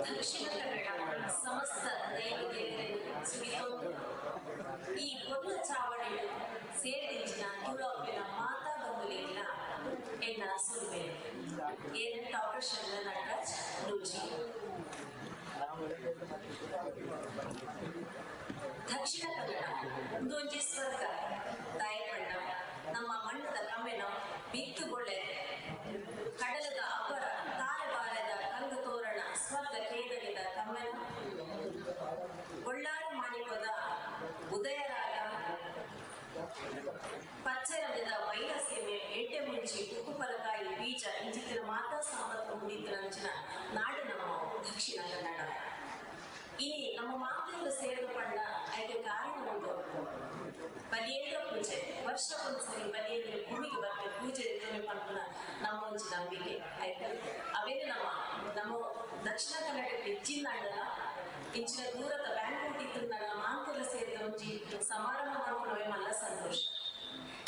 ದಕ್ಷಿಣ ಕನ್ನಡ ಸಮಸ್ತ ದೈವತೆಯನ್ನು ಸುರಿತೊಂದು ಈ ಕೊಲ್ಲ ಚಾವಡಿ ಸೇರಿದಿನ ತುಳಪ್ಪಿನ ಮಾತಾ ಬಂಧುಲಿಲ್ಲ ಎನ್ನ ಸುರುವೆ ಏನು ಡಾಕ್ಟರ್ ಶರಣ ನಟರಾಜ್ ರೂಜಿ ದಕ್ಷಿಣ ಕನ್ನಡ ಒಂದೊಂಜಿ ಸ್ವರ್ಗ ತಾಯಿ ಬಣ್ಣ ನಮ್ಮ ಮಣ್ಣದ ಕಮ್ಮೆನ ಬಿತ್ತುಗೊಳ್ಳೆ ಕಡಲದ ಅಬ್ಬರ ತಾರೆ ಬಾರದ ಕಂಗ ತೋರಣ ಸ್ವರ್ಗ ಕೇದರಿದ ಕಮ್ಮೆನ ಒಳ್ಳಾರ ಮಾಣಿಪದ ಉದಯರಾಗ ಪಚ್ಚರಂಗದ ವೈರಸೀಮೆ ಏಟೆ ಮುಂಚಿ ಉಪ್ಪು ಫಲಕಾಯಿ ಬೀಜ ಇಂಚಿತ್ತಿನ ಮಾತಾ ಸಾಮರ್ಥ್ಯ ಮುಡಿತಿರಂಚಿನ ನಾಡು ನಮ್ಮ ದಕ್ಷಿಣ ಕನ್ನಡ ಇನಿ ನಮ್ಮ ಮಾತೆಲ್ಲ ಸೇರಿದ ಪಂಡ ಅದಕ್ಕೆ ಕಾರಣ ಉಂಟು ಬಲಿಯೇಂದ್ರ ಪೂಜೆ ವರ್ಷಕ್ಕೊಂದ್ಸರಿ ಬಲಿಯೇಂದ್ರ ಭೂಮಿಗೆ ಬರ್ತದೆ ಪೂಜೆ ಪಂಪನ ನಮ್ಮ ಒಂದು ನಂಬಿಕೆ ಆಯ್ತಾ ಅವೇನು ನಮ್ಮ ದಕ್ಷಿಣ ಕನ್ನಡ ಹೆಚ್ಚಿನ ಇಂಚಿನ ದೂರದ ಬ್ಯಾಂಕ್ ಕೊಟ್ಟಿದ್ದು ನನ್ನ ಮಾತೆಲ್ಲ ಸೇರಿದ ಒಂಜಿ ಸಮಾರಂಭ ಮಾಡ್ಕೊಳ್ಳುವೆ ಮಲ್ಲ ಸಂತೋಷ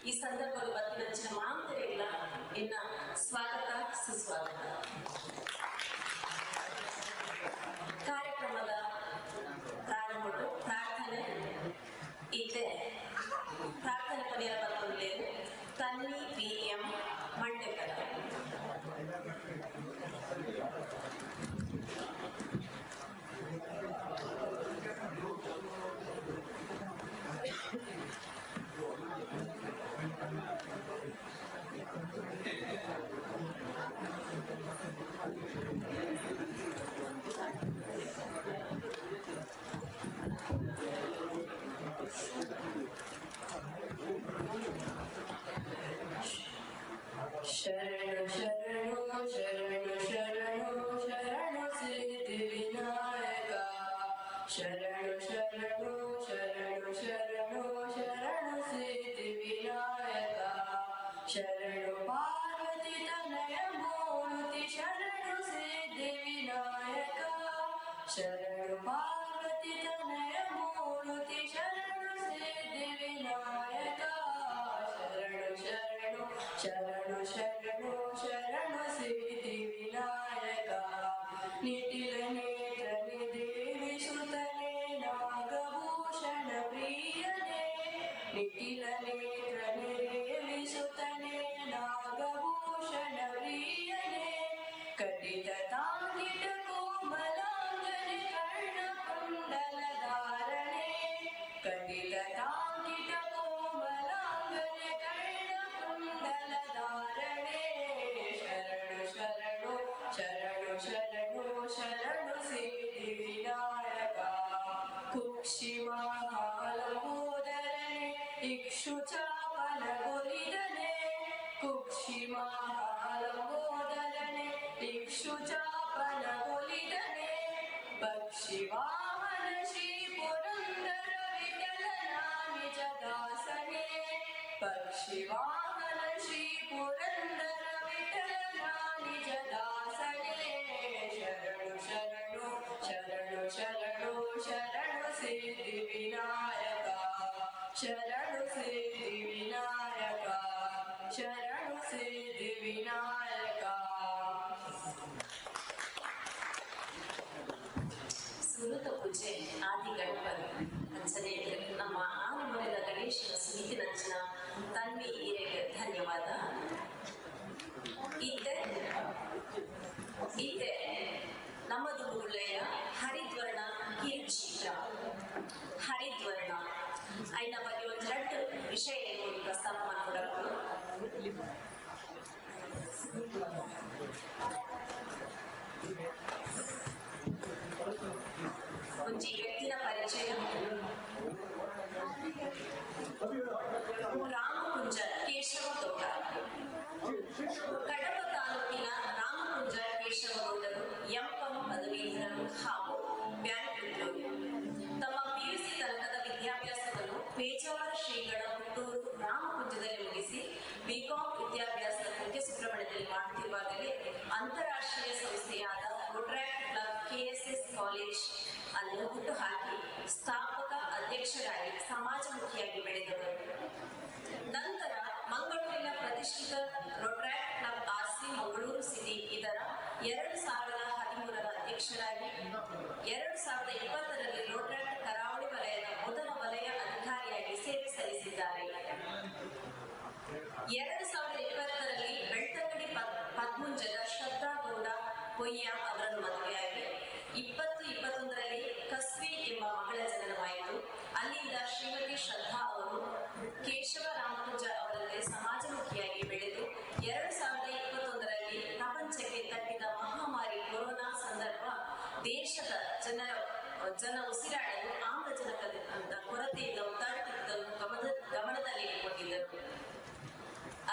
ಈ ಸಂದರ್ಭದಲ್ಲಿ ಬತ್ತಿನ ಮಾತೆಲ್ಲ ಇನ್ನ ಸ್ವಾಗತ ಸುಸ್ವಾಗತ. ಕಾರ್ಯಕ್ರಮದ ಪ್ರಾರಂಭಗಳು ಪ್ರಾರ್ಥನೆ ಇದೆ. ಪ್ರಾರ್ಥನೆ ಕೊನೆಯ ಬಂದು ತನ್ವಿ PM ಮಂಡೇಕರ. ಶರಣು ಶರಣು ಶರಣು ಶರಣು ಶರಣು ಸಿದ್ಧಿ ವಿನಾಯಕ ಶರಣು ಶರಣು ಶರಣು ಶರಣು ಶರಣು ಸಿದ್ಧಿ ವಿನಾಯಕ ಶರಣು ಪಾರ್ವತಿ ತನಯ ಮೂರ್ತಿ ಶರಣು ಸಿದ್ಧಿ ವಿನಾಯಕ ಶರಣು ಪಾರ್ವತಿ ತನಯ ಮೂರ್ತಿ ಶರಣು ಸಿದ್ಧಿ ವಿನಾಯಕ ಶರಣು ಶರಣು ಶರಣು ಶರಣು ಶರಣು ಸಿದ್ಧಿ ವಿನಾಯಕ ನಿಟಿಲ ನೇತ್ರನೆ ದೇವಿ ಸುತನೆ ನಾಗಭೂಷಣ ಪ್ರಿಯನೆ ನಿಟಿಲ ನೇತ್ರನೆ ದೇವಿ ಸುತನೆ ನಾಗಭೂಷಣ ಪ್ರಿಯನೆ ಕಟಿತ ತಾಂಗಿಟ ಕೋಮಲಾಂಗನೆ ಕರ್ಣ ಕುಂಡಲ ಧಾರಣೆ ಕಟಿತ ತಾಂಗಿಟ ಕೋಮಲಾಂಗನೆ ಕರ್ಣ ಕುಂಡಲ ಧಾರಣೆ ಶರಣು ಶರಣು ಶರಣು ಶರಣು ಶರಣು ಸಿದ್ಧಿ ವಿನಾಯಕ ಕುಕ್ಷಿ ಮಹಾಲಂಬೋದರನೆ ಇಕ್ಷು ಚಾಪನ ಗೊಲಿದನೆ ಕುಕ್ಷಿ ಮಹಾಲಂಬೋದರನೆ ಇಕ್ಷು ಚಾಪನ ಗೊಲಿದನೆ ಪಕ್ಷಿ ವಾಹನ ಶ್ರೀ ಪುರಂದರ ವಿಠಲನ ನಿಜ ದಾಸನೆ ಪಕ್ಷಿ ವಾಹನ ಶ್ರೀ ಪುರಂದರ ವಿಠಲನ ನಿಜ ದಾಸನೆ ಶರಣು ಶರಣು ಶರಣು ಶರಣು ಶರಣು ಸಿದ್ಧಿ ವಿನಾಯಕ ಶರಣು ಸಿದ್ಧಿ ವಿನಾಯಕ ಶರಣು ಸಿದ್ಧಿ ವಿನಾಯಕ. ಸುರುತ ಪೂಜೆ ಆದಿ ಗಣಪತಿ ಅಂಚನೆ ನಮ್ಮ ಆನೆಮನೆದ ಗಣೇಶನ ಸುಮಿತಿ ನಂಚಿನ ತನ್ವಿ ಹಿರೇಗೆ ಧನ್ಯವಾದ. ಇತ್ತೆ ನಮ್ಮದು ಉಳ್ಳೆಯ ಹರಿದ್ವರ್ಣ ಕಿರುಚಿತ್ರ ಹರಿದ್ವರ್ಣ ಐನ ಬಗ್ಗೆ ಒಂದು ಎರಡು ವಿಷಯ ಪ್ರಸ್ತಾಪ ಮಾಡಿಕೊಡಬಹುದು. ಒಂಜಿ ವ್ಯಕ್ತಿನ ಪರಿಚಯ ರಾಮಕುಂಜ ಕೇಶವ ತೋಟ ಕಡಪ ತಾಲೂಕಿನ ರಾಮಕುಂಜ ಕೇಶವ ಗೌಡರು ಎಂಪಂ ಪದವೀಧರರು ಹಾಗೂ ಬ್ಯಾಂಕ್ ಉದ್ಯೋಗಿ. ತಮ್ಮ PUC ತನಕದ ವಿದ್ಯಾಭ್ಯಾಸವನ್ನು ಪೇಜಾವರ ಶ್ರೀಗಳ ಹುಟ್ಟೂರು ರಾಮಕುಂಜದಲ್ಲಿ ಮುಗಿಸಿ BCom ವಿದ್ಯಾಭ್ಯಾಸ ಕುಕ್ಕೆ ಸುಬ್ರಹ್ಮಣ್ಯದಲ್ಲಿ ಮಾಡುತ್ತಿರುವಾಗಲೇ ಅಂತಾರಾಷ್ಟ್ರೀಯ ಸಂಸ್ಥೆಯಾದ ರೋಟ್ರಾಕ್ಟ್ ಕ್ಲಬ್ KSS ಕಾಲೇಜ್ ಅನ್ನು ಹುಟ್ಟುಹಾಕಿ ಸ್ಥಾಪಕ ಅಧ್ಯಕ್ಷರಾಗಿ ಸಮಾಜಮುಖಿಯಾಗಿ ಬೆಳೆದವರು. ನಂತರ ಮಂಗಳೂರಿನ ಪ್ರತಿಷ್ಠಿತ Rotaract club RC Mangaluru Bengaluru city ಇದರ 2013ರ ಅಧ್ಯಕ್ಷರಾಗಿ 2020ರಲ್ಲಿ ರೋಟರಾಕ್ಟ್ ಕರಾವಳಿ ವಲಯದ ಮೊದಲ ವಲಯ ಅಧಿಕಾರಿಯಾಗಿ ಸೇವೆ ಸಲ್ಲಿಸಿದ್ದಾರೆ. 2020ರಲ್ಲಿ ಬೆಳ್ತಂಗಡಿ ಪದ್ಮುಂಜದ ಶ್ರದ್ಧಾ ಗೌಡ ಕೊಯ್ಯ ಅವರನ್ನು ಮದುವೆಯಾಗಿ 2021ರಲ್ಲಿ ಕಸ್ವಿ ಎಂಬ ಮಗಳ ಜನನವಾಯಿತು. ಅಲ್ಲಿಂದ ಶ್ರೀಮತಿ ಶ್ರದ್ಧಾ ಅವರು ಕೇಶವ ರಾಮಪೂಜ ಅವರಂತೆ ಸಮಾಜಮುಖಿಯಾಗಿ ಬೆಳೆದು 2021ರಲ್ಲಿ ಪ್ರಪಂಚಕ್ಕೆ ತಟ್ಟಿದ ಮಹಾಮಾರಿ ಕೊರೋನಾ ಸಂದರ್ಭ ದೇಶದ ಜನ ಉಸಿರಾಡಲು ಆಮ್ಲಜನಕದ ಕೊರತೆಯಿಂದ ಒದ್ದಾಡುತ್ತಿದ್ದುದನ್ನು ಗಮನದಲ್ಲಿಟ್ಟುಕೊಂಡಿದ್ದರು.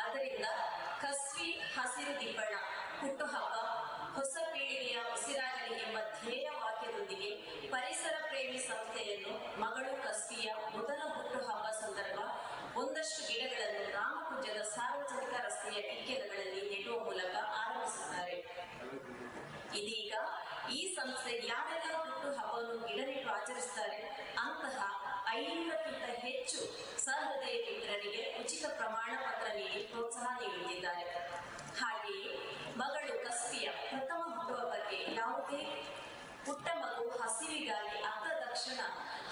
ಆದ್ದರಿಂದ ಕಸ್ವಿ ಹಸಿರು ದಿಬ್ಬಣ ಹುಟ್ಟುಹಬ್ಬ ಹೊಸ ಪೀಳಿಗೆಯ ಉಸಿರಾಗಲಿ ಎಂಬ ಧ್ಯೇಯ ವಾಕ್ಯದೊಂದಿಗೆ ಪರಿಸರ ಪ್ರೇಮಿ ಸಂಸ್ಥೆಯನ್ನು ಮಗಳು ಕಸ್ವಿಯ ಮೊದಲ ಹುಟ್ಟುಹಬ್ಬ ಸಂದರ್ಭ ಒಂದಷ್ಟು ಗಿಡಗಳನ್ನು ರಾಮಪುಂಜದ ಸಾರ್ವಜನಿಕ ರಸ್ತೆಯ ಇಕ್ಕೆಲಗಳಲ್ಲಿ ನೆಡುವ ಮೂಲಕ ಆರಂಭಿಸುತ್ತಾರೆ. ಇದೀಗ ಈ ಸಂಸ್ಥೆ ಯಾರೆಲ್ಲ ಹುಟ್ಟುಹಬ್ಬವನ್ನು ಗಿಡ ನೆಟ್ಟು ಆಚರಿಸುತ್ತಾರೆ ಅಂತಹ 500ಕ್ಕಿಂತ ಹೆಚ್ಚು ಸಹೃದಯ ಮಿತ್ರರಿಗೆ ಉಚಿತ ಪ್ರಮಾಣ ಪತ್ರ ನೀಡಿ ಪ್ರೋತ್ಸಾಹ ನೀಡುತ್ತಿದ್ದಾರೆ. ಹಾಗೆಯೇ ಮಗಳು ಕಸ್ವಿಯ ಪ್ರಥಮ ಹುಟ್ಟುಹಬ್ಬಕ್ಕೆ ಯಾವುದೇ ಪುಟ್ಟ ಮಗು ಹಸಿವಿಗಾಗಿ ಅರ್ಧ ತಕ್ಷಣ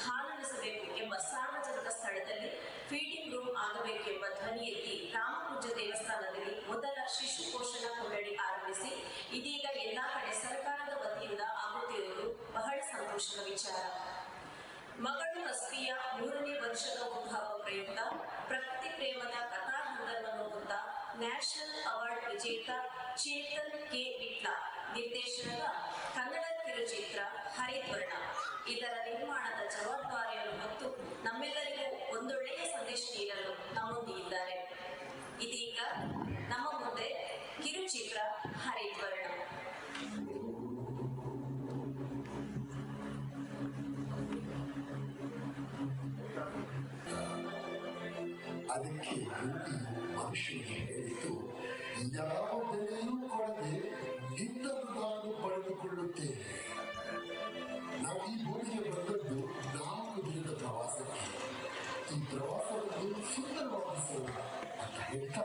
ಹಾಲುಣಿಸಬೇಕು ಎಂಬ ಸಾರ್ವಜನಿಕ ಸ್ಥಳದಲ್ಲಿ ಫೀಡಿಂಗ್ ರೂಮ್ ಆಗಬೇಕೆಂಬ ಧ್ವನಿ ಎತ್ತಿ ರಾಮಪೂಜ ದೇವಸ್ಥಾನದಲ್ಲಿ ಮೊದಲ ಶಿಶು ಪೋಷಣ ಕೊಠಡಿ ಆರಂಭಿಸಿ ಇದೀಗ ಎಲ್ಲಾ ಕಡೆ ಸರ್ಕಾರದ ವತಿಯಿಂದ ಆಗುತ್ತಿರುವುದು ಬಹಳ ಸಂತೋಷದ ವಿಚಾರ. ಮಗಳು ಕಸ್ವಿಯ 3ನೇ ವರ್ಷದ ಹುಟ್ಟುಹಬ್ಬ ಪ್ರಯುಕ್ತ ಪ್ರಕೃತಿ ಪ್ರೇಮದ ಕಥಾ ಹಂದರವನ್ನು ಹೊತ್ತ ನ್ಯಾಷನಲ್ ಅವಾರ್ಡ್ ವಿಜೇತ ಚೇತನ್ ಕೆ ವಿಟ್ಲ ನಿರ್ದೇಶನದ ಕನ್ನಡ ಕಿರುಚಿತ್ರ ಹರಿದ್ವರ್ಣ ಇದರ ನಿರ್ಮಾಣದ ಜವಾಬ್ದಾರಿಯನ್ನು ಹೊತ್ತು ನಮ್ಮೆಲ್ಲರಿಗೂ ಒಂದೊಳ್ಳೆಯ ಸಂದೇಶ ನೀಡಲು ನಮ್ಮೊಂದಿಗಿದ್ದಾರೆ. ಇದೀಗ ನಮ್ಮ ಮುಂದೆ ಕಿರುಚಿತ್ರ ಹರಿದ್ವರ್ಣ. ಅದಕ್ಕೆ ಮನುಷ್ಯನಿಗೆ ಹೇಳಿತು, ಯಾವ ಬೆಲೆಯೂ ಕೊಡದೆ ನಿನ್ನನ್ನು ನಾನು ಪಡೆದುಕೊಳ್ಳುತ್ತೇನೆ. ನಾವು ಈ ಭೂಮಿಗೆ ಬಂದದ್ದು 4 ದಿನದ ಪ್ರವಾಸಕ್ಕೆ. ಈ ಪ್ರವಾಸವನ್ನು ಸುಂದರವಾಗಿಸೋಣ ಅಂತ ಹೇಳ್ತಾ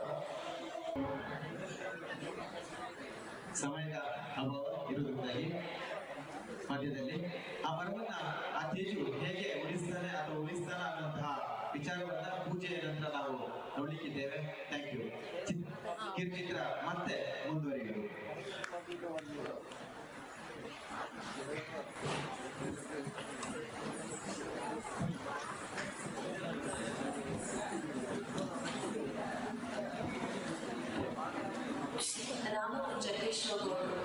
ಸಮಯದ ಅಭಾವ ಇರುವುದರಿಂದಾಗಿ ಮಧ್ಯದಲ್ಲಿ ಆ ಮರವನ್ನ ಆ ತೇಜು ಹೇಗೆ ಉಳಿಸ್ತಾನೆ ಅಥವಾ ಉಳಿಸ್ತಾನ ಅನ್ನುವಂತಹ ವಿಚಾರವನ್ನ ಪೂಜೆಯ ನಂತರ ನಾವು ನೋಡ್ಲಿಕ್ಕಿದ್ದೇವೆ. Thank you. ಕಿರುಚಿತ್ರ ಮತ್ತೆ ಮುಂದುವರಿಯುವುದು. ರಾಮಪುಂಜ ಕೇಶವಗೌಡರು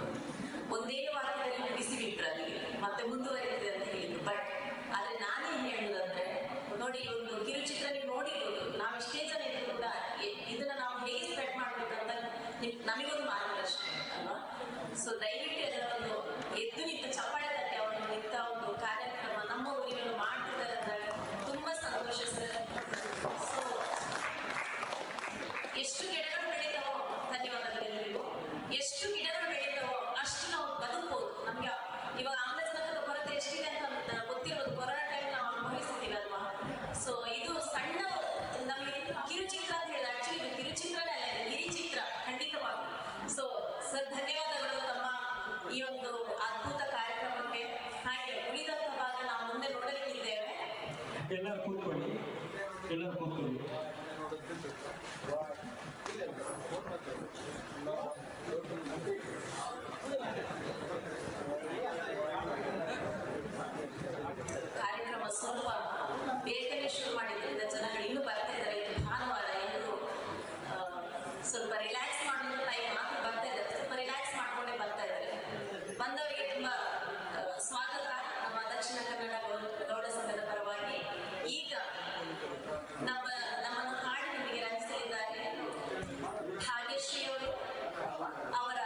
ಒಂದೇ ವಾಕ್ಯದಲ್ಲಿ ಮುಗಿಸಿ ಬಿಟ್ರು, ಅಲ್ಲಿಗೆ ಮತ್ತೆ ಮುಂದುವರಿಯುತ್ತದೆ ಅಂತ ಹೇಳಿದ್ರು. ಬಟ್ ಆದ್ರೆ ನಾನೇನ್ ಹೇಳುದಂದ್ರೆ, ನೋಡಿ ಒಂದು ಕಿರುಚಿತ್ರ ನೀವು ನೋಡಿರೋದು, ನಾವು ಇಷ್ಟೇ ಜನ ಇದ್ರು ಕೂಡ ಇದನ್ನ ನಾವು ಹೇಗೆ ಸ್ಪ್ರೆಡ್ ಮಾಡ್ಬೇಕಂತ ನಮಗೊಂದು ಮಾರ್ಗದರ್ಶನ ಅಲ್ವಾ. ಸೊ ದಯವಿಟ್ಟು ಅದರ ಒಂದು ಎದ್ದು ನಿಂತು ಚಪ್ಪಾಳೆ ತಟ್ಟೆ ಅವನು ನಿಂತ ಒಂದು ಕಾರ್ಯಕ್ರಮ ನಮ್ಮ ಊರಿಗಳು ಮಾಡ್ತಿದ್ದಾರೆ ಅಂದಾಗ ತುಂಬಾ ಸಂತೋಷ ಸರ್. ಸೊ ಎಷ್ಟು ಗಿಡಗಳು ಬೆಳೀತಾವೋ, ಧನ್ಯವಾದಗಳು. ಎಷ್ಟು ಗಿಡಗಳು ಬೆಳೀತಾವೋ ಅಷ್ಟು ನಾವು ಬದುಕಬಹುದು. ನಮ್ಗೆ ಇವಾಗ ಆಮ್ಲಜನಕದ ಕೊರತೆ ಎಷ್ಟಿದೆ ಅಂತ ಗೊತ್ತಿರೋದು ಕೊರೋನಾ ಟೈಮ್ ನಾವು ಅನುಭವಿಸ್ತೀವಿ ಅಲ್ವಾ. ಸೊ ಇದು ಸಣ್ಣ ನಮಗೆ ಕಿರುಚಿತ್ರ ಅಂತ ಹೇಳಿದ್ರೆ ಆಕ್ಚುಲಿ ಇದು ಕಿರುಚಿತ್ರನೇ ಅಲ್ಲ, ಇದು ಗಿರಿಚಿತ್ರ ಖಂಡಿತವಾಗಿ. ಸೊ ಸರ್ ಧನ್ಯವಾದಗಳು ತಮ್ಮ ಈ ಒಂದು ಅದ್ಭುತ ಕಾರ್ಯಕ್ರಮಕ್ಕೆ. ಹಾಗೆ ಉಳಿದಂತ ಭಾಗ ನಾವು ಮುಂದೆ ನೋಡಲಿಕ್ಕಿದ್ದೇವೆ. ಎಲ್ಲರೂ ಕೂತ್ಕೊಳ್ಳಿ, ಎಲ್ಲರೂ ಕೂತ್ಕೊಳ್ಳಿ. ಕಾರ್ಯಕ್ರಮ ಸ್ವಲ್ಪ ಬೇಗನೆ ಶುರು ಮಾಡಿದ್ರಿಂದ ಜನಗಳು ಇನ್ನೂ ಬರ್ತಾ ಇದ್ದಾರೆ. ಇದು ಭಾನುವಾರ, ಎಲ್ಲರೂ ಸ್ವಲ್ಪ ರಿಲ್ಯಾಕ್ಸ್ ಮಾಡೋ ಟೈಮ್ ಮಾತ್ರ ಬರ್ತಾ ಇದ್ದಾರೆ. ಸ್ವಲ್ಪ ರಿಲ್ಯಾಕ್ಸ್ ಮಾಡ್ಕೊಂಡೇ ಬರ್ತಾ ಇದ್ದಾರೆ. ಬಂದವರಿಗೆ ತುಂಬಾ ಸ್ವಾಗತ ನಮ್ಮ ದಕ್ಷಿಣ ಕನ್ನಡ ಗೌಡ ಸಂಘದ ಪರವಾಗಿ. ಈಗ ನಮ್ಮನ್ನು ಹಾಡಿ ನಿಮಗೆ ರಂಜಿಸಲಿದ್ದಾರೆ ಭಾಗ್ಯಶ್ರೀ ಅವರು. ಅವರ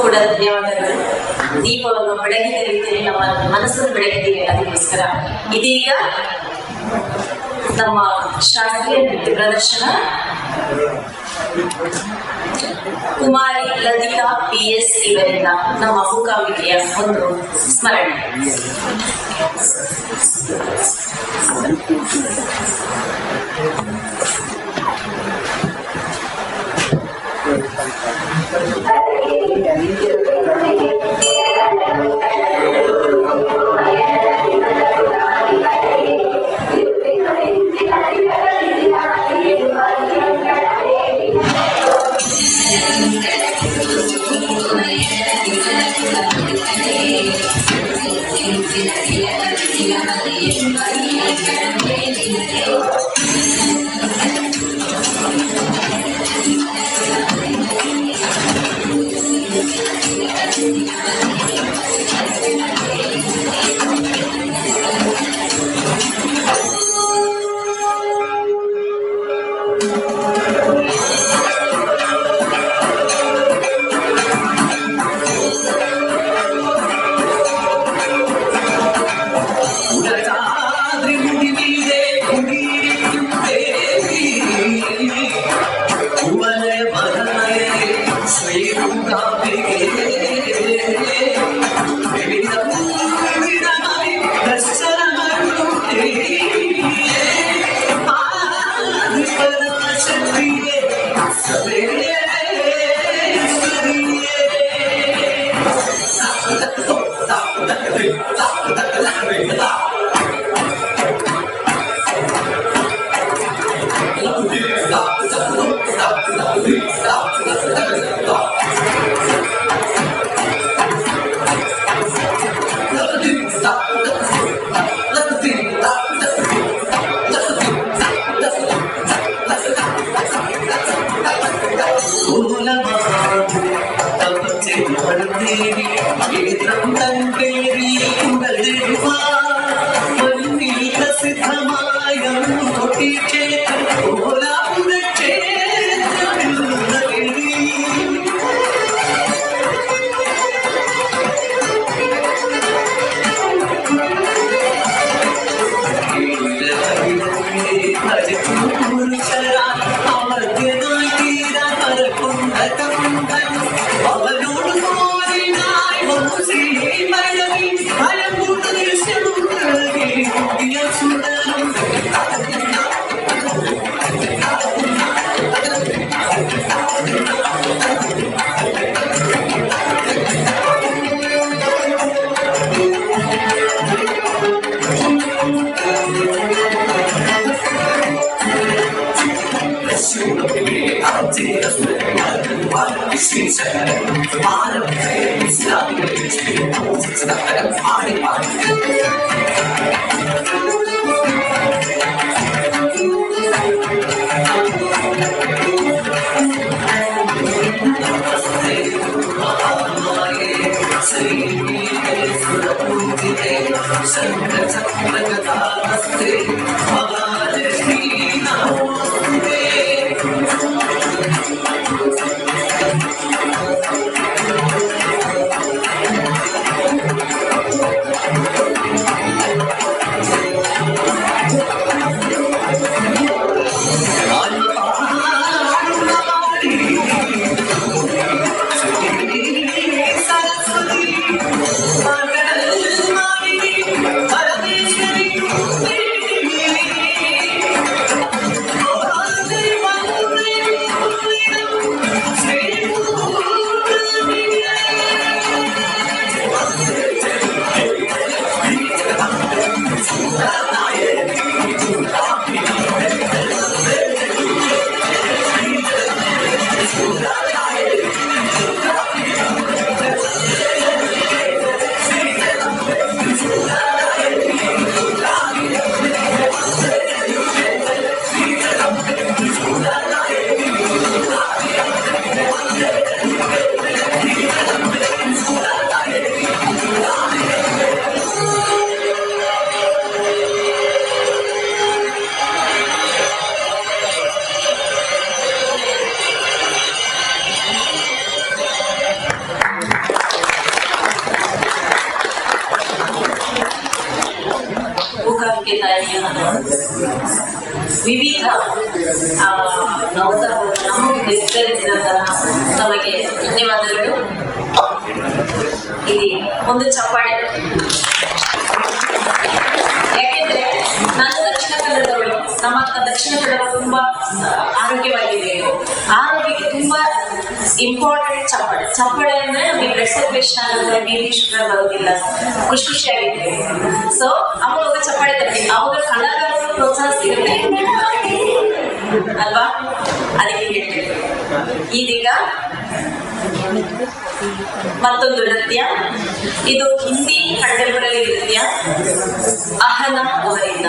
ಕೂಡ ಧನ್ಯವಾದಗಳು. ದೀಪವನ್ನು ಬೆಳಗಿದ ರೀತಿಯಲ್ಲಿ ನಮ್ಮ ಮನಸ್ಸನ್ನು ಬೆಳಗಿದ್ದೀವಿ. ಅದಕ್ಕೋಸ್ಕರ ಇದೀಗ ನಮ್ಮ ಶಾಸ್ತ್ರೀಯ ನೃತ್ಯ ಪ್ರದರ್ಶನ ಕುಮಾರಿ ಲಲಿತಾ PS ಇವರಿಂದ ನಮ್ಮ ಮೂಕಾಂಬಿಕೆಯ ಒಂದು ಸ್ಮರಣೆ. ಮೂಕಾಂಬಿಕೆ ತಾಯಿಯ ವಿವಿಧ ನಮಗೆ ವಿಸ್ತರಿಸಿದಂತಹ ನಮಗೆ ಧನ್ಯವಾದಗಳು. ಇಲ್ಲಿ ಒಂದು ಚಪ್ಪಾಳೆ. ಯಾಕೆಂದ್ರೆ ನಾನು ದಕ್ಷಿಣ ಕನ್ನಡದವಳು, ನಮ್ಮ ದಕ್ಷಿಣ ಕನ್ನಡ ತುಂಬಾ ಆರೋಗ್ಯವಾಗಿರಬೇಕು. ಆರೋಗ್ಯಕ್ಕೆ ತುಂಬಾ ಇಂಪಾರ್ಟೆಂಟ್ ಚಪ್ಪಾಳೆ. ಚಪ್ಪಾಳೆ ಅಂದ್ರೆ ನಮಗೆ ಬ್ಲಡ್ ಸರ್ಕ್ಯುಲೇಷನ್ ಆಗುತ್ತೆ, BP ಶುಗರ್ ಬರೋದಿಲ್ಲ, ಖುಷಿ ಖುಷಿಯಾಗಿರ್ಬೇಕು. ಸೊ ಅವಾಗ ಚಪ್ಪಾಳೆ ತರ್ತೀವಿ, ಅವಾಗ ಕಲಾಕಾರರು ಪ್ರೋತ್ಸಾಹ ಸಿಗುತ್ತೆ ಅಲ್ವಾ? ಅದಕ್ಕೆ ಹೇಳ್ತೀವಿ. ಇದೀಗ ಮತ್ತೊಂದು ನೃತ್ಯ, ಇದು ಹಿಂದಿ ಕಂಟೆಂಪರರಿ ನೃತ್ಯ, ಅಹನ ಅವರಿಂದ.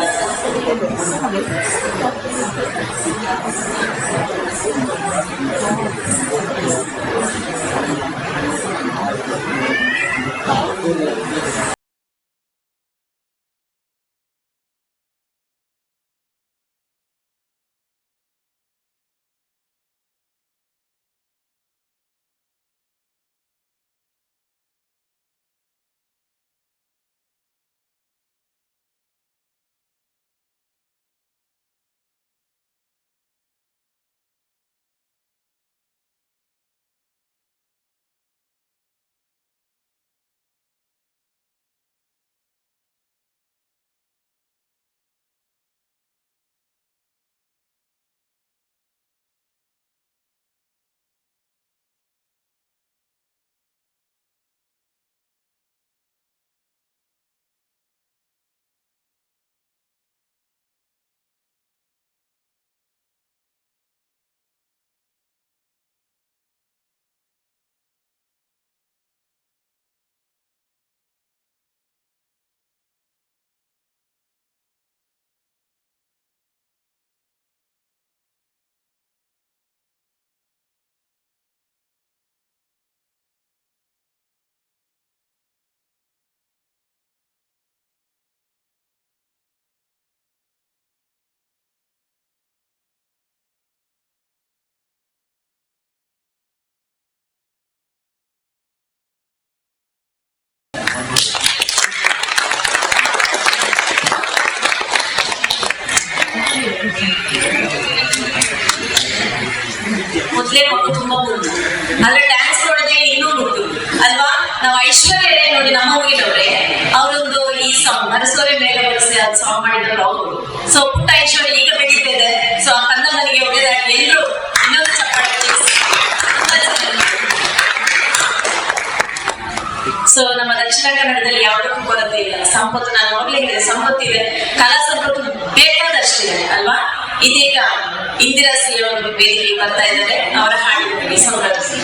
ಅಲ್ಲ ಡ್ಯಾನ್ಸ್ ನೋಡಿದ್ರೆ ಇನ್ನೂ ಮುದ್ದು ಅಲ್ವಾ? ನಾವು ಐಶ್ವರ್ಯ ನೋಡಿ ನಮ್ಮ ಊರಿನವ್ರೆ, ಅವರೊಂದು ಈ ಸಾಂಗ್ ನರಸೋರೆ ಮೇಲೆ ಬರೆಸಿ ಅದು ಸಾಂಗ್ ಮಾಡಿದ್ರು ಅವರು. ಸೊ ಪುಟ್ಟ ಐಶ್ವರ್ಯ ಈಗ ಬೆಳೀತಾ ಇದೆ. ಸೊ ಆ ಕನ್ನಡನಿಗೆ ಒಳ್ಳೆದಾಗಿ ಎಲ್ಲರೂ ಇನ್ನೊಂದು ಚಪ್ಪಾಳೆ. ಸೊ ನಮ್ಮ ದಕ್ಷಿಣ ಕನ್ನಡದಲ್ಲಿ ಯಾವುದಕ್ಕೂ ಕೊರತೆ ಇಲ್ಲ. ಸಂಪತ್ತು ನಾನು ನೋಡ್ಲೇ ಇದೆ, ಸಂಪತ್ತಿದೆ, ಕಲಾ ಸಂಪತ್ತು ಬೇಕಾದಷ್ಟಿದೆ ಅಲ್ವಾ? ಇದೀಗ ಇಂದಿರಾ ಸಿ ಅವರು ವೇದಿಕೆಗೆ ಬರ್ತಾ ಇದ್ದಾರೆ. ಅವರ ಹಾಡಿನ ಬಗ್ಗೆ ಸಂಗ್ರಹಿಸಿ.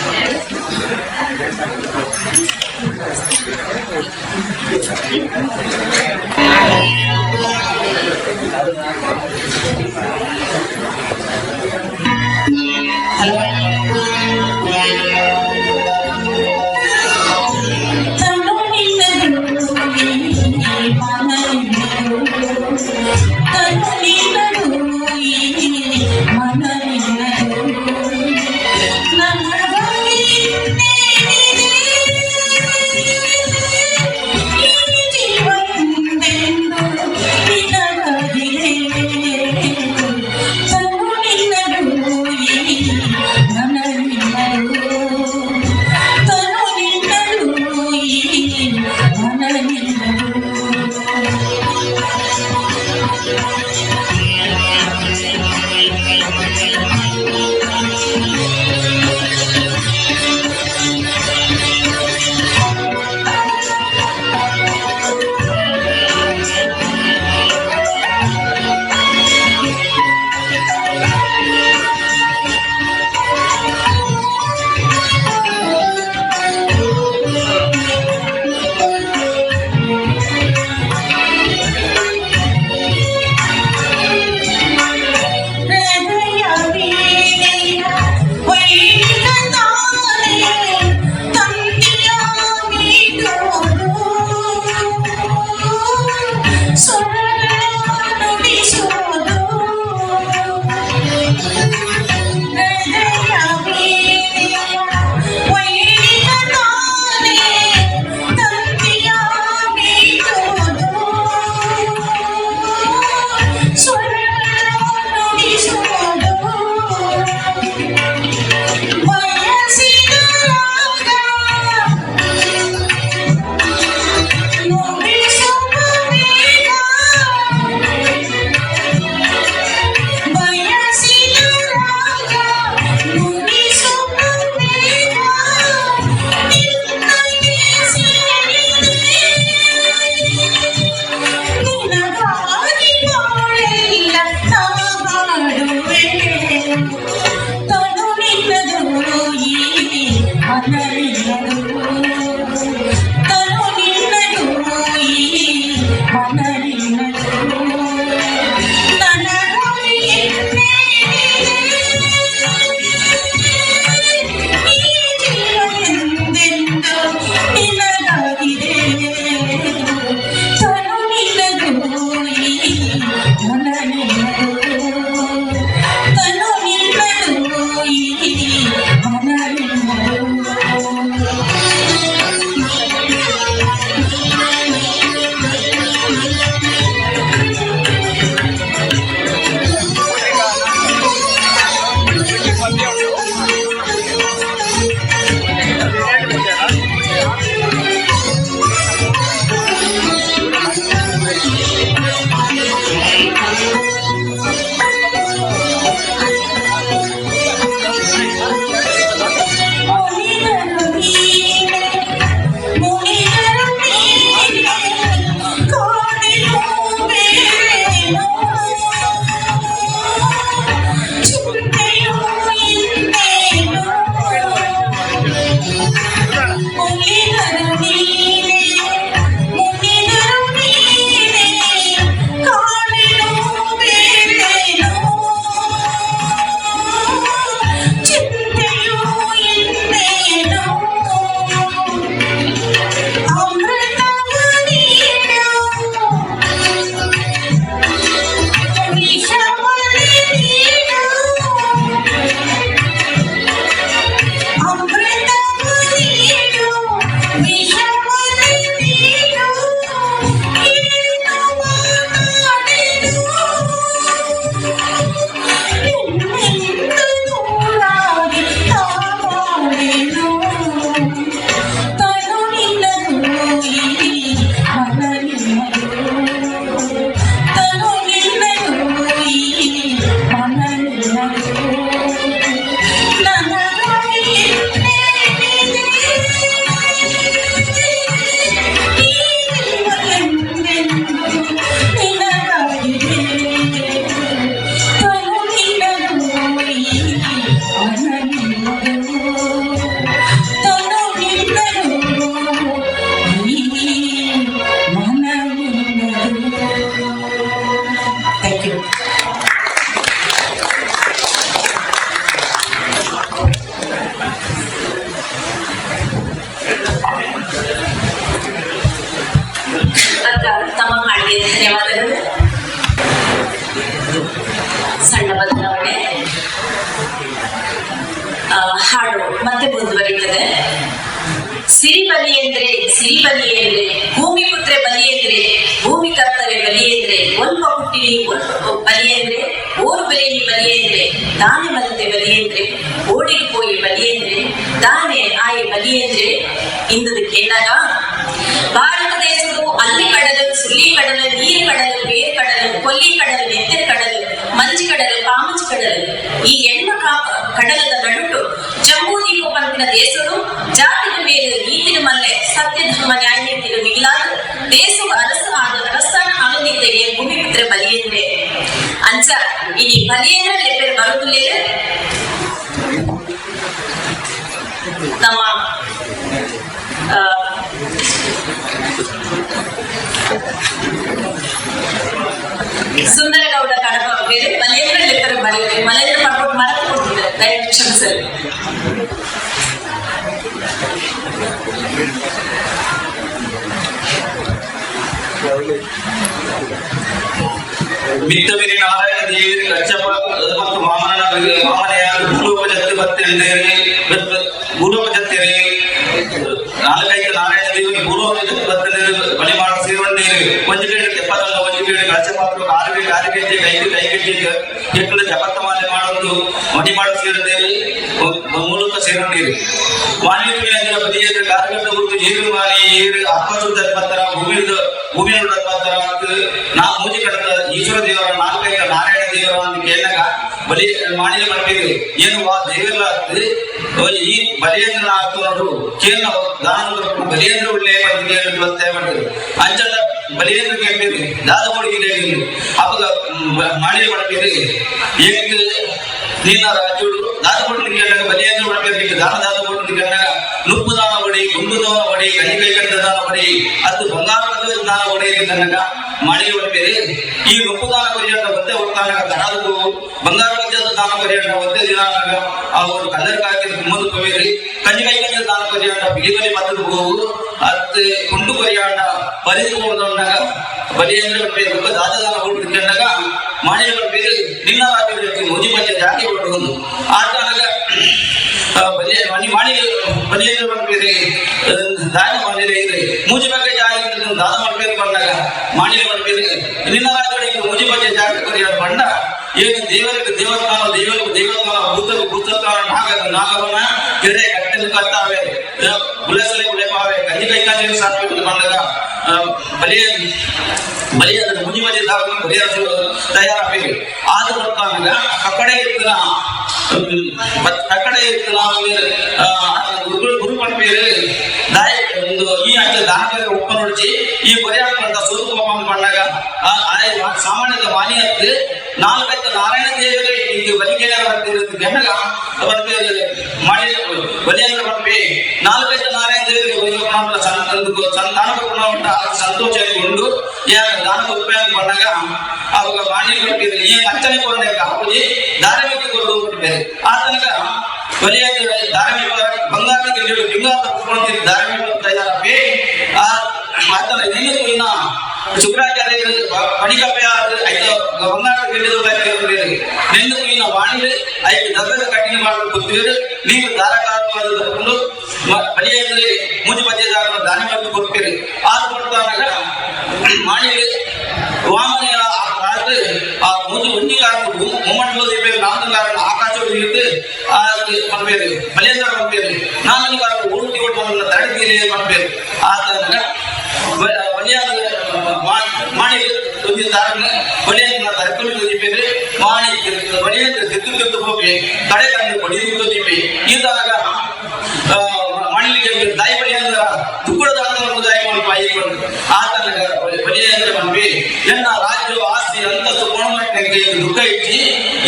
ಹಾಗೆ ಧನ್ಯವಾದಗಳು. ಸಣ್ಣ ಬದಲಾವಣೆ. ಹಾಡು ಮತ್ತೆ ಮುಂದುವರಿಯುತ್ತದೆ. ಸಿರಿ ಬಲಿ ಎಂದ್ರೆ ಭೂಮಿ ಪುತ್ರೆ ಬಲಿ ಎಂದ್ರೆ ಭೂಮಿ ಕರ್ತರೆ ಬಲಿ ಎಂದ್ರೆ ಒಲ್ಪ ಹುಟ್ಟಿನಿ ಬಲಿ ಎಂದ್ರೆ ಓರು ಬೆಲೆನಿ ಬಲಿ ಎಂದ್ರೆ ದಾನೆ ಮಲತೆ ಬಲಿ ಎಂದ್ರೆ ಓಡಿಗೆ ಪೋಯಿ ಬಲಿ ಎಂದ್ರೆ ದಾನೆ ಆಯೆ ಬಲಿ ಎಂದ್ರೆ ಇಂದದು ಕೇಳಾಗ ಭಾರತ ದೇಶವು ಅಲ್ಲಿ ಕಡಲು ಸುಳ್ಳಿ ಕಡಲು ನೀರು ಕಡಲು ಬೇರು ಕಡಲು ಕೊಲ್ಲಿ ಕಡಲು ನೆತ್ತರೆ ಕಡಲು ಮಂಜು ಕಡಲು ಕಾಮಚಿ ಕಡಲು ಈ ಎಣ್ಣ ಕಡಲದ ನಡುಟು ಜಮ್ಮು ದೀಪ ಪಂಪಿನ ದೇಶರು ಜಾತಿನ ಮೇಲೆ ನೀತಿನ ಮಲ್ಲೆ ಸತ್ಯ ಧರ್ಮ ನ್ಯಾಯ ನೀತಿನ ಮಿಗಿಲಾದ ದೇಶವು ಅರಸನ ಆನಂದಿದ್ದೆಗೆ ಭೂಮಿ ಪುತ್ರೆ ಬಲಿಯಂದ್ರೆ ಅಂಚ ಇನಿ ಬಲಿಯಂದ್ರೆ ಲೆಪ್ಪೆರು ಬರುದಿಲ್ಲ. ನಮ್ಮ ಸುಂದರಗೌಡ ಕಡಪ ಬೇರೆ ಮಲೇಂದ್ರ ಲೆಕ್ಕರ ಬರೆಯುತ್ತೆ. ಮಲೇಂದ್ರ ಮಾಡ್ಕೊಂಡು ಮರಕ್ಕೆ ಕೊಡ್ತಿದ್ದಾರೆ. ದಯವಿಟ್ಟು ಕ್ಷಮಿಸಲಿ. ಮಿತ್ತವಿರಿ ನಾರಾಯಣ ದೇವಿ ಕಚ್ಚಪ್ಪ ಮತ್ತು ಮಾಮನೆಯಾದ ಭೂಲೋಪಜತ್ತಿ ಬತ್ತೇರಿ ಭೂಲೋಪಜತ್ತೇರಿ ನಾಲ್ಕೈದು ನಾರಾಯಣ ದೇವಿಗೆ ಭೂಲೋಪಜತ್ತಿ ಬತ್ತೇರಿ ಬಲಿ ಮಾಡ ಸೇರುವಂಡೇರಿ ಒಂಜಿಗೇಡಿ ತೆಪ್ಪದಲ್ಲ ಒಂಜಿಗೇಡಿ ಕಚ್ಚಪ್ಪ ಕಾರಿಗೆಜ್ಜೆ ಕೈಗೆಜ್ಜೆ ಎಕ್ಕಳ ಜಪತ್ತಮಾಲೆ ಮಾಡೋದು ಮಡಿ ಮಾಡ ಸೇರುತ್ತೇರಿ ಮೂಲಕ ಸೇರುವಂಡೇರಿ ವಾಲ್ಮೀಕಿ ಬದಿಯ ಕಾರ್ಯಗತ ಗುರುತು ಏರು ಮಾಡಿ ಏರು ಆಕಾಶದ ಪತ್ತರ ಭೂಮಿಯ ಪತ್ತರ ನಾ ಮೂಜಿ ಕಡತ ಈಶ್ವರ ದೇವರ ನಾಲ್ಕೈದು ನಾರಾಯಣ ದೇವರ ಅಂತ ಕೇಳಿದಾಗ ಬಲಿ ಮಾಡಿದ ಮಾಡ್ತೀವಿ ಏನು ದೇವರ ಈ ಬಲಿಯಂದ್ರ ಆಗ್ತು ನೋಡು ಕೇಳ ದಾನ ಬಲಿಯಂದ್ರ ಒಳ್ಳೆ ಮಾಡಿದ್ರು ಅಂಚಲ್ಲ ಬಲಿಯಂದ್ರ ಕೇಳ್ತೀವಿ ದಾದ ಹುಡುಗಿ ಅವಾಗ ಮಾಡಿ ಮಾಡ್ತೀವಿ ಏಕೆ ನೀನ ರಾಜುಡು ದಾದ ಹುಡುಗಿ ಕೇಳಿದಾಗ ಬಲಿಯಂದ್ರ ಮಾಡ್ತೀವಿ ದಾದ ಹುಡುಗಿ ಕೇಳಿದಾಗ ನುಪ್ಪು ದಾನ ಹೊಡಿ ಗುಂಡು ದಾನ ಹೊಡಿ ಕೈ ಕಟ್ಟ ದಾನ ಹೊಡಿ ಅದು ಬಂಗಾರದ ದಾನ ಹೊಡೆಯಲಿ ತನಕ ಮಾಡಿ ಹೊಡ್ತೀರಿ. ಈ ನುಪ್ಪು ದಾನ ಪರಿಹಾರ ಒತ್ತೆ ಹೊಡ್ತಾನಾಗ ದನದು ಬಂಗಾರ ಪಂಚದ ದಾನ ಪರಿಹಾರ ಒತ್ತೆ ದಿನಾಗ ಅವರು ಕಲ್ಲರ್ ಹಾಕಿ ಮುಂದೆ ಹೋಗಿರಿ ಕಂಜಿಕೈ ಪಂಚದ ದಾನ ಪರಿಹಾರ ಬಿಗಿಬಲಿ ಮತ್ತದು ಹೋಗು ಅತ್ತೆ ಕುಂಟು ಪರಿಹಾರ ಪರಿಧಿ ಹೋದಂದಾಗ ಬಲಿ ಅಂದ್ರೆ ದಾದ ದಾನ ಹೊಡ್ಕೊಂಡಾಗ ಮಾಡಿ ಹೊಡ್ತೀರಿ. ನಿನ್ನ ರಾಜ್ಯದಲ್ಲಿ ಮುಜಿ ಪಂಚ ಜಾತಿ ಹೊಡ್ಕೊಂಡು ಆದಾಗ ಬಲಿ ಮಾಡಿ ಬಲಿಯನ್ನು ಮಾಡ್ತೀರಿ ದಾನ ಮಾಡಿರಿ ಮೂಜಿ ಬಗ್ಗೆ ಜಾಗ ದಾನ ಮಾಡ್ಬೇಕು ಬಂದಾಗ ಮಾಡಿ ಮಾಡ್ತೀರಿ. ನಿನ್ನ ರಾಜ್ಯಗಳಿಗೆ ಮುಜಿ ಬಗ್ಗೆ ಜಾಗ ಪರಿಹಾರ ಬಂಡ ಏನು ದೇವಸ್ಥಾನ ಭೂತಸ್ಥಾನ ನಾಗವನ ಕೆರೆ ಕಟ್ಟಲು ಕಟ್ಟಾವೆ ಗುಲಸಲೆ ಗುಳೆಪಾವೆ ಕಂಜಿ ಕೈಕಾಲಿ ಸಾಧ್ಯ ಬಂದಾಗ ಬಲಿಯ ಮುಜಿ ಮಜಿ ಪರಿಹಾರ ತಯಾರಾಗಬೇಕು. ಆದ ಬರ್ತಾಗ ಕಕ್ಕಡೆ ಇರ್ತನ ಗುರು ಪಂಪೇರು ದಾಯ ಈ ಅಂಚ ದಾನ ಉಪ್ಪ ನೋಡಿಸಿ ಈ ಪರಿಹಾರ ಸ್ವರೂಪ பண்ணாಗ ಸಾಮಾನ್ಯದ ಮಾನಿಯತ್ತು ನಾಲ್ಕೈದು ನಾರಾಯಣ ದೇವರೇ ಇದು ಬಲಿಕೆಯ ಗಂಡಗ ಮಾಡಿ ಬಲಿಯನ್ನು ಪಂಪೆ ನಾಲ್ಕೈದು ನಾರಾಯಣ ದೇವರಿಗೆ ಸಂತಾನ ಉಂಟ ಸಂತೋಷಗೊಂಡು ದಾನ ಉಪಯೋಗ பண்ணாಗ ಅವಾಗ ಮಾನಿ ಕೊಟ್ಟಿದ್ರು ಈ ಅಂಚನೆ ಕೊಡನೆ ಹಾಕಿ ಧಾರ್ಮಿಕ ಕೊಟ್ಟಿದ್ದಾರೆ. ಆ ತನಕ ಬಲಿಯ ಧಾರ್ಮಿಕ ಬಂಗಾರದ ಗೆಲ್ಲು ಲಿಂಗಾದ ಕುತ್ಕೊಂಡ್ತಿದ್ದ ಧಾರ್ಮಿಕ ತಯಾರೇ ಆತನ ನೆನಪು ಇನ್ನ ಶುಕ್ರಾಚಾರ್ಯರು ಪಣಿಕಪ್ಪೆ ಐದು ಬಂಗಾರದ ಗೆಲ್ಲುವುದು ನೆನಪು ಇನ್ನ ವಾಣಿಗೆ ಐದು ದಬ್ಬದ ಕಠಿಣ ಮಾಡಲು ಗೊತ್ತಿದ್ರು ನೀವು ಧಾರಕಾರವಾದ ತಗೊಂಡು ಬಲಿಯಲ್ಲಿ ಮೂಜಿ ಮಧ್ಯದಾರ ದಾನ ಮಾಡಿ ಕೊಡ್ತೀರಿ. ಆದ ಕೊಡ್ತಾಗ ಮಾಣಿಗೆ ವಾಮನ ಆ ಮೂಜಿ ಒಂಟಿ ಕಾರಣ ಮೊಮ್ಮಂಡಲ ನಾಲ್ಕು ಆಕಾಶದಲ್ಲಿ ಇರುತ್ತೆ ಪಂಪೇರು ಬಲಿಯಂದ್ರ ಪಂಪೇರು ನಾಲ್ಕು ಕಾರಣ ಓಟಿ ಓಟವನ್ನು ತಡೆದಿರಿ ಪಂಪೇರು. ಆತನ ಬಲಿಯಾದ ಮಾಡಿ ಹೊಂದಿದ್ದಾರನ್ನ ಬಲಿಯನ್ನ ತರಕಲು ಹೊಂದಿದ್ದೇವೆ ಮಾಡಿ ಬಲಿಯಂದ್ರ ತೆತ್ತು ಹೋಗಿ ತಡೆ ಕಂಡು ಬಡಿದು ಹೊಂದಿವೆ. ಇದ್ದಾಗ ಮಣಿಲಿಗೆ ದಾಯಿ ಬಲಿಯಂದ್ರ ತುಕ್ಕುಳದ ದಾಯಿ ಮಾಡಿ ಬಾಯಿಕೊಂಡು ಆತನ ಬಲಿಯಂದ್ರ ಪಂಪೆ ಎನ್ನ ರಾಜ್ಯ ಆಸ್ತಿ ಅಂತಸ್ತು ಕೋಣಮಟ್ಟಿಗೆ ದುಃಖ ಇಚ್ಚಿ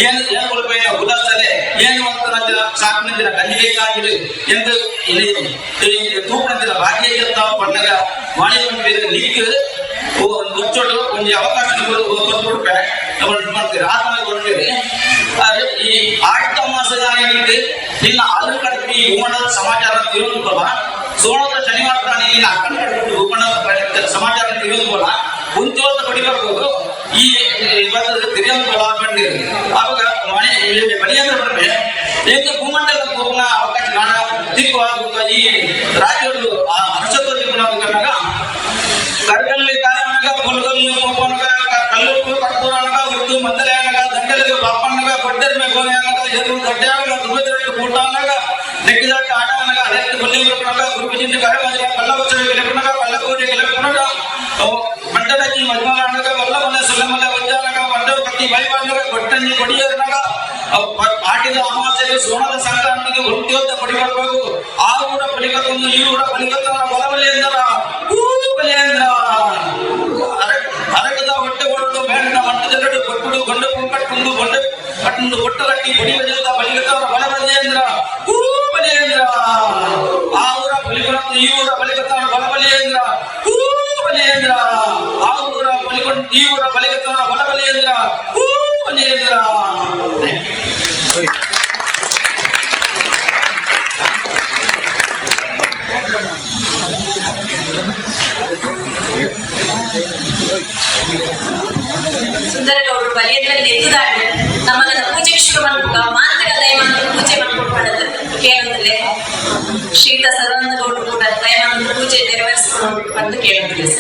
ಏನು ಕೊಡ್ಬೇಕ ಉದಾಸನೆ ಏನು ಅಂತ ಸಾಕಿನ ಕಂಜಿಗೆ ಕಾಗಿಡು ಎಂದು ತೂಪಣದ ಭಾಗ್ಯ ಪಣ್ಣಗ ಮಾಡಿ ನೀರು ಮುಚ್ಚೋಡು ಒಂದು ಅವಕಾಶ ಕೊಟ್ಬಿಡ್ಬೇಕ ಮಾಡ್ತೀರಿ. ಆದ್ಮೇಲೆ ಕೊಡ್ತೀರಿ ಈ ಆಟ ಮಾಸದ ನಿನ್ನ ಆಧಾರ್ ಕಾರ್ಡ್ ಈ ಉಮ್ಮಣದ ಸಮಾಚಾರ ತಿರುವುದಲ್ಲ ಸೋಣದ ಶನಿವಾರ ನಿನ್ನ ಅಕ್ಕನ ಉಮ್ಮಣದ ಸಮಾಚಾರ ತಿರುವುದಲ್ಲ ಕುಂತೋದ ಪಡಿಬೇಕು ಈ ಇವತ್ತು ತಿರಿಯಂಗಳ ಬಂದಿರಿ ಅವಾಗ ಮನೆ ಅಂದ್ರೆ ಬರ್ಬೇ ಎಂದು ಭೂಮಂಡಲ ಪೂರ್ಣ ಅವಕಾಶ ನಾಡ ದಿಕ್ಕುವಾಗ ಈ ರಾಜ್ಯಗಳು ಆ ಹರ್ಷತ್ವ ಗುಣಾಗ ಕರ್ಗಲ್ಲಿ ಕಾಯನಗ ಪುಲ್ಗಲ್ಲಿ ಮೋಪನಗ ಕಲ್ಲುಕು ಕರ್ತೂರನಗ ಉರ್ದು ಮಂದಲೆಯನಗ ದಂಡಲಿಗೆ ಬಾಪನ್ನಗ ಕೊಡ್ಡರ್ ಮೇಗೋನೆಯನಗ ಎದುರು ಗಡ್ಡೆಯನಗ ದುಬೆದರಟ್ಟು ಕೂಟಾನಗ ನೆಕ್ಕಿದಟ್ಟ ಆಡನಗ ಅಲೆತ್ತು ಬಲ್ಲಿಂಗನಗ ಗುರುಜಿಂದ ಕಾಯಮಂದಿರ ಕಲ್ಲವಚನ ಗೆಲಪನಗ ಕಲ್ಲಕೋರಿ ಗೆಲಪನಗ ಮಂಡಲಜಿ ಮಜ್ಮಲನಗ ವಲ್ಲಮಲ ಸಲ್ಲಮಲ ವಜ್ಜಾನಗ ಮಂಡಲ ಪತಿ ಬೈಬಾನಗ ಕೊಟ್ಟಂಜಿ ಕೊಡಿಯನಗ ಆಟಿದ ಅಮಾವಾಸ್ಯೆಗೆ ಸೋಣದ ಸಂಕ್ರಾಂತಿಗೆ ಹೊಂಟಿಯೋದ ಪಡಿಬರಬೇಕು ಆ ಊರ ಬಲಿಕತ್ತೊಂದು ಈ ಊರ ಬಲಿಕತ್ತನ ಬಲಬಲಿಯಂದರ ಬಲಿಯಂದ್ರ ಅರಗದ ಹೊಟ್ಟೆ ಹೊರಟು ಮೇಲಿನ ಮಂಟದೆರಡು ಕೊಟ್ಟು ಗೊಂಡು ಕಟ್ಟುಂದು ಗೊಂಡು ಕಟ್ಟುಂದು ಕೊಟ್ಟು ಕಟ್ಟಿ ಬಡಿಯದ ಬಲಿಕತ್ತವರ ಬಲಬಲಿಯಂದ್ರ ಬಲಿಯಂದ್ರ ಆ ಊರ ಬಲಿಕತ್ತು ಈ ಊರ ಬಲಿಕತ್ತವರ ಬಲಬಲಿಯಂದ್ರ ಬಲಿಯಂದ್ರ ಆ ಊರ ಬಲಿಕೊಂಡು ಈ ಊರ ಬಲಿಕತ್ತವರ ಬಲಬಲಿಯಂದ್ರ ಬಲಿಯಂದ್ರ ಸುಂದರಗೌಡರು ಬಲಿಯದ್ರಲ್ಲಿ ಎತ್ತುದಾಡು ನಮ್ಮನ್ನ ಪೂಜೆಗೆ ಶುರು ಮಾಡ್ಬಿಟ್ಟು ಮಾಂತ್ರಿಕ ದೈವಾಂತ ಪೂಜೆ ಮಾಡ್ಕೊಟ್ಬಿಡೋದು ಕೇಳೋದಿಲ್ಲೇ ಶ್ರೀತ ಸದಾನಂದಗೌಡರು ಕೂಡ ದೈವಾಂತ ಪೂಜೆ ನೆರವೇರಿಸ್ಕೊಂಡು ಅಂತ ಕೇಳೋದಿಲ್ಲ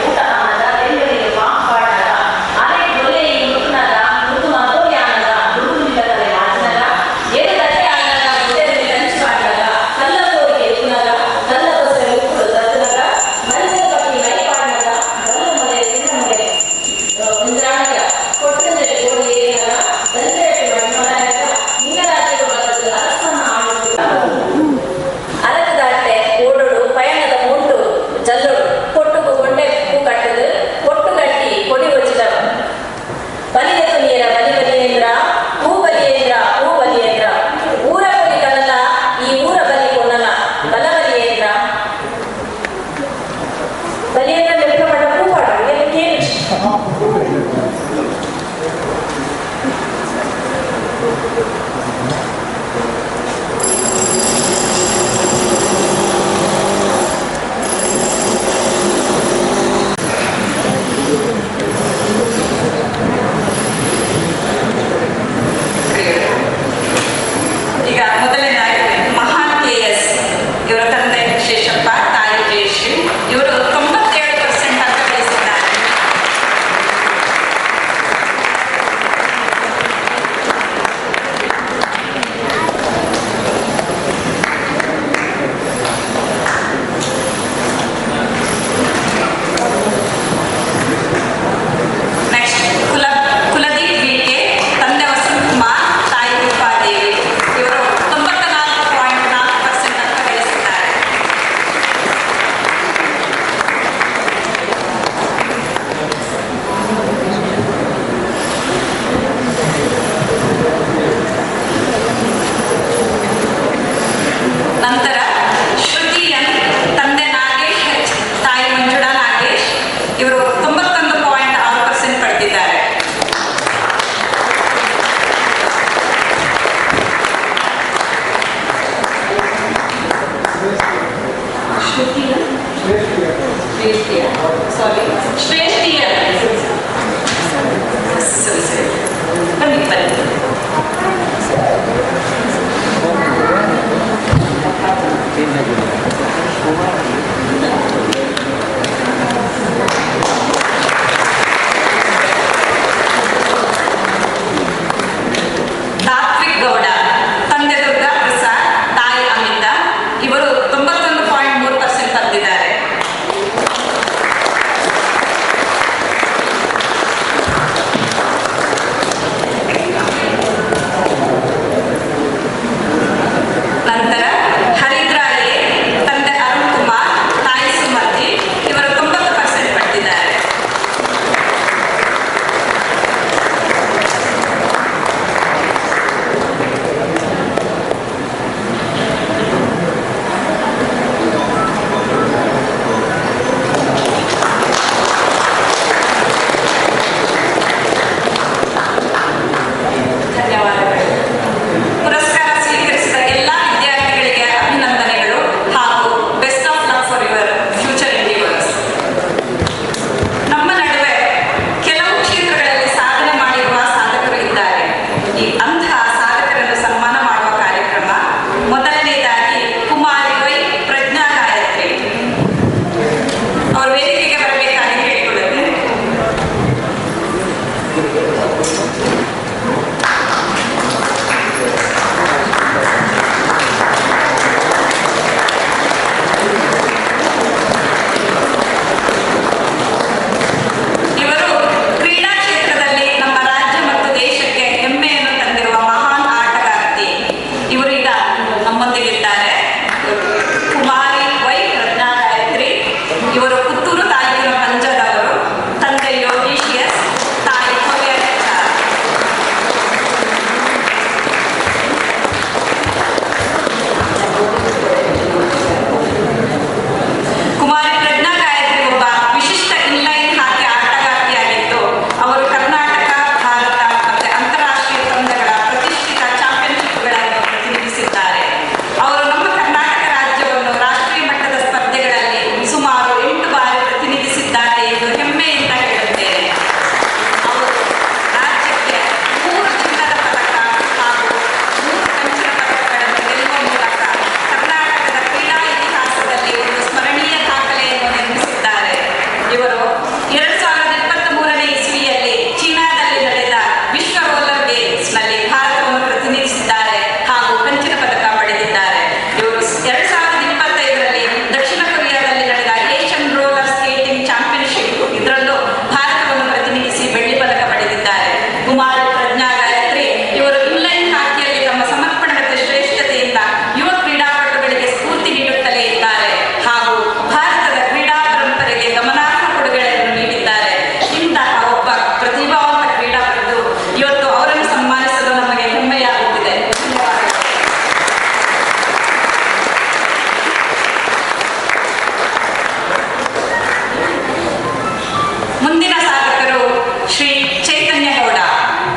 ಊಟ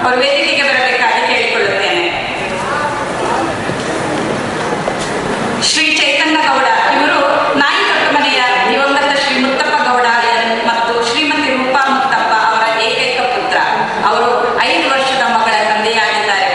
ಅವರು ವೇದಿಕೆಗೆ ಬರಬೇಕಾಗಿ ಕೇಳಿಕೊಳ್ಳುತ್ತೇನೆ. ಶ್ರೀ ಚೈತನ್ಯ ಗೌಡ ಇವರು ನಾಯಿ ಕಟ್ಟುಮನೆಯ ದಿವಂಗತ ಶ್ರೀ ಮುತ್ತಪ್ಪ ಗೌಡ ಮತ್ತು ಶ್ರೀಮತಿ ರೂಪಾ ಮುತ್ತಪ್ಪ ಅವರ ಏಕೈಕ ಪುತ್ರ. ಅವರು 5 ವರ್ಷದ ಮಗಳ ತಂದೆಯಾಗಿದ್ದಾರೆ.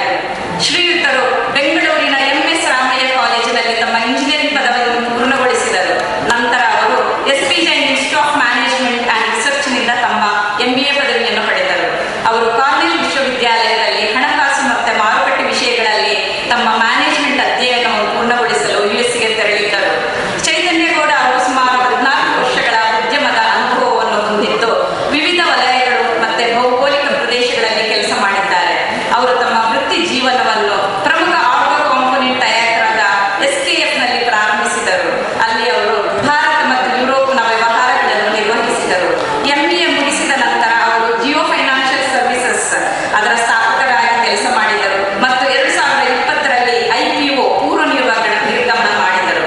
ಶ್ರೀಯುತರು ಬೆಂಗಳೂರಿನ MS ರಾಮಯ್ಯ ಕಾಲೇಜಿನಲ್ಲಿ ತಮ್ಮ ಇಂಜಿನಿಯರಿಂಗ್ ಪದವಿಯನ್ನು ಪೂರ್ಣಗೊಳಿಸಿದರು. ನಂತರ ಅವರು SPJ institute of management and ರಿಸರ್ಚ್ನಿಂದ ತಮ್ಮ MBA ಪದವಿಯನ್ನು ಪಡೆದರು. ಅವರು ಕಾರ್ನೆಲ್ ವಿಶ್ವವಿದ್ಯಾಲಯದಲ್ಲಿ ಹಣಕಾಸು ಮತ್ತು ಮಾರುಕಟ್ಟೆ ವಿಷಯಗಳಲ್ಲಿ ತಮ್ಮ ಮ್ಯಾನೇಜ್ಮೆಂಟ್ ಅಧ್ಯಯನವನ್ನು ಪೂರ್ಣಗೊಳಿಸಲು US ಗೆ ತೆರಳಿದ್ದರು. ಚೈತನ್ಯಗೌಡ ಅವರು ಸುಮಾರು 14 ವರ್ಷಗಳ ಉದ್ಯಮದ ಅನುಭವವನ್ನು ಹೊಂದಿದ್ದು ವಿವಿಧ ವಲಯಗಳು ಮತ್ತು ಭೌಗೋಳಿಕ ಪ್ರದೇಶಗಳಲ್ಲಿ ಕೆಲಸ ಮಾಡಿದ್ದಾರೆ. ಅವರು ತಮ್ಮ ವೃತ್ತಿ ಜೀವನವನ್ನು ಪ್ರಮುಖ ಆಟೋ ಕಾಂಪೋನೆಂಟ್ ತಯಾರಕರಾದ SKF ನಲ್ಲಿ ಪ್ರಾರಂಭಿಸಿದರು. ಅಲ್ಲಿ ಅವರು ಭಾರತ ಮತ್ತು ಯುರೋಪ್ನ ವ್ಯವಹಾರಗಳನ್ನು ನಿರ್ವಹಿಸಿದರು. MBA ಮುಗಿಸಿದ ನಂತರ ಅವರು ಜಿಯೋ ಫೈನಾನ್ಷಿಯಲ್ ಸರ್ವಿಸಸ್ ಅದರ ಸ್ಥಾಪಕರಾಗಿ ಕೆಲಸ ಮಾಡಿದರು ಮತ್ತು 2020ರಲ್ಲಿ IPO ಪೂರ್ವ ನಿರ್ಗಮನ ಮಾಡಿದರು.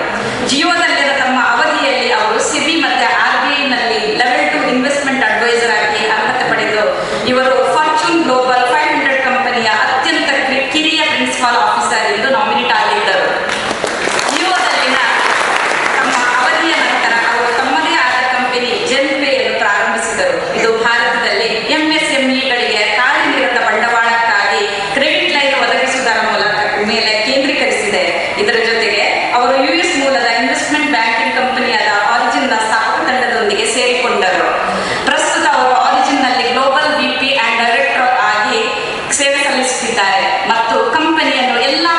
ಜಿಯೋದಲ್ಲಿನ ತಮ್ಮ ಅವಧಿಯಲ್ಲಿ ಅವರು SEBI ಮತ್ತು RBI ನಲ್ಲಿ ಲೆವೆಲ್ 2 ಇನ್ವೆಸ್ಟ್ಮೆಂಟ್ ಅಡ್ವೈಸರ್ ಆಗಿ ಅರ್ಹತೆ ಪಡೆದು ಇವರು ಫಾರ್ಚೂನ್ ಗ್ಲೋಬಲ್ 500 ಕಂಪನಿಯ ಅತ್ಯಂತ ಕಿರಿಯ ಪ್ರಿನ್ಸಿಪಾಲ್ ಆಫೀಸರ್ ಎಂದು ನಾಮಿನೇಟ್ ಆಗಿದ್ದರು. ಜಿಯೋದಲ್ಲಿನ ತಮ್ಮ ಅವಧಿಯ ನಂತರ ಅವರು ತಮ್ಮದೇ ಆದ ಕಂಪನಿ ಜೆನ್ಪೇಯನ್ನು ಪ್ರಾರಂಭಿಸಿದರು. ಇದು ಭಾರತದಲ್ಲಿ MSMEಗಳಿಗೆ ಕಾರ್ಯನಿರತ ಬಂಡವಾಳಕ್ಕಾಗಿ ಕ್ರೆಡಿಟ್ ಲೈನ್ ಒದಗಿಸುವುದರ ಮೇಲೆ ಕೇಂದ್ರೀಕರಿಸಿದೆ. ಇದರ ಜೊತೆಗೆ ಅವರು US ಮೂಲದ ಇನ್ವೆಸ್ಟ್ಮೆಂಟ್ ಬ್ಯಾಂಕಿಂಗ್ ಕಂಪನಿಯಾದ ಆರಿಜಿನ್ನ ಸ್ಥಾಪಕ ತಂಡದೊಂದಿಗೆ ಸೇರಿಕೊಂಡರು. ಪ್ರಸ್ತುತ ಅವರು ಆರಿಜಿನ್ನಲ್ಲಿ ಗ್ಲೋಬಲ್ VP ಅಂಡ್ ಡೈರೆಕ್ಟರ್ ಆಗಿ ಸೇವೆ ಸಲ್ಲಿಸುತ್ತಿದ್ದಾರೆ ಮತ್ತು ಕಂಪನಿಯ ಎಲ್ಲಾ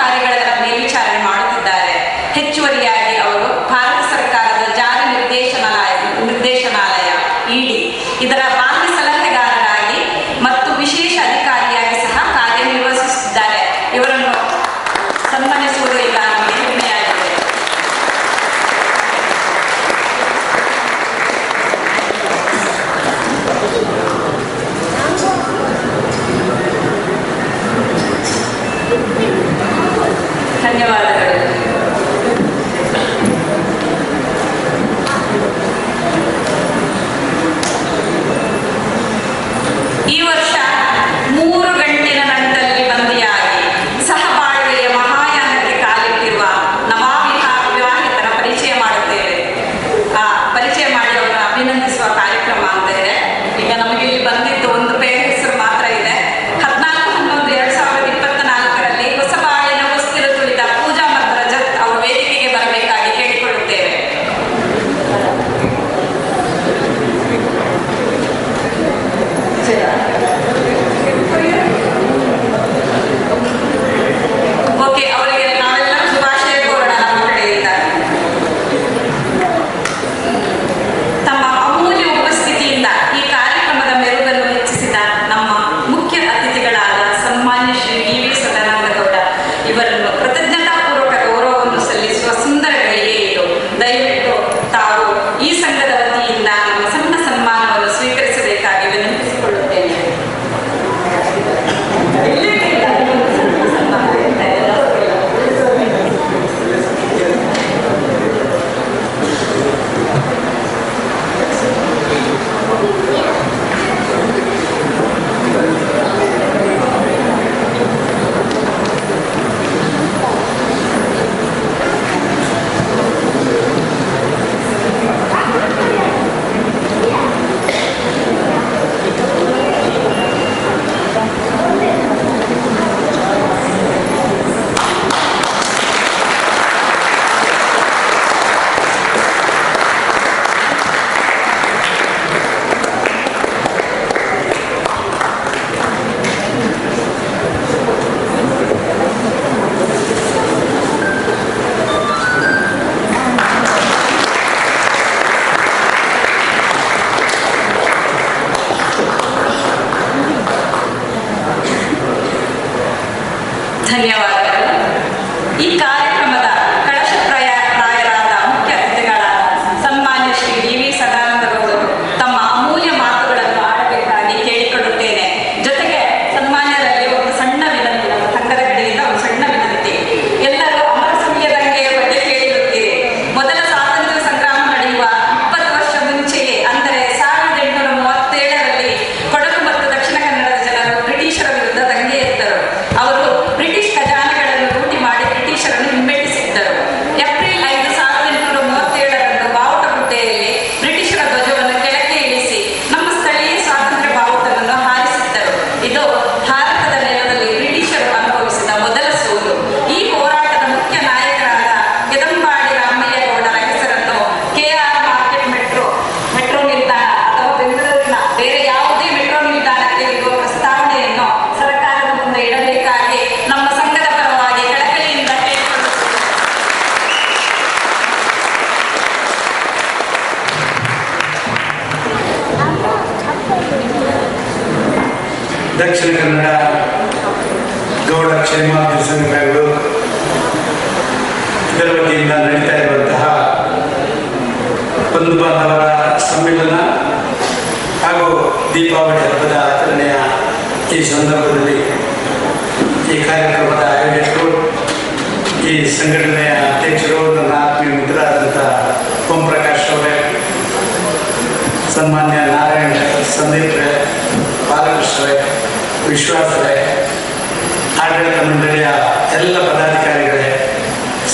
ಕಾರ್ಯಗಳ ಮೇಲ್ವಿಚಾರಣೆ ಮಾಡುತ್ತಿದ್ದಾರೆ. ಹೆಚ್ಚುವರಿಯಾಗಿ ಅವರು ಭಾರತ ಸರ್ಕಾರದ ಜಾರಿ ನಿರ್ದೇಶನಾಲಯ ED ಇದರ ಬಾಹ್ಯ ಸಲಹೆಗಾರರಾಗಿ ಮತ್ತು ವಿಶೇಷ ಅಧಿಕಾರಿಯಾಗಿ ಸಹ ಕಾರ್ಯನಿರ್ವಹಿಸುತ್ತಿದ್ದಾರೆ. ಇವರನ್ನು ಸನ್ಮಾನಿಸುವುದು ಈಗ ನಮಗೆ ಹೆಮ್ಮೆಯಾಗಿದೆ. ಧನ್ಯವಾದಗಳು. ಈ ವರ್ಷ 3 ಗಂಟಿನ ನಂಟಲ್ಲಿ ಬಂದಿಯಾಗಿ ಸಹಬಾಳ್ವೆಯ ಮಹಾಯಾನಕ್ಕೆ ಕಾಲಿಟ್ಟಿರುವ ವಿವಾಹಿತರ ಪರಿಚಯ ಮಾಡುತ್ತೇವೆ. ಪರಿಚಯ ಮಾಡಿ ಅವರನ್ನು ಅಭಿನಂದಿಸುವ ಕಾರ್ಯಕ್ರಮ ಅಂತ ಇದೆ. ಈಗ ನಮಗೆ ಇಲ್ಲಿ ಬಂದಿದ್ದು ಒಂದು ಪೇರ್ ಹೆಸರು ಮಾತ್ರ ಇದೆ. 14/11/2024ರಲ್ಲಿ ಹೊಸಬಾಳಿನ ಹೊಸ್ತಿಲು ತುಳಿದ ಪೂಜಾ ಮತ್ತು ರಜತ್ ಅವರು ವೇದಿಕೆಗೆ ಬರಬೇಕಾಗಿ ಕೇಳಿಕೊಳ್ಳುತ್ತೇವೆ. ಓಕೆ, ಅವರಿಗೆ ನಾವೆಲ್ಲರೂ ಶುಭಾಶಯ ಕೋರೋಣ ನಮ್ಮ ಕಡೆಯಿಂದ. ತಮ್ಮ ಅಮೂಲ್ಯ ಉಪಸ್ಥಿತಿಯಿಂದ ಈ ಕಾರ್ಯಕ್ರಮದ ಮೆರುಗನ್ನು ಹೆಚ್ಚಿಸಿದ ನಮ್ಮ ಮುಖ್ಯ ಅತಿಥಿಗಳಾದ ಸನ್ಮಾನ್ಯ ಶ್ರೀ DV ಸದಾನಂದಗೌಡ ಇವರನ್ನು ಕೃತಜ್ಞತಾಪೂರ್ವಕ ಗೌರವವನ್ನು ಸಲ್ಲಿಸುವ ಸುಂದರ ಗಳಿಗೆ ಇದು. ದಯವಿಟ್ಟು ತಾವು ಈ ಸಂಘದ ವತಿಯಿಂದ ನಮ್ಮ ಸಣ್ಣ ಸನ್ಮಾನವನ್ನು ಸ್ವೀಕರಿಸಬೇಕಾಗಿ ವಿನಂತಿಸಿಕೊಳ್ಳುತ್ತೇನೆ. ಧನ್ಯವಾದಗಳು. ಈ ಕಾರ್ಯಕ್ರಮದ ಕಳಶಪ್ರಾಯರಾದ ಮುಖ್ಯ ಅತಿಥಿಗಳಾದ ಸನ್ಮಾನ್ಯ ಶ್ರೀ DV ಸದಾನಂದಗೌಡರು ತಮ್ಮ ಅಮೂಲ್ಯ ಮಾತುಗಳನ್ನು ಆಡಬೇಕಾಗಿ ಕೇಳಿಕೊಳ್ಳುತ್ತೇನೆ. ಜೊತೆಗೆ ಸನ್ಮಾನ್ಯರಲ್ಲಿ ಒಂದು ಸಣ್ಣ ವಿನಂತಿ, ನಮ್ಮ ಸಂಘದ ಕಡೆಯಿಂದ ಒಂದು ಸಣ್ಣ ವಿನಂತಿ. ಎಲ್ಲರೂ ಅಮರ ಸಮಯ ದಂಗೆಯ ಬಗ್ಗೆ ಕೇಳಿರುತ್ತೀರಿ. ಮೊದಲ ಸ್ವಾತಂತ್ರ್ಯ ಸಂಗ್ರಾಮ ನಡೆಯುವ 20 ವರ್ಷ ಮುಂಚೆಯೇ, ಅಂದರೆ 1837ರಲ್ಲಿ ಕೊಡಗು ಮತ್ತು ದಕ್ಷಿಣ ಕನ್ನಡ ದಕ್ಷಿಣ ಕನ್ನಡ ಗೌಡ ಕ್ಷೇಮಾಭಿವೃದ್ಧಿ ಸಂಘಗಳು ಇದರ ವತಿಯಿಂದ ನಡೀತಾ ಇರುವಂತಹ ಬಂಧು ಬಾಂಧವರ ಸಮ್ಮೇಳನ ಹಾಗೂ ದೀಪಾವಳಿ ಹಬ್ಬದ ಆಚರಣೆಯ ಈ ಸಂದರ್ಭದಲ್ಲಿ ಈ ಕಾರ್ಯಕ್ರಮದ ಆಯೋಜಕರು, ಈ ಸಂಘಟನೆಯ ಅಧ್ಯಕ್ಷರು, ನನ್ನ ಆತ್ಮೀಯ ಮಿತ್ರರಾದಂಥ ಓಂ ಪ್ರಕಾಶ್ ಅವರೇ, ಸನ್ಮಾನ್ಯ ನಾರಾಯಣ ಸಂದೀಪ್ ರೇ, ಬಾಲಕೃಷ್ಣ ರೇ, ವಿಶ್ವಾಸ ರೇ, ಆಡಳಿತ ಮಂಡಳಿಯ ಎಲ್ಲ ಪದಾಧಿಕಾರಿಗಳೇ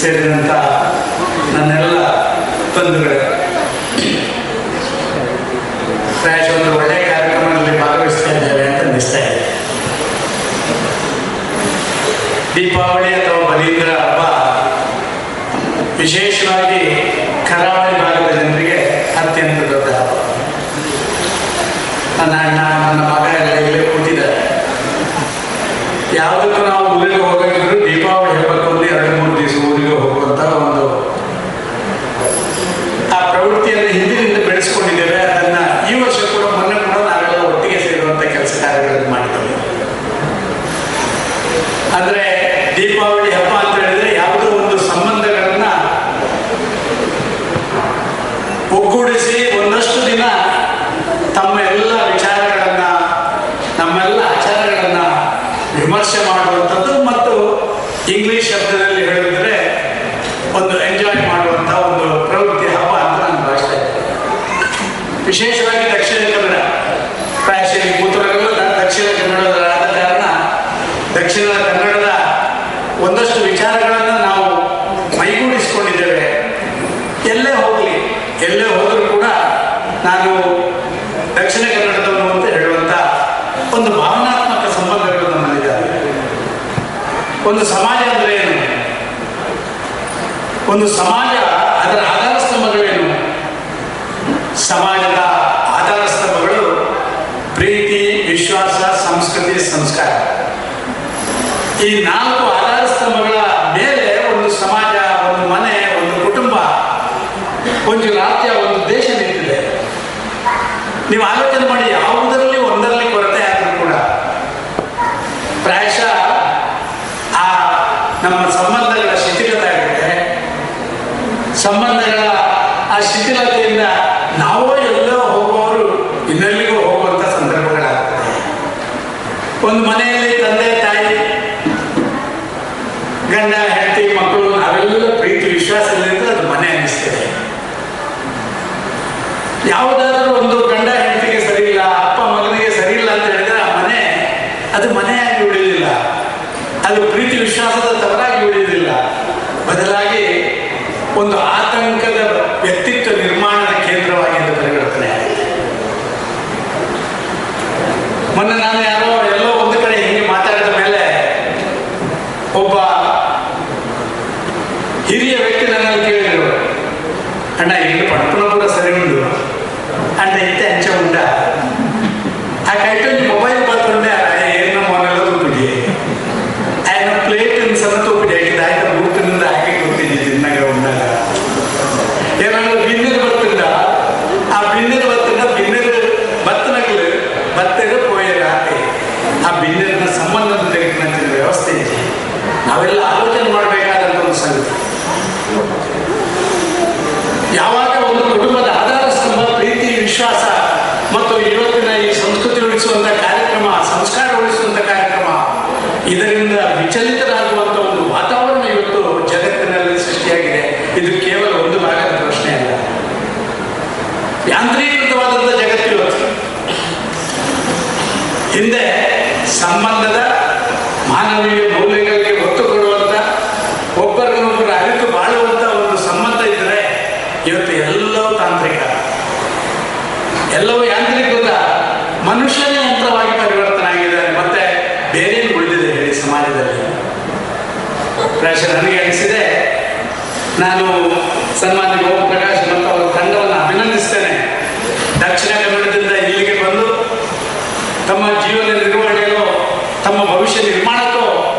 ಸೇರಿದಂಥ ನನ್ನೆಲ್ಲ ಬಂಧುಗಳೇ, ಪ್ರಾಯಶಃ ಒಂದು ಒಳ್ಳೆಯ ಕಾರ್ಯಕ್ರಮದಲ್ಲಿ ಭಾಗವಹಿಸ್ತಾ ಇದ್ದೇವೆ ಅಂತ ಅನ್ನಿಸ್ತಾ ಇದೆ. ದೀಪಾವಳಿ ಅಥವಾ ಬಲೀಂದ್ರ ಹಬ್ಬ ವಿಶೇಷವಾಗಿ ಕರಾವಳಿ ಭಾಗದ ಜನರಿಗೆ ಅತ್ಯಂತ ದೊಡ್ಡ ಹಬ್ಬ. ನನ್ನ ಅಣ್ಣ, ನನ್ನ ಮಗ ಎಲ್ಲ ಇಲ್ಲೇ ಕೂತಿದ್ದಾರೆ. ಯಾವುದಕ್ಕೂ ನಾವು ಊರಿಗೆ ಹೋಗಿದ್ರು ದೀಪಾವಳಿ ಹಬ್ಬಕ್ಕೆ ಒಂದು 2-3 ದಿವಸ ಊರಿಗೆ ಹೋಗುವಂತ ಒಂದು ಆ ಪ್ರವೃತ್ತಿಯನ್ನು ಹಿಂದಿನಿಂದ ಬೆಳೆಸ್ಕೊಂಡಿದ್ದೇವೆ. ಅದನ್ನ ಈ ವರ್ಷ ಕೂಡ, ಮೊನ್ನೆ ಕೂಡ ನಾವೆಲ್ಲ ಒಟ್ಟಿಗೆ ಸೇರುವಂತ ಕೆಲಸ ಕಾರ್ಯಗಳನ್ನು ಮಾಡಿದ್ದೇವೆ. ಅಂದ್ರೆ ದೀಪಾವಳಿ ಹಬ್ಬ ಅಂತ ಹೇಳಿದ್ರೆ ಯಾವುದೋ ಒಂದು ಸಂಬಂಧಗಳನ್ನ ಒಗ್ಗೂಡಿಸಿ ಒಂದಷ್ಟು ದಿನ ತಮ್ಮ ಎಲ್ಲ ವಿಚಾರಗಳನ್ನ, ನಮ್ಮೆಲ್ಲ ಆಚಾರಗಳನ್ನ ವಿಮರ್ಶೆ ಮಾಡುವಂಥದ್ದು ಮತ್ತು ಇಂಗ್ಲಿಷ್ ಶಬ್ದದಲ್ಲಿ ಹೇಳಿದ್ರೆ ಒಂದು ಎಂಜಾಯ್ ಮಾಡುವಂಥ ಒಂದು ಪ್ರವೃತ್ತಿ ಹಬ್ಬ ಅಂತ ನಾನು ಭಾವಿಸ್ತಾ ಇದ್ದೇನೆ. ವಿಶೇಷವಾಗಿ ದಕ್ಷಿಣ ಕನ್ನಡ, ಪ್ರಾಯಶಃ ಕೂತರೆಲ್ಲ ದಕ್ಷಿಣ ಕನ್ನಡದ ಕಾರಣ ದಕ್ಷಿಣ ಕನ್ನಡದ ಒಂದಷ್ಟು ವಿಚಾರಗಳನ್ನು ನಾವು ಮೈಗೂಡಿಸಿಕೊಂಡಿದ್ದೇವೆ. ಎಲ್ಲೇ ಹೋಗಲಿ, ಎಲ್ಲೇ ಹೋದರೂ ಕೂಡ ನಾನು ದಕ್ಷಿಣ ಕನ್ನಡದವನು ಅಂತ ಹೇಳುವಂಥ ಒಂದು ಭಾವನಾತ್ಮಕ ಸಂಬಂಧಗಳು ನಮ್ಮಲ್ಲಿದ್ದಾವೆ. ಒಂದು ಸಮಾಜ ಅಂದರೆ ಏನು, ಒಂದು ಸಮಾಜ ಅದರ ಆಧಾರ ಸ್ತಂಭಗಳೇನು? ಸಮಾಜದ ಆಧಾರ ಸ್ತಂಭಗಳು ಪ್ರೀತಿ, ವಿಶ್ವಾಸ, ಸಂಸ್ಕೃತಿ, ಸಂಸ್ಕಾರ. ಈ 4 ಆಧಾರ ಸ್ತಂಭಗಳ ಮೇಲೆ ಒಂದು ಸಮಾಜ, ಒಂದು ಮನೆ, ಒಂದು ಕುಟುಂಬ, ಒಂದು ರಾಜ್ಯ, ಒಂದು ದೇಶ ನಿಂತಿದೆ. ನೀವು ಆಲೋಚನೆ ಮಾಡಿ, ಯಾವುದರಲ್ಲಿ ಒಂದರಲ್ಲಿ ಕೊರತೆ ಆದರೂ ಕೂಡ ಪ್ರಾಯಶಃ ಆ ನಮ್ಮ ಸಂಬಂಧಗಳ ಶಿಥಿಲತೆ ಆಗುತ್ತೆ. ಸಂಬಂಧಗಳ ಆ ಶಿಥಿಲತೆಯಿಂದ ನಾವು ಎಲ್ಲೋ ಹೋಗುವವರು ಇನ್ನೆಲ್ಲಿಗೂ ಹೋಗುವಂತ ಸಂದರ್ಭಗಳಾಗ್ತದೆ. ಒಂದು ಮನೆಯಲ್ಲಿ ತಂದೆ ತಾಯಿ, ಗಂಡ ಹೆಂಡತಿ, ಮಕ್ಕಳು, ನಾವೆಲ್ಲ ಪ್ರೀತಿ ವಿಶ್ವಾಸದಿಂದ ಅದು ಮನೆ ಅನ್ನಿಸ್ತದೆ. ಯಾವುದಾದ್ರೂ ಒಂದು ಗಂಡ ಹೆಂಡತಿಗೆ ಸರಿ ಇಲ್ಲ, ಅಪ್ಪ ಮಗನಿಗೆ ಸರಿ ಇಲ್ಲ ಅಂತ ಹೇಳಿದ್ರೆ ಆ ಮನೆ ಅದು ಮನೆಯಾಗಿ ಉಳಿದಿಲ್ಲ, ಅದು ಪ್ರೀತಿ ವಿಶ್ವಾಸದ ತವರಾಗಿ ಉಳಿದಿಲ್ಲ. ಬದಲಾಗಿ ಒಂದು ಆತಂಕದ ವ್ಯಕ್ತಿತ್ವ ನಿರ್ಮಾಣದ ಕೇಂದ್ರವಾಗಿ ಅದು ಪರಿವರ್ತನೆ ಆಗಿದೆ. ಮೊನ್ನೆ ನಾನು ಎಲ್ಲೋ ಒಂದು ಕಡೆ ಹಿಂಗೆ ಮಾತಾಡಿದ ಮೇಲೆ ಒಬ್ಬ ಹಿರಿಯ ವ್ಯಕ್ತಿ ನನ್ನಲ್ಲಿ ಕೇಳಿದ್ರು, ಅಣ್ಣ ಇಲ್ಲಿ ಪಡ್ಪುನ ಕೂಡ ಸರಿ ಉಂಟು ಅಂಡ ಇತ್ತೆ ಅಂಚೆ ಉಂಟ ಆ ಕೈಟೊಂದು ಮೊಬೈಲ್ ಬರ್ತುಂಡೆ ಏನ ಮೊನ್ನೆಲ್ಲ ತೂಪಿಡಿ ಆಯ್ನ ಪ್ಲೇಟ್ ಸಣ್ಣ ತೂಪಿಡಿ ಹಾಕಿದ ಆಯ್ತ ಬೂಟಿನಿಂದ ಹಾಕಿ ಕೊಡ್ತಿದ್ದಿ ತಿನ್ನಾಗ ಉಂಡಾಗ ಏನಾದ್ರು ಬಿನ್ನೀರು ಬರ್ತುಂಡ ಆ ಬಿನ್ನೀರು ಬರ್ತುಂಡ ಬಿನ್ನೀರು ಬತ್ತನಗಳು ಬತ್ತಗೆ ಪೋಯರ ಆ ಬಿನ್ನೀರಿನ ಸಂಬಂಧದ ತೆಗೆದ ವ್ಯವಸ್ಥೆ ಇದೆ. ನಾವೆಲ್ಲ ಆಲೋಚನೆ ಮಾಡಬೇಕಾದಂತ ಒಂದು ಸಂಗತಿ. ಯಾವಾಗ ಒಂದು ಕುಟುಂಬದ ಆಧಾರ ಸ್ತಂಭ ಪ್ರೀತಿ, ವಿಶ್ವಾಸ ಮತ್ತು ಇವತ್ತಿನ ಈ ಸಂಸ್ಕೃತಿ ಉಳಿಸುವಂತ ಕಾರ್ಯಕ್ರಮ, ಸಂಸ್ಕಾರ ಉಳಿಸುವಂತ ಕಾರ್ಯಕ್ರಮ, ಇದರಿಂದ ವಿಚಲಿತರಾಗುವಂತ ಒಂದು ವಾತಾವರಣ ಇವತ್ತು ಜಗತ್ತಿನಲ್ಲಿ ಸೃಷ್ಟಿಯಾಗಿದೆ. ಇದು ಕೇವಲ ಒಂದು ಭಾಗದ ಪ್ರಶ್ನೆ ಅಲ್ಲ, ಯಾಂತ್ರೀಕೃತವಾದಂಥ ಜಗತ್ತು ಇವತ್ತು. ಹಿಂದೆ ಸಂಬಂಧದ ಮಾನವೀಯ ಮೌಲ್ಯಗಳಿಗೆ ಒತ್ತು ಕೊಡುವಂತ, ಒಬ್ಬರಿಗೊಬ್ಬರು ಅರಿತು ಬಾಳುವಂತ ಒಂದು ಸಂಬಂಧ ಇದ್ದರೆ ಇವತ್ತು ಎಲ್ಲವೂ ತಾಂತ್ರಿಕ, ಎಲ್ಲವೂ ಯಾಂತ್ರಿಕೃತ, ಮನುಷ್ಯನೇ ಯಂತ್ರವಾಗಿ ಪರಿವರ್ತನೆ ಆಗಿದ್ದಾರೆ. ಮತ್ತೆ ಬೇರೇನು ಉಳಿದಿದೆ ಹೇಳಿ ಸಮಾಜದಲ್ಲಿ? ಪ್ರಾಯಶಃ ನನಗೆ ಅನಿಸಿದೆ, ನಾನು ಸನ್ಮಾನ್ಯ ಓಂ ಪ್ರಕಾಶ್ ಮತ್ತು ಅವರ ತಂಡವನ್ನು ಅಭಿನಂದಿಸ್ತೇನೆ. ದಕ್ಷಿಣ ಕನ್ನಡದಿಂದ ಇಲ್ಲಿಗೆ ಬಂದು ತಮ್ಮ ಜೀವನ ನಿರ್ವಹಣೆಗೂ ತಮ್ಮ ಭವಿಷ್ಯ ನಿರ್ಮಾಣಕ್ಕೂ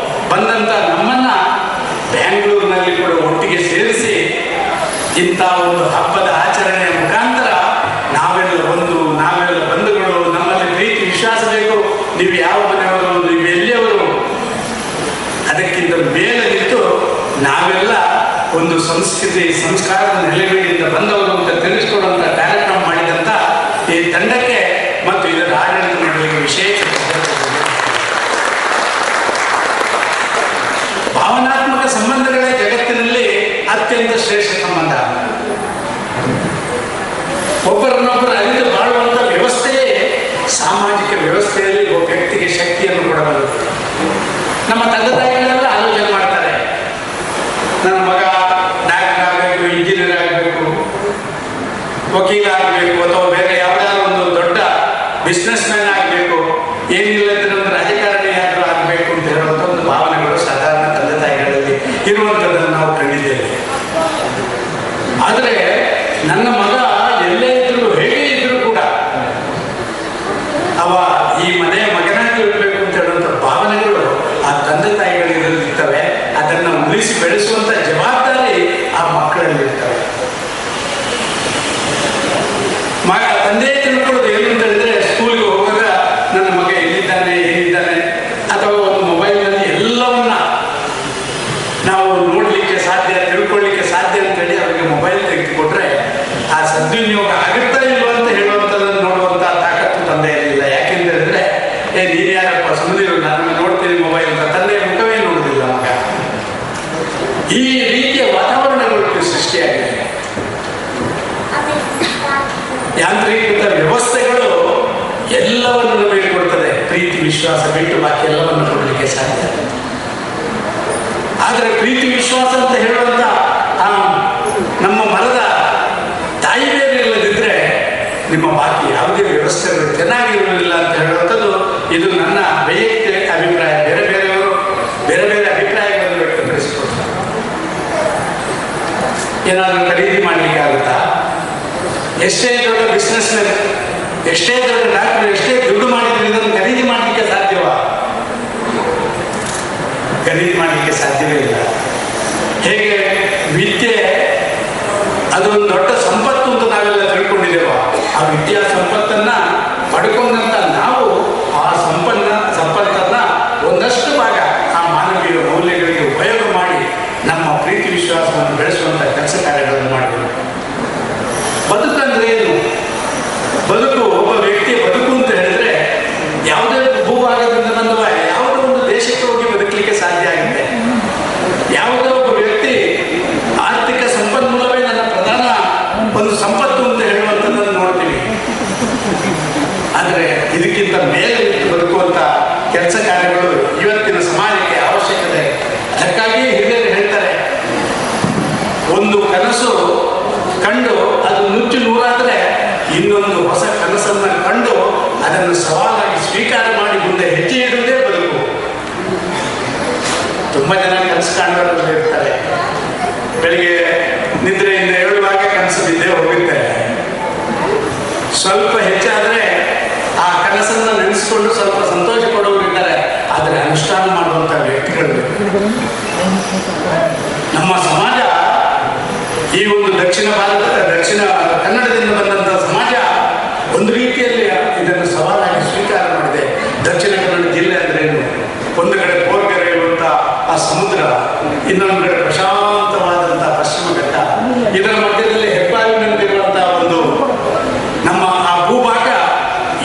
ಬಂದಂತ ನಮ್ಮನ್ನ ಬೆಂಗಳೂರಿನಲ್ಲಿ ಕೂಡ ಒಟ್ಟಿಗೆ ಸೇರಿಸಿ ಇಂಥ ಒಂದು ಹಬ್ಬದ ಆಚರಣೆಯ ಮುಖಾಂತರ ನಾವೆಲ್ಲ ಬಂಧುಗಳು, ನಮ್ಮಲ್ಲಿ ಪ್ರೀತಿ ವಿಶ್ವಾಸ ಬೇಕು, ನೀವು ಯಾವ ಮನೆಯವರು, ನೀವು ಎಲ್ಲಿಯವರು, ಅದಕ್ಕಿಂತ ಮೇಲೆ ನಿಂತು ನಾವೆಲ್ಲ ಒಂದು ಸಂಸ್ಕೃತಿ ಸಂಸ್ಕಾರದ ನೆಲೆಗಳಿಂದ ಬಂದವರು ಅಂತ ತಿಳಿಸ್ಕೊಡುವಂಥ ಕಾರ್ಯಕ್ರಮ ಮಾಡಿದಂಥ ಈ ತಂಡಕ್ಕೆ ಮತ್ತು ಇದರ ಆಡಳಿತ ಮಂಡಳಿಗೆ ವಿಶೇಷ ಭಾವನಾತ್ಮಕ ಸಂಬಂಧಗಳೇ ಜಗತ್ತಿನಲ್ಲಿ ಅತ್ಯಂತ ಶ್ರೇಷ್ಠ ಸಂಬಂಧ. ಒಬ್ಬರನ್ನೊಬ್ಬರು ಅರಿತು ಬಾಳುವಂಥ ವ್ಯವಸ್ಥೆಯೇ ಸಾಮಾಜಿಕ ವ್ಯವಸ್ಥೆಯಲ್ಲಿ ಒಬ್ಬ ವ್ಯಕ್ತಿಗೆ ಶಕ್ತಿಯನ್ನು ಕೊಡಬಲ್ಲದು. ನಮ್ಮ ತಂದೆ ತಾಯಿಗಳೆಲ್ಲ ಆಲೋಚನೆ ಮಾಡ್ತಾರೆ, ನನ್ನ ಮಗ ಡಾಕ್ಟರ್ ಆಗಬೇಕು, ಇಂಜಿನಿಯರ್ ಆಗಬೇಕು, ವಕೀಲ ಆಗಬೇಕು, ಅಥವಾ ಬೇರೆ ಯಾವುದಾದ್ರು ಒಂದು ದೊಡ್ಡ ಬಿಸ್ನೆಸ್ ಮ್ಯಾನ್ ಆಗಬೇಕು, ಏನಿಲ್ಲ ಅಂದ್ರೆ ಒಂದು ರಾಜಕಾರಣಿ ಯಾರು ಆಗಬೇಕು ಅಂತ ಹೇಳುವಂಥ ಒಂದು ಭಾವನೆಗಳು ಸಾಧಾರಣ ತಂದೆ ತಾಯಿಗಳಲ್ಲಿ ಇರುವಂಥದ್ದನ್ನು ನಾವು ಕಂಡಿದ್ದೇವೆ. ಆದರೆ ನನ್ನ ಮಗ ಎಲ್ಲೇ ಇದ್ರು ಹೇಗೆ ಇದ್ರು ಕೂಡ ಅವ ಈ ಮನೆಯ ಮಗನಾಗಿ ಇರಬೇಕು ಅಂತ ಹೇಳುವಂಥ ಭಾವನೆಗಳು ಆ ತಂದೆ ತಾಯಿಗಳಿರ್ತವೆ. ಅದನ್ನು ಉಳಿಸಿ ಬೆಳೆಸುವಂಥ ಜವಾಬ್ದಾರಿ ಆ ಮಕ್ಕಳಲ್ಲಿ ಇರ್ತವೆ. ತಂದೆ ತಿಳ್ಕೊಳ್ಳೋದು ಏನು ಅಂತ ಹೇಳಿದ್ರೆ, ಸ್ಕೂಲ್ಗೆ ಹೋಗುವಾಗ ನನ್ನ ಮಗ ಎಲ್ಲಿದ್ದಾನೆ, ಏನಿದ್ದಾನೆ, ಅಥವಾ ಒಂದು ಮೊಬೈಲ್ನಲ್ಲಿ ಎಲ್ಲವನ್ನ ನಾವು ನೋಡಲಿಕ್ಕೆ ಸಾಧ್ಯ, ತಿಳ್ಕೊಳ್ಳಿಕ್ಕೆ ಸಾಧ್ಯ ಅಂತೇಳಿ ಅವರಿಗೆ ಮೊಬೈಲ್ ತೆಗೆದುಕೊಟ್ರೆ ಆ ಸದ್ವಿನಿಯೋಗ ಆಗುತ್ತಾ ಇಲ್ವಾ ಅಂತ ಹೇಳುವಂಥದ್ದನ್ನು ನೋಡುವಂಥ ತಾಕತ್ತು ತಂದೆಯಲ್ಲಿಲ್ಲ. ಯಾಕೆಂತ ಹೇಳಿದ್ರೆ, ನೀನು ಯಾರಪ್ಪ ಸುಮ್ಮನೆ ನಾನು ನೋಡ್ತೀನಿ ಮೊಬೈಲ್ ಅಂತ ತಂದೆಯ ಮುಖವೇ ನೋಡುವುದಿಲ್ಲ ಮಗ. ಈ ರೀತಿಯ ವಾತಾವರಣಗಳು ಸೃಷ್ಟಿಯಾಗಿದೆ. ಯಾಂತ್ರೀಕೃತ ವ್ಯವಸ್ಥೆಗಳು ಎಲ್ಲವನ್ನು ನಮಗೆ ಕೊಡ್ತದೆ, ಪ್ರೀತಿ ವಿಶ್ವಾಸ ಬಿಟ್ಟು ಬಾಕಿ ಎಲ್ಲವನ್ನು ಕೊಡಲಿಕ್ಕೆ ಸಾಧ್ಯ. ಆದರೆ ಪ್ರೀತಿ ವಿಶ್ವಾಸ ಅಂತ ಹೇಳುವಂಥ ಆ ನಮ್ಮ ಮರದ ತಾಯಿ ಬೇರೆ ಇಲ್ಲದಿದ್ದರೆ ನಿಮ್ಮ ಬಾಕಿ ಯಾವುದೇ ವ್ಯವಸ್ಥೆಗಳು ಚೆನ್ನಾಗಿರಲಿಲ್ಲ ಅಂತ ಹೇಳುವಂಥದ್ದು ಇದು ನನ್ನ ವೈಯಕ್ತಿಕ ಅಭಿಪ್ರಾಯ. ಬೇರೆ ಬೇರೆಯವರು ಬೇರೆ ಬೇರೆ ಅಭಿಪ್ರಾಯಗಳನ್ನು ವ್ಯಕ್ತಪಡಿಸಿಕೊಡ್ತಾರೆ. ಏನಾದರೂ ಖರೀದಿ ಮಾಡಲಿಕ್ಕೆ ಆಗುತ್ತಾ? ಎಷ್ಟೇ ದೊಡ್ಡ ಬಿಸ್ನೆಸ್ ಮ್ಯಾನ್, ಎಷ್ಟೇ ದೊಡ್ಡ ಡಾಕ್ಟರ್, ಎಷ್ಟೇ ದುಡ್ಡು ಮಾಡಿದ್ರೆ ಇದನ್ನು ಖರೀದಿ ಮಾಡಲಿಕ್ಕೆ ಸಾಧ್ಯವಾ? ಖರೀದಿ ಮಾಡಲಿಕ್ಕೆ ಸಾಧ್ಯವೇ ಇಲ್ಲ. ಹೇಗೆ ವಿದ್ಯೆ ಅದೊಂದು ದೊಡ್ಡ ಸಂಪತ್ತು ಅಂತ ನಾವೆಲ್ಲ ತಿಳ್ಕೊಂಡಿದ್ದೇವ, ಆ ವಿದ್ಯಾ ಸಂಪತ್ತನ್ನ ಪಡ್ಕೊಂಡಂತ ನಾವು ಆ ಸಂಪತ್ತನ್ನ ಒಂದಷ್ಟು ಭಾಗ ಆ ಮಾನವೀಯ ಮೌಲ್ಯಗಳಿಗೆ ಉಪಯೋಗ ಮಾಡಿ ನಮ್ಮ ಪ್ರೀತಿ ವಿಶ್ವಾಸವನ್ನು ಬೆಳೆಸುವಂಥ ಕೆಲಸ ಕಾರ್ಯಗಳನ್ನು ಮಾಡಬೇಕು. ಬದುಕಂದ್ರೆ ಏನು? ಬದುಕು ಒಬ್ಬ ವ್ಯಕ್ತಿಯ ಬದುಕು ಅಂತ ಹೇಳಿದ್ರೆ ಯಾವುದೇ ಭೂಭಾಗದಿಂದ ಬಂದವ ಯಾವುದೋ ಒಂದು ದೇಶಕ್ಕೆ ಹೋಗಿ ಬದುಕಲಿಕ್ಕೆ ಸಾಧ್ಯ ಆಗುತ್ತೆ. ಯಾವುದೋ ಒಬ್ಬ ವ್ಯಕ್ತಿ ಆರ್ಥಿಕ ಸಂಪನ್ಮೂಲವೇ ನನ್ನ ಪ್ರಧಾನ ಒಂದು ಸಂಪತ್ತು ಅಂತ ಹೇಳುವಂಥದ್ದನ್ನು ನೋಡ್ತೀವಿ. ಆದರೆ ಇದಕ್ಕಿಂತ ಮೇಲೆ ಬದುಕುವಂಥ ಕೆಲಸ ಕಾರ್ಯಗಳು ಇವತ್ತಿನ ಸಮಾಜಕ್ಕೆ ಅವಶ್ಯಕತೆ. ಅದಕ್ಕಾಗಿಯೇ ಹಿರಿಯರು ಹೇಳ್ತಾರೆ, ಒಂದು ಕನಸು ಕಂಡು ಅದು ನುಚ್ಚು ನೂರಾದರೆ ಇನ್ನೊಂದು ಹೊಸ ಕನಸನ್ನು ಕಂಡು ಅದನ್ನು ಸವಾಲಾಗಿ ಸ್ವೀಕಾರ ಮಾಡಿ ಮುಂದೆ ಹೆಜ್ಜೆ ಇಡುವುದೇ ಬದುಕು. ತುಂಬ ಜನ ಕನಸು ಕಾಣುವವರಲ್ಲಿ ಇರ್ತಾರೆ. ಬೆಳಿಗ್ಗೆ ನಿದ್ರೆಯಿಂದ ಏಳುವಾಗ ಕನಸು ಬಿದ್ದೇ ಹೋಗುತ್ತೆ. ಸ್ವಲ್ಪ ಹೆಚ್ಚಾದರೆ ಆ ಕನಸನ್ನು ನೆನೆಸಿಕೊಂಡು ಸ್ವಲ್ಪ ಸಂತೋಷ ಕೊಡುವವರಿದ್ದಾರೆ. ಆದರೆ ಅನುಷ್ಠಾನ ಮಾಡುವಂಥ ವ್ಯಕ್ತಿಗಳು ನಮ್ಮ ಸಮಾಜ, ಈ ಒಂದು ದಕ್ಷಿಣ ಕನ್ನಡದಿಂದ ಬಂದಂಥ ಸಮಾಜ ಒಂದು ರೀತಿಯಲ್ಲಿ ಇದನ್ನು ಸವಾಲಾಗಿ ಸ್ವೀಕಾರ ಮಾಡಿದೆ. ದಕ್ಷಿಣ ಕನ್ನಡ ಜಿಲ್ಲೆ ಅಂದ್ರೆ ಏನು? ಒಂದು ಕಡೆ ಪೋರ್ಗರೆ ಇರುವಂಥ ಆ ಸಮುದ್ರ, ಇನ್ನೊಂದು ಕಡೆ ಪ್ರಶಾಂತವಾದಂಥ ಪಶ್ಚಿಮ ಘಟ್ಟ, ಇದರ ಮಧ್ಯದಲ್ಲಿ ಹೆಬ್ಬಾವಿನಂತಿರುವಂತಹ ಒಂದು ನಮ್ಮ ಆ ಭೂಭಾಗ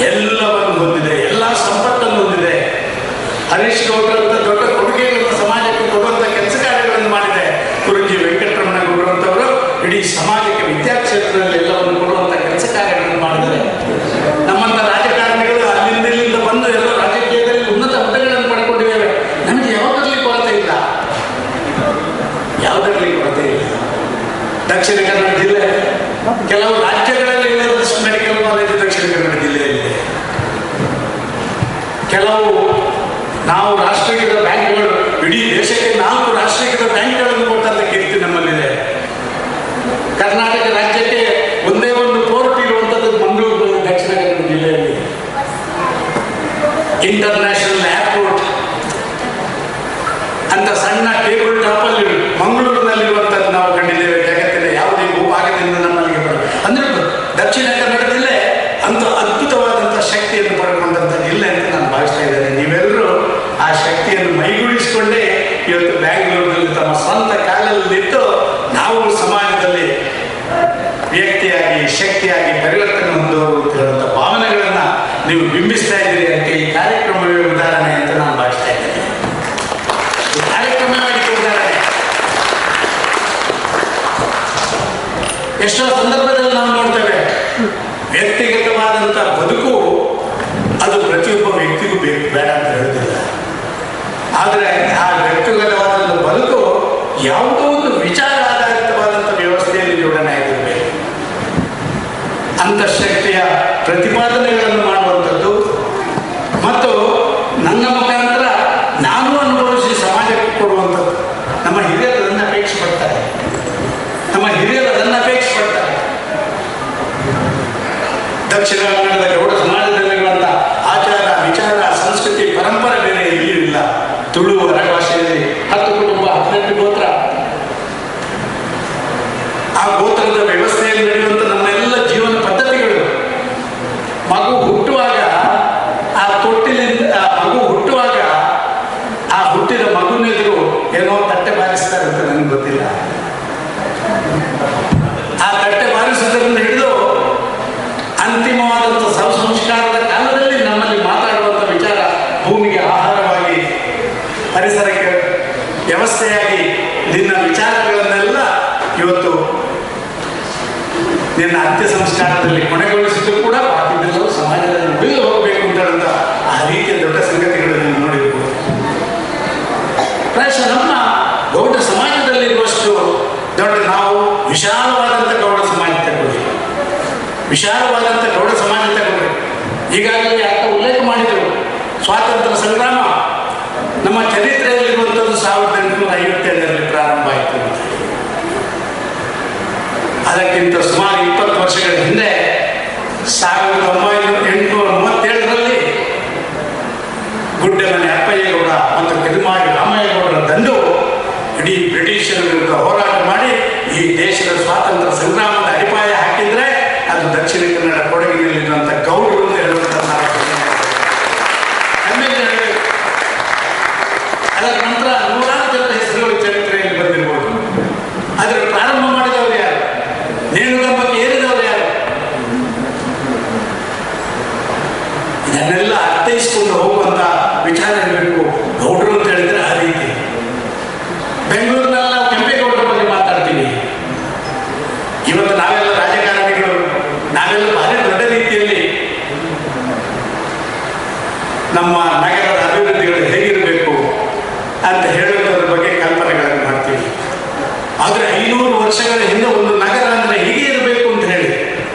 ಎಲ್ಲವನ್ನು ಹೊಂದಿದೆ, ಎಲ್ಲ ಸಂಪತ್ತನ್ನು ಹೊಂದಿದೆ. ಹರೀಶ್ ಗೌಡ್ರಂತ ದೊಡ್ಡ ಕೊಡುಗೆಗಳನ್ನು ಸಮಾಜಕ್ಕೆ ಕೊಡುವಂಥ ಕೆಲಸ ಕಾರ್ಯಗಳನ್ನು ಮಾಡಿದೆ. ಕುರುಜಿ ವೆಂಕಟರಮಣ ಗೌಡ್ರಂತವರು ಇಡೀ ಸಮಾಜಕ್ಕೆ ವಿದ್ಯಾಕ್ಷೇತ್ರದಲ್ಲಿ ಎಲ್ಲವನ್ನು ಕೊಡುವಂಥ ಕೆಲಸ ಕಾರ್ಯಗಳನ್ನು ಮಾಡಿದ್ದಾರೆ. ನಮ್ಮಂಥ ರಾಜಕಾರಣಿಗಳು ಅಲ್ಲಿಂದ ಇಲ್ಲಿಂದ ಬಂದು ಎಲ್ಲ ರಾಜಕೀಯದಲ್ಲಿ ಉನ್ನತ ಹುದ್ದೆಗಳನ್ನು ಪಡ್ಕೊಂಡಿದ್ದೇವೆ. ನಮಗೆ ಯಾವುದರಲ್ಲಿ ಕೊರತೆ ಇಲ್ಲ, ಯಾವುದರಲ್ಲಿ ಕೊರತೆ ಇಲ್ಲ. ದಕ್ಷಿಣ ಕನ್ನಡ ಜಿಲ್ಲೆ ಕೆಲವು ರಾಜ್ಯಗಳಲ್ಲಿ ಇಲ್ಲದಷ್ಟು ಮೆಡಿಕಲ್ ಕಾಲೇಜು ದಕ್ಷಿಣ ಕನ್ನಡ ಜಿಲ್ಲೆಯಲ್ಲಿದೆ. ಕೆಲವು ನಾವು ರಾಷ್ಟ್ರೀಕೃತ ಬ್ಯಾಂಕ್ಗಳು, ಇಡೀ ದೇಶಕ್ಕೆ 4 ರಾಷ್ಟ್ರೀಕೃತ ಬ್ಯಾಂಕ್ಗಳನ್ನು ಕೊಟ್ಟಂತ ಕೀರ್ತಿ ನಮ್ಮಲ್ಲಿದೆ. ಕರ್ನಾಟಕ ರಾಜ್ಯಕ್ಕೆ ಒಂದೇ ಒಂದು ಪೋರ್ಟ್ ಇರುವಂಥದ್ದು ಮಂಗಳೂರು ದಕ್ಷಿಣ ಕನ್ನಡ ಜಿಲ್ಲೆಯಲ್ಲಿ. ಇಂಟರ್ನ್ಯಾಷನಲ್ ಏರ್ಪೋರ್ಟ್ ಅಂತ ಸಣ್ಣ ಟೇಬಲ್ ಟಾಪ್ ಅಲ್ಲಿ ಮಂಗಳೂರಿನಲ್ಲಿರುವಂಥದ್ದು ನಾವು ಕಂಡಿದ್ದೇವೆ. ಜಗತ್ತಿನ ಯಾವುದೇ ಭೂಭಾಗದಿಂದ ನಮ್ಮಲ್ಲಿಗೆ ಬರೋದು ಅಂದ್ರೆ ದಕ್ಷಿಣ ಕನ್ನಡ ಜಿಲ್ಲೆ ಅಂತ ಅದ್ಭುತವಾದಂಥ ಶಕ್ತಿಯನ್ನು ಪಡೆದುಕೊಂಡಂಥ ಜಿಲ್ಲೆ ಅಂತ ನಾನು ಭಾವಿಸ್ತಾ ಎಷ್ಟೋ ಸಂದರ್ಭದಲ್ಲಿ ನಾವು ನೋಡ್ತೇವೆ, ವ್ಯಕ್ತಿಗತವಾದಂಥ ಬದುಕು ಅದು ಪ್ರತಿಯೊಬ್ಬ ವ್ಯಕ್ತಿಗೂ ಬೇಕು, ಬೇಡ ಅಂತ ಹೇಳುತ್ತಿಲ್ಲ. ಆದರೆ ಆ ವ್ಯಕ್ತಿಗತವಾದಂಥ ಬದುಕು ಯಾವುದೋ ಒಂದು ವಿಚಾರ ಆಧಾರಿತವಾದಂಥ ವ್ಯವಸ್ಥೆಯಲ್ಲಿ ಜೋಡಣೆ ಆಗಿರಬೇಕು. ಅಂತಃಶಕ್ತಿಯ ಪ್ರತಿಪಾದನೆಗಳನ್ನು ಮಾಡುವಂಥದ್ದು ಮತ್ತು ನನ್ನ ಮುಖಾಂತರ ನಾನು ಅನುಭವಿಸಿ ಸಮಾಜಕ್ಕೆ ಕೊಡುವಂಥದ್ದು. ನಮ್ಮ ಹಿರಿಯರು ಅದನ್ನು ಅಪೇಕ್ಷೆ ಪಡ್ತಾರೆ. ದಕ್ಷಿಣ ಕನ್ನಡದ ಗೌಡ ಸಮಾಜದಲ್ಲಿರುವಂಥ ಆಚಾರ, ವಿಚಾರ, ಸಂಸ್ಕೃತಿ, ಪರಂಪರೆ ಬೇರೆ ಎಲ್ಲಿಯೂ ಇಲ್ಲ. ತುಳು ಭಾಷೆಯಲ್ಲಿ 10 ಕುಟುಂಬ 18 ಗೋತ್ರ. ಆ ಗೋತ್ರದ ವ್ಯವಸ್ಥೆಯಲ್ಲಿ ನಡೆಯುವಂಥ ನಮ್ಮೆಲ್ಲ ಜೀವನ ಪದ್ಧತಿಗಳು. ಮಗು ಹುಟ್ಟುವಾಗ ಆ ಹುಟ್ಟಿದ ಮಗುನೆದುರು ಏನೋ ತಟ್ಟೆ ಬಾರಿಸ್ತಾರೆ ಅಂತ ನನಗೆ ಗೊತ್ತಿಲ್ಲ. ಆ ತಟ್ಟೆ ಬಾರಿಸುವುದರಿಂದ ಹಿಡಿದು ಅಂತಿಮವಾದಂಥ ಸಂಸ್ಕಾರದ ಕಾಲದಲ್ಲಿ ನಮ್ಮಲ್ಲಿ ಮಾತಾಡುವಂಥ ವಿಚಾರ ಭೂಮಿಗೆ ಆಹಾರವಾಗಿ, ಪರಿಸರಕ್ಕೆ ವ್ಯವಸ್ಥೆಯಾಗಿ ನಿನ್ನ ವಿಚಾರಗಳನ್ನೆಲ್ಲ ಇವತ್ತು ನಿನ್ನ ಅಂತ್ಯ ಸಂಸ್ಕಾರದಲ್ಲಿ ಕೊನೆಗೊಳಿಸಿದ್ದು ಕೂಡ ಬಾಕಿದ್ದೆಲ್ಲವೂ ಸಮಾಜದಲ್ಲಿ ಉಳಿದು ಹೋಗಬೇಕು ಅಂತ ಹೇಳುವಂಥ ಆ ರೀತಿಯ ದೊಡ್ಡ ಸಂಗತಿಗಳನ್ನು ನೋಡಿರ್ಬೋದು. ಪ್ರಾಯಶಃ ನಮ್ಮ ಗೌಡ ಸಮಾಜದಲ್ಲಿರುವಷ್ಟು ದೊಡ್ಡ ನಾವು ವಿಶಾಲವಾದಂಥ ಗೌಡ ಸಮಾಜ ತಗೊಳ್ಳಿ, ವಿಶಾಲವಾದಂಥ ಗೌಡ ಸಮಾಜ ತಗೊಳ್ಳಿ. ಈಗಾಗಲೇ ಯಾಕೆ ಉಲ್ಲೇಖ ಮಾಡಿದರು, ಸ್ವಾತಂತ್ರ್ಯ ಸಂಗ್ರಾಮ ನಮ್ಮ ಚರಿತ್ರೆಯಲ್ಲಿರುವಂಥದ್ದು 1857ರಲ್ಲಿ ಪ್ರಾರಂಭ ಆಯಿತು ಅಂತ. ಅದಕ್ಕಿಂತ ಸುಮಾರು 20 ವರ್ಷಗಳ ಹಿಂದೆ 1837ರಲ್ಲಿ ಗುಡ್ಡೆಮನೆ ಅಪ್ಪಯ್ಯಗೌಡ ಮತ್ತು ಕೆದಮಾಡಿ ರಾಮಯ್ಯಗೌಡರ ದಂಡು ಇಡೀ ಬ್ರಿಟಿಷರ ವಿರುದ್ಧ ಹೋರಾಟ ಮಾಡಿ ಈ ದೇಶದ ಸ್ವಾತಂತ್ರ್ಯ ಸಂಗ್ರಾಮದ ಅಡಿಪಾಯ ಹಾಕಿದ್ರೆ ಅದು ದಕ್ಷಿಣ ಕನ್ನಡ ಕೊಡಗಿನಲ್ಲಿರುವಂಥ ಗೌಡರು ಅಂತ ಹೇಳುವಂಥ ಅದರ ನಂತರ ನೂರಾರು ಜನರ ಹೆಸರುಗಳು ಚರಿತ್ರೆಯಲ್ಲಿ ಬಂದಿರ್ಬೋದು. ಅದರ ಪ್ರಾರಂಭ ಮಾಡಿದವರು ಯಾರು? ನೇಣುಗಂಬಕ್ಕೆ ಏರಿದವರು ಯಾರು? ಇದನ್ನೆಲ್ಲ ಅರ್ಥೈಸಿಕೊಂಡು ಹೋಗುವಂತ ವಿಚಾರ ಇರಬೇಕು. ಗೌಡರು ಅಂತ ಹೇಳಿದ್ರೆ ಆ ರೀತಿ. ಬೆಂಗಳೂರಿನಲ್ಲಿ ನಾವು ಕೆಂಪೇಗೌಡರ ಬಗ್ಗೆ ಮಾತಾಡ್ತೀವಿ. ಇವತ್ತು ನಾವೆಲ್ಲ ರಾಜಕಾರಣಿಗಳು, ನಾವೆಲ್ಲ ಭಾರಿ ದೊಡ್ಡ ರೀತಿಯಲ್ಲಿ ನಮ್ಮ ನಗರದ ಅಭಿವೃದ್ಧಿಗಳು ಹೇಗಿರಬೇಕು ಅಂತ ಹೇಳುವುದರ ಬಗ್ಗೆ ಕಲ್ಪನೆಗಳನ್ನು ಮಾಡ್ತೀವಿ. ಆದರೆ 500 ವರ್ಷಗಳ ಹಿಂದೆ ಒಂದು ನಗರ ಅಂದರೆ ಹೀಗೆ ಇರಬೇಕು ಅಂತ ಹೇಳಿ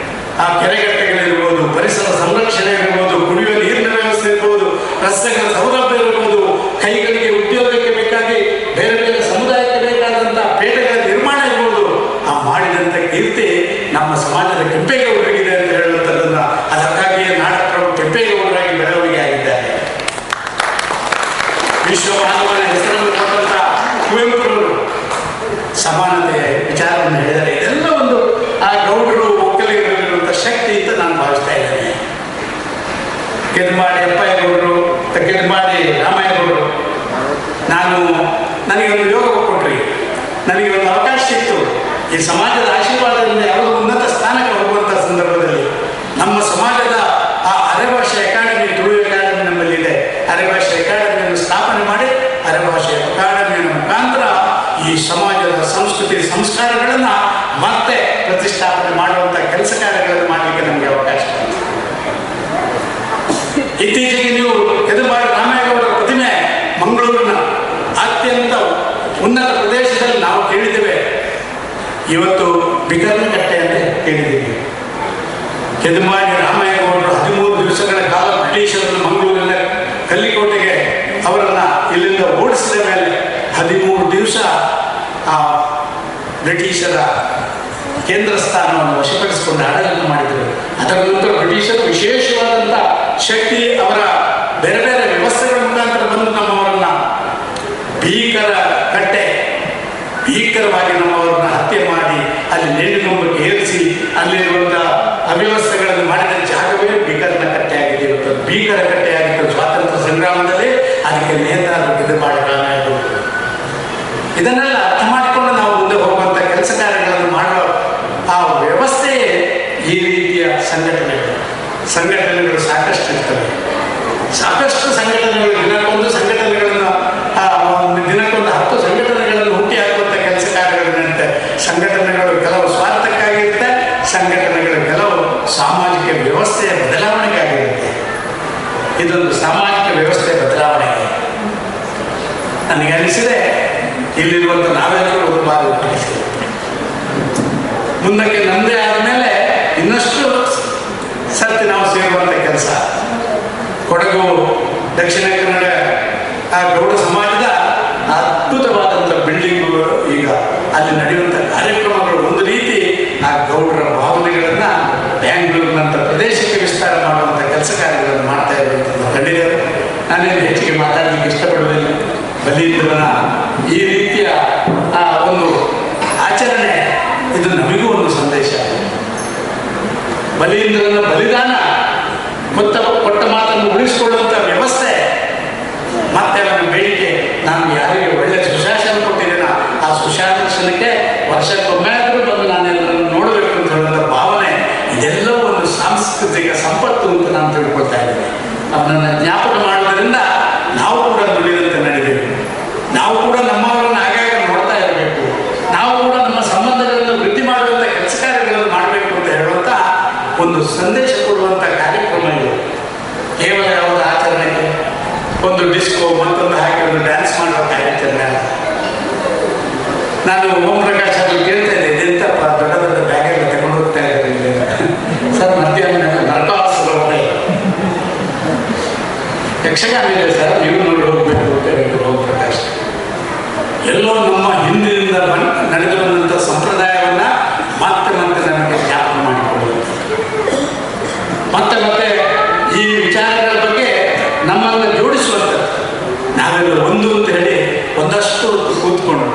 ಆ ಕೆರೆಗಟ್ಟೆಗಳಿರ್ಬೋದು, ಪರಿಸರ ಸಂರಕ್ಷಣೆ ಇರ್ಬೋದು, ಕುಡಿಯುವ ನೀರಿನ ವ್ಯವಸ್ಥೆ ಇರ್ಬೋದು, ರಸ್ತೆಗಳ ಸೌಲಭ್ಯ ಇರ್ಬೋದು, ಕೈಗಳಿಗೆ ಉದ್ಯೋಗಕ್ಕೆ ಬೇಕಾಗಿ ಬೇರೆ ಬೇರೆ ಸಮುದಾಯಕ್ಕೆ ಬೇಕಾದಂಥ ಪೇಟೆಗಳ ನಿರ್ಮಾಣ ಇರ್ಬೋದು, ಆ ಮಾಡಿದಂಥ ಕೀರ್ತಿ ನಮ್ಮ ಸಮಾಜದ ಕೆಂಪೇಗೌಡರಿಗಿದೆ ಅಂತ ಹೇಳುವಂಥದ್ದನ್ನು ಅದಕ್ಕಾಗಿಯೇ ನಾಡಪ್ರಭು ಕೆಂಪೇಗೌಡರಾಗಿ ಬೆಳವಣಿಗೆ ಆಗಿದ್ದಾರೆ. ವಿಶ್ವಮಾನವನ ಹೆಸರನ್ನು ಕೊಟ್ಟಂತ ಕುವೆಂಪುರವರು ಸಮಾನತೆಯ ವಿಚಾರವನ್ನು ಹೇಳಿದರೆ ಇದೆಲ್ಲ ಒಂದು ಆ ಗೌಡರು ಒಕ್ಕಲಿಗರಲ್ಲಿರುವಂಥ ಶಕ್ತಿ ಅಂತ ನಾನು ಭಾವಿಸ್ತಾ ಇದ್ದೇನೆ. ಕೆದಮಾಡಿ ಅಪ್ಪಯ್ಯಗೌಡರು, ಕೆದಮಾಡಿ ರಾಮಯ್ಯಗೌಡರು, ನನಗೊಂದು ಯೋಗ ಕೊಟ್ರಿ, ನನಗೆ ಒಂದು ಅವಕಾಶ ಇತ್ತು. ಈ ಸಮಾಜದ ಆಶೀರ್ವಾದದಿಂದ ಯಾವುದೋ ಉನ್ನತ ಸ್ಥಾನಕ್ಕೆ ಹೋಗುವಂಥ ಸಂದರ್ಭದಲ್ಲಿ ನಮ್ಮ ಸಮಾಜದ ಆ ಅರೆಭಾಷೆ ಅಕಾಡೆಮಿ, ತುಳು ಅಕಾಡೆಮಿ ನಮ್ಮಲ್ಲಿದೆ. ಅರೆಭಾಷೆ ಅಕಾಡೆಮಿಯನ್ನು ಸ್ಥಾಪನೆ ಮಾಡಿ ಅರೆಭಾಷೆ ಅಕಾಡೆಮಿಯ ಮುಖಾಂತರ ಈ ಸಮಾಜದ ಸಂಸ್ಕೃತಿ ಸಂಸ್ಕಾರಗಳನ್ನು ಮತ್ತೆ ಪ್ರತಿಷ್ಠಾಪನೆ ಮಾಡುವಂಥ ಕೆಲಸ ಕಾರ್ಯಗಳನ್ನು ಮಾಡಲಿಕ್ಕೆ ನಮಗೆ ಅವಕಾಶ. ಇತ್ತೀಚೆಗೆ ನೀವು ಕೆದಮಾಡಿ ರಾಮೇಗೌಡರ ಪ್ರತಿಮೆ ಮಂಗಳೂರಿನ ಅತ್ಯಂತ ಉನ್ನತ ಪ್ರದೇಶದಲ್ಲಿ ನಾವು ಕೇಳಿದ್ದೇವೆ. ಇವತ್ತು ಬಿಕರ್ನಕಟ್ಟೆ ಅಂತ ಕೇಳಿದ್ದೀವಿ. ಕೆದಮಾಡಿ ರಾಮಯ್ಯಗೌಡರು 13 ದಿವಸಗಳ ಕಾಲ ಬ್ರಿಟಿಷರನ್ನು ಮಂಗಳೂರಿನ ಕಲ್ಲಿಕೋಟೆಗೆ ಅವರನ್ನು ಇಲ್ಲಿಂದ ಓಡಿಸಿದ ಮೇಲೆ 13 ದಿವಸ ಆ ಬ್ರಿಟಿಷರ ಕೇಂದ್ರ ಸ್ಥಾನವನ್ನು ವಶಪಡಿಸಿಕೊಂಡು ಆಡಳಿತ ಮಾಡಿದರು. ಅದರ ನಂತರ ಬ್ರಿಟಿಷರು ವಿಶೇಷವಾದಂಥ ಶಕ್ತಿ ಅವರ ಬೇರೆ ಬೇರೆ ವ್ಯವಸ್ಥೆಗಳ ಮುಖಾಂತರ ಬಂದು ನಮ್ಮವರನ್ನ ಭೀಕರವಾಗಿ ನಮ್ಮವರನ್ನ ಹತ್ಯೆ ಮಾಡಿ ಅಲ್ಲಿ ನೇಣುಗಂಬಕ್ಕೆ ಏರಿಸಿ ಅಲ್ಲಿರುವಂಥ ಅವ್ಯವಸ್ಥೆಗಳನ್ನು ಮಾಡಿದ ಜಾಗವೇ ಬಿಕರ್ನಕಟ್ಟೆ ಆಗಿದೆ. ಇವತ್ತು ಭೀಕರ ಕಟ್ಟೆ ಆಗಿತ್ತು ಸ್ವಾತಂತ್ರ್ಯ ಸಂಗ್ರಾಮದಲ್ಲಿ. ಅದಕ್ಕೆ ನೇತಾರರು ಕೆದಮಾಡಿ ರಾಮಯ್ಯಗೌಡರು. ಇದನ್ನೆಲ್ಲ ಅರ್ಥ ಮಾಡಿಕೊಂಡು ನಾವು ಮುಂದೆ ಹೋಗುವಂಥ ಕೆಲಸ ಕಾರ್ಯಗಳನ್ನು ಮಾಡುವ ಆ ವ್ಯವಸ್ಥೆಯೇ ಈ ರೀತಿಯ ಸಂಘಟನೆಗಳು ಸಾಕಷ್ಟು ಇರ್ತವೆ. ಸಾಕಷ್ಟು ಸಂಘಟನೆಗಳು ದಿನಕ್ಕೊಂದು ಸಂಘಟನೆಗಳನ್ನು ದಿನಕ್ಕೊಂದು 10 ಸಂಘಟನೆಗಳನ್ನು ಹುಟ್ಟಿ ಹಾಕುವಂಥ ಕೆಲಸ ಕಾರ್ಯಗಳು ನಡೀತವೆ. ಸಂಘಟನೆಗಳು ಕೆಲವು ಸ್ವಾರ್ಥಕ್ಕಾಗಿರುತ್ತೆ, ಸಾಮಾಜಿಕ ವ್ಯವಸ್ಥೆ ಬದಲಾವಣೆ. ನನಗೆ ಅನಿಸಿದೆ ಇಲ್ಲಿರುವಂಥ ನಾವೆಲ್ಲರೂ ಒಂದು ಬಾರಿ ಮುಂದಕ್ಕೆ ನಮ್ಮದೇ ಆದಮೇಲೆ ಇನ್ನಷ್ಟು ಸರ್ತಿ ನಾವು ಸೇರುವಂಥ ಕೆಲಸ. ಕೊಡಗು ದಕ್ಷಿಣ ಕನ್ನಡ ಆ ಗೌಡ ಸಮಾಜದ ಅದ್ಭುತವಾದಂಥ ಬಿಲ್ಡಿಂಗ್ಗಳು, ಈಗ ಅಲ್ಲಿ ನಡೆಯುವಂಥ ಕಾರ್ಯಕ್ರಮಗಳು ಒಂದು ರೀತಿ ಆ ಗೌಡರ ಭಾವನೆಗಳನ್ನು ಬ್ಯಾಂಗ್ಳೂರಿನಂಥ ಪ್ರದೇಶಕ್ಕೆ ವಿಸ್ತಾರ ಮಾಡುವಂಥ ಕೆಲಸ ಕಾರ್ಯಗಳನ್ನು ಮಾಡ್ತಾ ಇರುವಂಥದ್ದು ಕಂಡಿದ್ದೇವೆ. ನಾನೇನು ಹೆಚ್ಚಿಗೆ ಮಾತಾಡಲಿಕ್ಕೆ ಇಷ್ಟಪಡುವುದಿಲ್ಲ. ಬಲಿಂದ್ರನ ಈ ರೀತಿಯ ಒಂದು ಆಚರಣೆ ಇದು ನಮಗೂ ಒಂದು ಸಂದೇಶ. ಬಲಿಂದ್ರನ ಬಲಿದಾನ ಕೊಟ್ಟ ಮಾತನ್ನು ಉಳಿಸಿಕೊಳ್ಳುವಂಥ ವ್ಯವಸ್ಥೆ, ಮತ್ತೆ ಅವನ ಬೇಡಿಕೆ, ನಾನು ಯಾರಿಗೆ ಒಳ್ಳೆಯ ಸುಶಾಸನ ಕೊಟ್ಟಿದ್ದೇನೆ ಆ ಸುಶಾಸನಕ್ಕೆ ವರ್ಷಕ್ಕೊಮ್ಮೆ ಆದರೂ ಬಂದು ನಾನೆಲ್ಲರನ್ನು ನೋಡಬೇಕು ಅಂತ ಹೇಳುವಂಥ ಭಾವನೆ, ಇದೆಲ್ಲವೂ ಒಂದು ಸಾಂಸ್ಕೃತಿಕ ಸಂಪತ್ತು ಅಂತ ನಾನು ತಿಳ್ಕೊಳ್ತಾ ಇದ್ದೇನೆ. ಅವನನ್ನು ಜ್ಞಾಪಕ ಮಾಡುವುದರಿಂದ ನಾವು ಕೂಡ ನುಡಿದಂತೆ ನಡಿಬೇಕು. ನಾವು ಕೂಡ ನಮ್ಮವರನ್ನು ಆಗಾಗ ನೋಡ್ತಾ ಇರಬೇಕು. ನಾವು ಕೂಡ ನಮ್ಮ ಸಂಬಂಧಗಳನ್ನು ವೃದ್ಧಿ ಮಾಡುವಂಥ ಕೆಲಸ ಕಾರ್ಯಗಳನ್ನು ಮಾಡಬೇಕು ಅಂತ ಹೇಳುವಂಥ ಒಂದು ಸಂದೇಶ ಕೊಡುವಂಥ ಕಾರ್ಯಕ್ರಮ ಇದು. ಕೇವಲ ಯಾವುದೋ ಆಚರಣೆಗೆ ಒಂದು ಡಿಸ್ಕೋ ಮತ್ತೊಂದು ಹಾಕಿ ಒಂದು ಡ್ಯಾನ್ಸ್ ಮಾಡುವ ಕಾರ್ಯಾಚರಣೆ ಅಲ್ಲ. ನಾನು ಓಂ ಪ್ರಕಾಶ್ ಅವರು ಕೇಳ್ತಾ ಇದ್ದೆ, ಇದೆಂತಪ್ಪ ದೊಡ್ಡ ದೊಡ್ಡ ಬ್ಯಾಗೆಲ್ಲ ತಗೊಂಡು ಹೋಗ್ತಾ ಇದ್ದಾರೆ ಸರ್, ಮಧ್ಯಾಹ್ನ ನರಕಾಸುರ ಯಕ್ಷಗಾನ ಇದೆ ಸರ್, ನೀವು ನೋಡಿ ಹೋಗ್ಬೇಕು ಅಂತ ಹೇಳಿದ್ರು ಓಂ ಪ್ರಕಾಶ್. ಎಲ್ಲೋ ನಮ್ಮ ಹಿಂದಿನಿಂದ ನಡೆದು ಬಂದಂಥ ಸಂಪ್ರದಾಯವನ್ನ ಮತ್ತೆ ಮತ್ತೆ ನಮಗೆ ಜ್ಞಾಪಕ ಮಾಡಿಕೊಳ್ಳುವುದು, ಮತ್ತೆ ಮತ್ತೆ ಈ ವಿಚಾರಗಳ ಬಗ್ಗೆ ನಮ್ಮನ್ನು ಜೋಡಿಸುವಂಥದ್ದು. ನಾವೆಲ್ಲ ಒಂದು ಅಂತ ಹೇಳಿ ಒಂದಷ್ಟು ಹೊತ್ತು ಕೂತ್ಕೊಂಡು,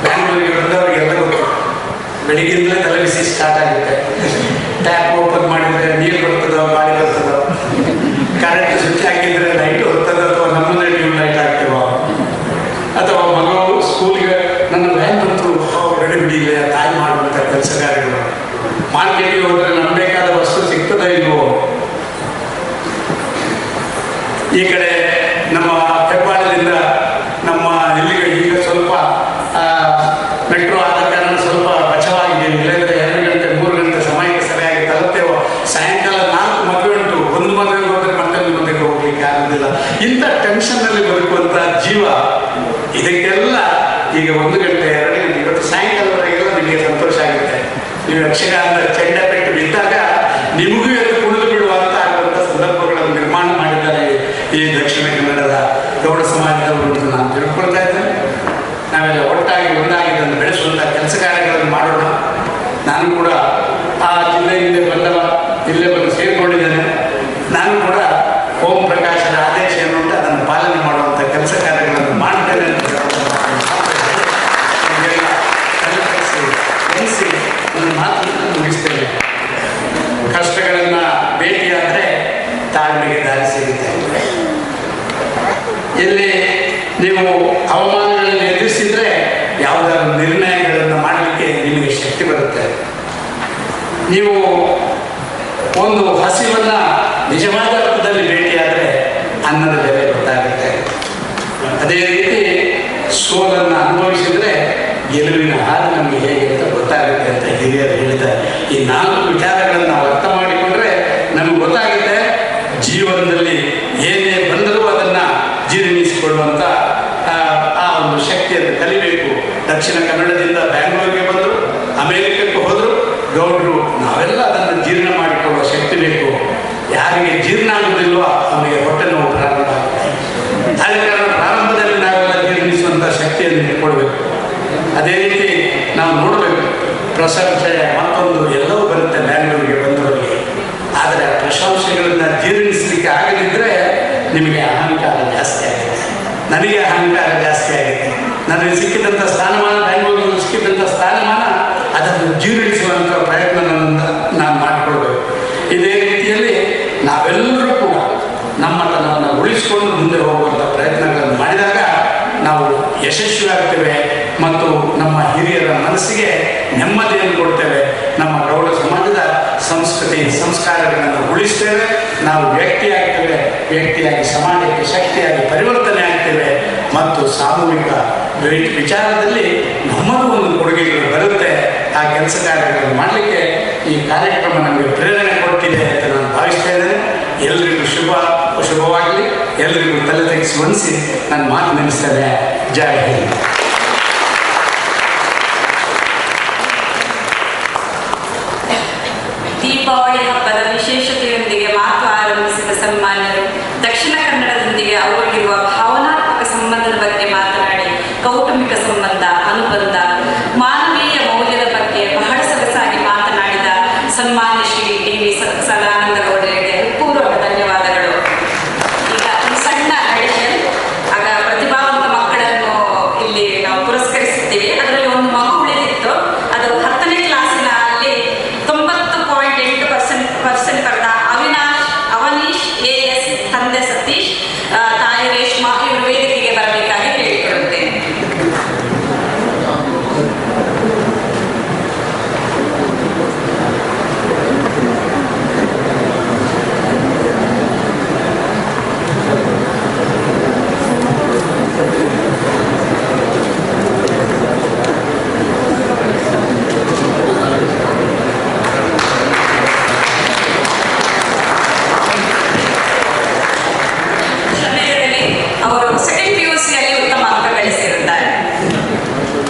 ಬ್ಯಾಂಗ್ಳೂರಿಗೆ ಬಂದವರಿಗೆಲ್ಲ ಗೊತ್ತು, ಬೆಳಿಗ್ಗೆಯಿಂದಲೇ ತಲೆಬಿಸಿ ಸ್ಟಾರ್ಟ್ ಆಗುತ್ತೆ. ಟ್ಯಾಪ್ ಓಪನ್ ಮಾಡಿದರೆ ನೀರು ಬರ್ತದೋ ಗಾಳಿ ಬರ್ತದೋ, ಕರೆಂಟ್ ಸ್ವಿಚ್ ಹಾಕಿದ್ರೆ ಲೈಟ್ ಹೊರ್ತದೋ ಅಥವಾ ನಮ್ಮನ್ನೇ ಟ್ಯೂಬ್ ಲೈಟ್ ಹಾಕ್ತೇವೋ, ಅಥವಾ ಮಗು ಸ್ಕೂಲ್ಗೆ ನನ್ನ ವ್ಯಾನ್ ಬಂತು ರೆಡಿ ಬಿಡಿಲ್ಲ ತಾಯಿ ಮಾಡುವಂಥ ಕೆಲಸ ಕಾರ್ಯಗಳು. ಮಾರ್ಕೆಟ್ಗೆ ಹೋದರೆ ನಮ್ಗೆ ಬೇಕಾದ ವಸ್ತು ಸಿಗ್ತದೋ ಇಲ್ವೋ. ಈ ಕಡೆ ನಮ್ಮ ಹೆಬ್ಬಾಳದಿಂದ ನಮ್ಮ ಇಲ್ಲಿಗೆ ಈಗ ಸ್ವಲ್ಪ ಮೆಟ್ರೋ ಆದ ಕಾರಣ ಸ್ವಲ್ಪ ಬಚಾವಾಗಿದ್ದೀವಿ. ಇಲ್ಲಂದರೆ 2 ಗಂಟೆ 3 ಗಂಟೆ ಸಮಯಕ್ಕೆ ಸರಿಯಾಗಿ ತಲುಪ್ತೇವೋ. ಸಾಯಂಕಾಲ 4 ಮದುವೆ ಉಂಟು, ಒಂದು ಮದುವೆಗೆ ಹೋದರೆ ಮತ್ತೊಂದು ಮದುವೆಗೆ ಹೋಗ್ಲಿಕ್ಕೆ ಆಗೋದಿಲ್ಲ. ಇಂಥ ಟೆನ್ಷನ್ನಲ್ಲಿ ಬದುಕುವಂಥ ಜೀವ, ಇದಕ್ಕೆಲ್ಲ ಈಗ 1 ಗಂಟೆ 2 ಗಂಟೆ ಇವತ್ತು ಸಾಯಂಕಾಲವರೆಗೆಲ್ಲ ನಿಮಗೆ ಸಂತೋಷ ಆಗುತ್ತೆ. ನೀವು ಯಕ್ಷಗಾನದ ಚೆಂಡ ಪೆಟ್ಟು ಬಿದ್ದಾಗ ನಿಮಗೂ ಎದ್ದು ಕುಣಿದು ಬಿಡುವಂತ ಆಗುವಂಥ ಸಂದರ್ಭಗಳನ್ನು ನಿರ್ಮಾಣ ಮಾಡಿದ್ದಾರೆ ಈ ದಕ್ಷಿಣ ಕನ್ನಡದ ಗೌಡ ಸಮಾಜದವರು ಅಂತ ನಾನು ತಿಳ್ಕೊಳ್ತಾ ಇದ್ದೇನೆ. ನಾವೆಲ್ಲ ಒಟ್ಟಾಗಿ ಒಂದಾಗಿ ಇದನ್ನು ಬೆಳೆಸುವಂಥ ಕೆಲಸ ಕಾರ್ಯಗಳನ್ನು ಮಾಡೋಣ. ನಾನು ಕೂಡ ಆ ಜಿಲ್ಲೆಯಿಂದ ಬಂದವ, ಇಲ್ಲೇ ಬಂದು ಸೇರಿಕೊಂಡಿದ್ದೇನೆ. ನಾನು ಕೂಡ ಓಂ ಪ್ರಕಾಶನ ಆದೇಶ ಏನುಂಟು ಅದನ್ನು ಪಾಲನೆ ಮಾಡುವಂಥ ಕೆಲಸ ಕಾರ್ಯಗಳನ್ನು ಮಾಡ್ತೇನೆ ಅಂತ ಕಲಿಸಿ ನನ್ನ ಮಾತನ್ನು ಮುಗಿಸ್ತೇನೆ. ಕಷ್ಟಗಳನ್ನು ಭೇಟಿಯಾದರೆ ತಾಳ್ಮೆಗೆ ದಾರಿ ಸಿಗುತ್ತೆ. ಎಲ್ಲಿ ನೀವು ಅವಮಾನಗಳನ್ನು ಎದುರಿಸಿದ್ರೆ ಯಾವುದಾದ್ರು ನಿರ್ಣಯಗಳನ್ನು ಮಾಡಲಿಕ್ಕೆ ನಿಮಗೆ ಶಕ್ತಿ ಬರುತ್ತೆ. ನೀವು ಒಂದು ಹಸಿವನ್ನು ನಿಜವಾದ ಅರ್ಥದಲ್ಲಿ ಭೇಟಿಯಾದರೆ ಅನ್ನದ ಬೆಲೆ ಗೊತ್ತಾಗುತ್ತೆ. ಅದೇ ರೀತಿ ಸೋಲನ್ನು ಅನುಭವಿಸಿದರೆ ಗೆಲುವಿನ ಹಾದಿ ನಮಗೆ ಹೇಗೆ ಅಂತ ಗೊತ್ತಾಗುತ್ತೆ ಅಂತ ಹಿರಿಯರು ಹೇಳಿದ್ದಾರೆ. ಈ 4 ವಿಚಾರಗಳನ್ನು ನಾವು ಅರ್ಥ ಮಾಡಿಕೊಂಡ್ರೆ ನಮ್ಗೆ ಗೊತ್ತಾಗುತ್ತೆ ಜೀವನದಲ್ಲಿ ಏನೇ ಬಂದರೂ ಅದನ್ನು ಜೀರ್ಣಿಸಿಕೊಳ್ಳುವಂಥ ಆ ಒಂದು ಶಕ್ತಿಯನ್ನು ಕಲಿಬೇಕು. ದಕ್ಷಿಣ ಕನ್ನಡದಿಂದ ಬ್ಯಾಂಗ್ಳೂರಿಗೆ ಬಂದರು, ಅಮೇರಿಕಕ್ಕೆ ಹೋದರು ಗೌಡರು. ನಾವೆಲ್ಲ ಅದನ್ನು ಜೀರ್ಣ ಮಾಡಿಕೊಳ್ಳುವ ಶಕ್ತಿ ಬೇಕು. ಯಾರಿಗೆ ಜೀರ್ಣ ಆಗುವುದಿಲ್ವೋ ಅವನಿಗೆ ಹೊಟ್ಟೆ ನೋವು ಪ್ರಾರಂಭ ಆಗುತ್ತೆ. ಆದ ಕಾರಣ ಪ್ರಾರಂಭದಲ್ಲಿ ನಾವೆಲ್ಲ ಜೀರ್ಣಿಸುವಂಥ ಶಕ್ತಿಯನ್ನು ಇಟ್ಕೊಳ್ಬೇಕು. ಅದೇ ರೀತಿ ನಾವು ನೋಡಬೇಕು, ಪ್ರಶಂಸೆ ಮತ್ತೊಂದು ಎಲ್ಲವೂ ಬರುತ್ತೆ ಬ್ಯಾಂಗ್ಳೂರಿಗೆ ಬಂದವರಿಗೆ. ಆದರೆ ಆ ಪ್ರಶಂಸೆಗಳನ್ನು ಜೀರ್ಣಿಸಲಿಕ್ಕೆ ಆಗದಿದ್ದರೆ ನಿಮಗೆ ಅಹಂಕಾರ ಜಾಸ್ತಿ ಆಗುತ್ತೆ. ನನಗೆ ಅಹಂಕಾರ ಜಾಸ್ತಿ ಆಗುತ್ತೆ. ನನಗೆ ಸಿಕ್ಕಿದಂಥ ಸ್ಥಾನಮಾನ, ಬ್ಯಾಂಗ್ಳೂರಿಗೆ ಸಿಕ್ಕಿದಂಥ ಸ್ಥಾನಮಾನ, ಅದನ್ನು ಜೀರ್ಣಿಸುವಂಥ ಪ್ರಯತ್ನ ನಾನು ಮಾಡಿಕೊಳ್ಬೇಕು. ಇದೇ ರೀತಿಯಲ್ಲಿ ನಾವೆಲ್ಲರೂ ಕೂಡ ನಮ್ಮತನವನ್ನು ಉಳಿಸಿಕೊಂಡು ಮುಂದೆ ಹೋಗುವಂಥ ಪ್ರಯತ್ನಗಳನ್ನು ಮಾಡಿದಾಗ ನಾವು ಯಶಸ್ವಿಯಾಗ್ತೇವೆ ಮತ್ತು ನಮ್ಮ ಹಿರಿಯರ ಮನಸ್ಸಿಗೆ ನೆಮ್ಮದಿಯನ್ನು ಕೊಡ್ತೇವೆ. ನಮ್ಮ ಗೌಡ ಸಮಾಜದ ಸಂಸ್ಕೃತಿ ಸಂಸ್ಕಾರಗಳನ್ನು ಉಳಿಸ್ತೇವೆ. ನಾವು ವ್ಯಕ್ತಿಯಾಗ್ತೇವೆ, ವ್ಯಕ್ತಿಯಾಗಿ ಸಮಾಜಕ್ಕೆ ಶಕ್ತಿಯಾಗಿ ಪರಿವರ್ತನೆ ಆಗ್ತೇವೆ ಮತ್ತು ಸಾಮೂಹಿಕ ವಿಚಾರದಲ್ಲಿ ನಮ್ಮದು ಒಂದು ಕೊಡುಗೆಗಳು ಬರುತ್ತೆ. ಆ ಕೆಲಸ ಕಾರ್ಯಗಳನ್ನು ಮಾಡಲಿಕ್ಕೆ ಈ ಕಾರ್ಯಕ್ರಮ ನಮಗೆ ಪ್ರೇರಣೆ ಕೊಟ್ಟಿದೆ ಅಂತ ನಾನು ಭಾವಿಸ್ತಾ ಇದ್ದೇನೆ. ಎಲ್ಲರಿಗೂ ಶುಭವಾಗಿ ಎಲ್ಲರಿಗೂ ತಲೆ ತೆಗೆಸಿ ಮನಸ್ಸಿ ನನ್ನ ಮಾತು ನಿಲ್ಲಿಸ್ತದೆ. ಜೈ ಹಿಂದ್. ದೀಪಾವಳಿ ಹಬ್ಬದ ವಿಶೇಷತೆಯೊಂದಿಗೆ ಮಾತು ಆರಂಭಿಸಿದ ಸನ್ಮಾನ್ಯರು ದಕ್ಷಿಣ ಕನ್ನಡದೊಂದಿಗೆ ಅವರಿಗಿರುವ ಭಾವನಾತ್ಮಕ ಸಂಬಂಧದ ಬಗ್ಗೆ ಮಾತನಾಡಿ ಕೌಟುಂಬಿಕ ಸಂಬಂಧ, ಅನುಬಂಧ, ಮಾನವೀಯ ಮೌಲ್ಯದ ಬಗ್ಗೆ ಬಹಳ ಸೊಗಸಾಗಿ ಮಾತನಾಡಿದ ಸನ್ಮಾನ್ಯ ಶ್ರೀ ಡಿ.ವಿ. ಸದಾನಂದ ಗೌಡರಿಗೆ ಪೂರ್ವಕ ಧನ್ಯವಾದಗಳು. ಈಗ ಒಂದು ಸಣ್ಣ ಅಡಿಷನ್, ಆಗ ಪ್ರತಿಭಾವಂತ ಮಕ್ಕಳನ್ನು ಇಲ್ಲಿ ನಾವು ಪುರಸ್ಕರಿಸುತ್ತೀವಿ. ಅದರಲ್ಲಿ ಒಂದು ಮಗು ಉಳಿದಿತ್ತು. ಅದು 10ನೇ ಕ್ಲಾಸಿನ ಅಲ್ಲಿ 90.8% ಪಡೆದ ಅವನೀಶ್ AS, ತಂದೆ ಸತೀಶ್, ತಾಯಿ ರೇಷ್ಮಾ, ಇವರು ವೇದಿಕೆಗೆ ಬರಬೇಕಾಗಿ ಕೇಳಿಕೊಳ್ಳುತ್ತೇನೆ. ಸಮಯದಲ್ಲಿ ಅವರು ಸೆಕೆಂಡ್ PUC ಅಲ್ಲಿ ಉತ್ತಮ ಅಂಕ ಗಳಿಸಿರುತ್ತಾರೆ.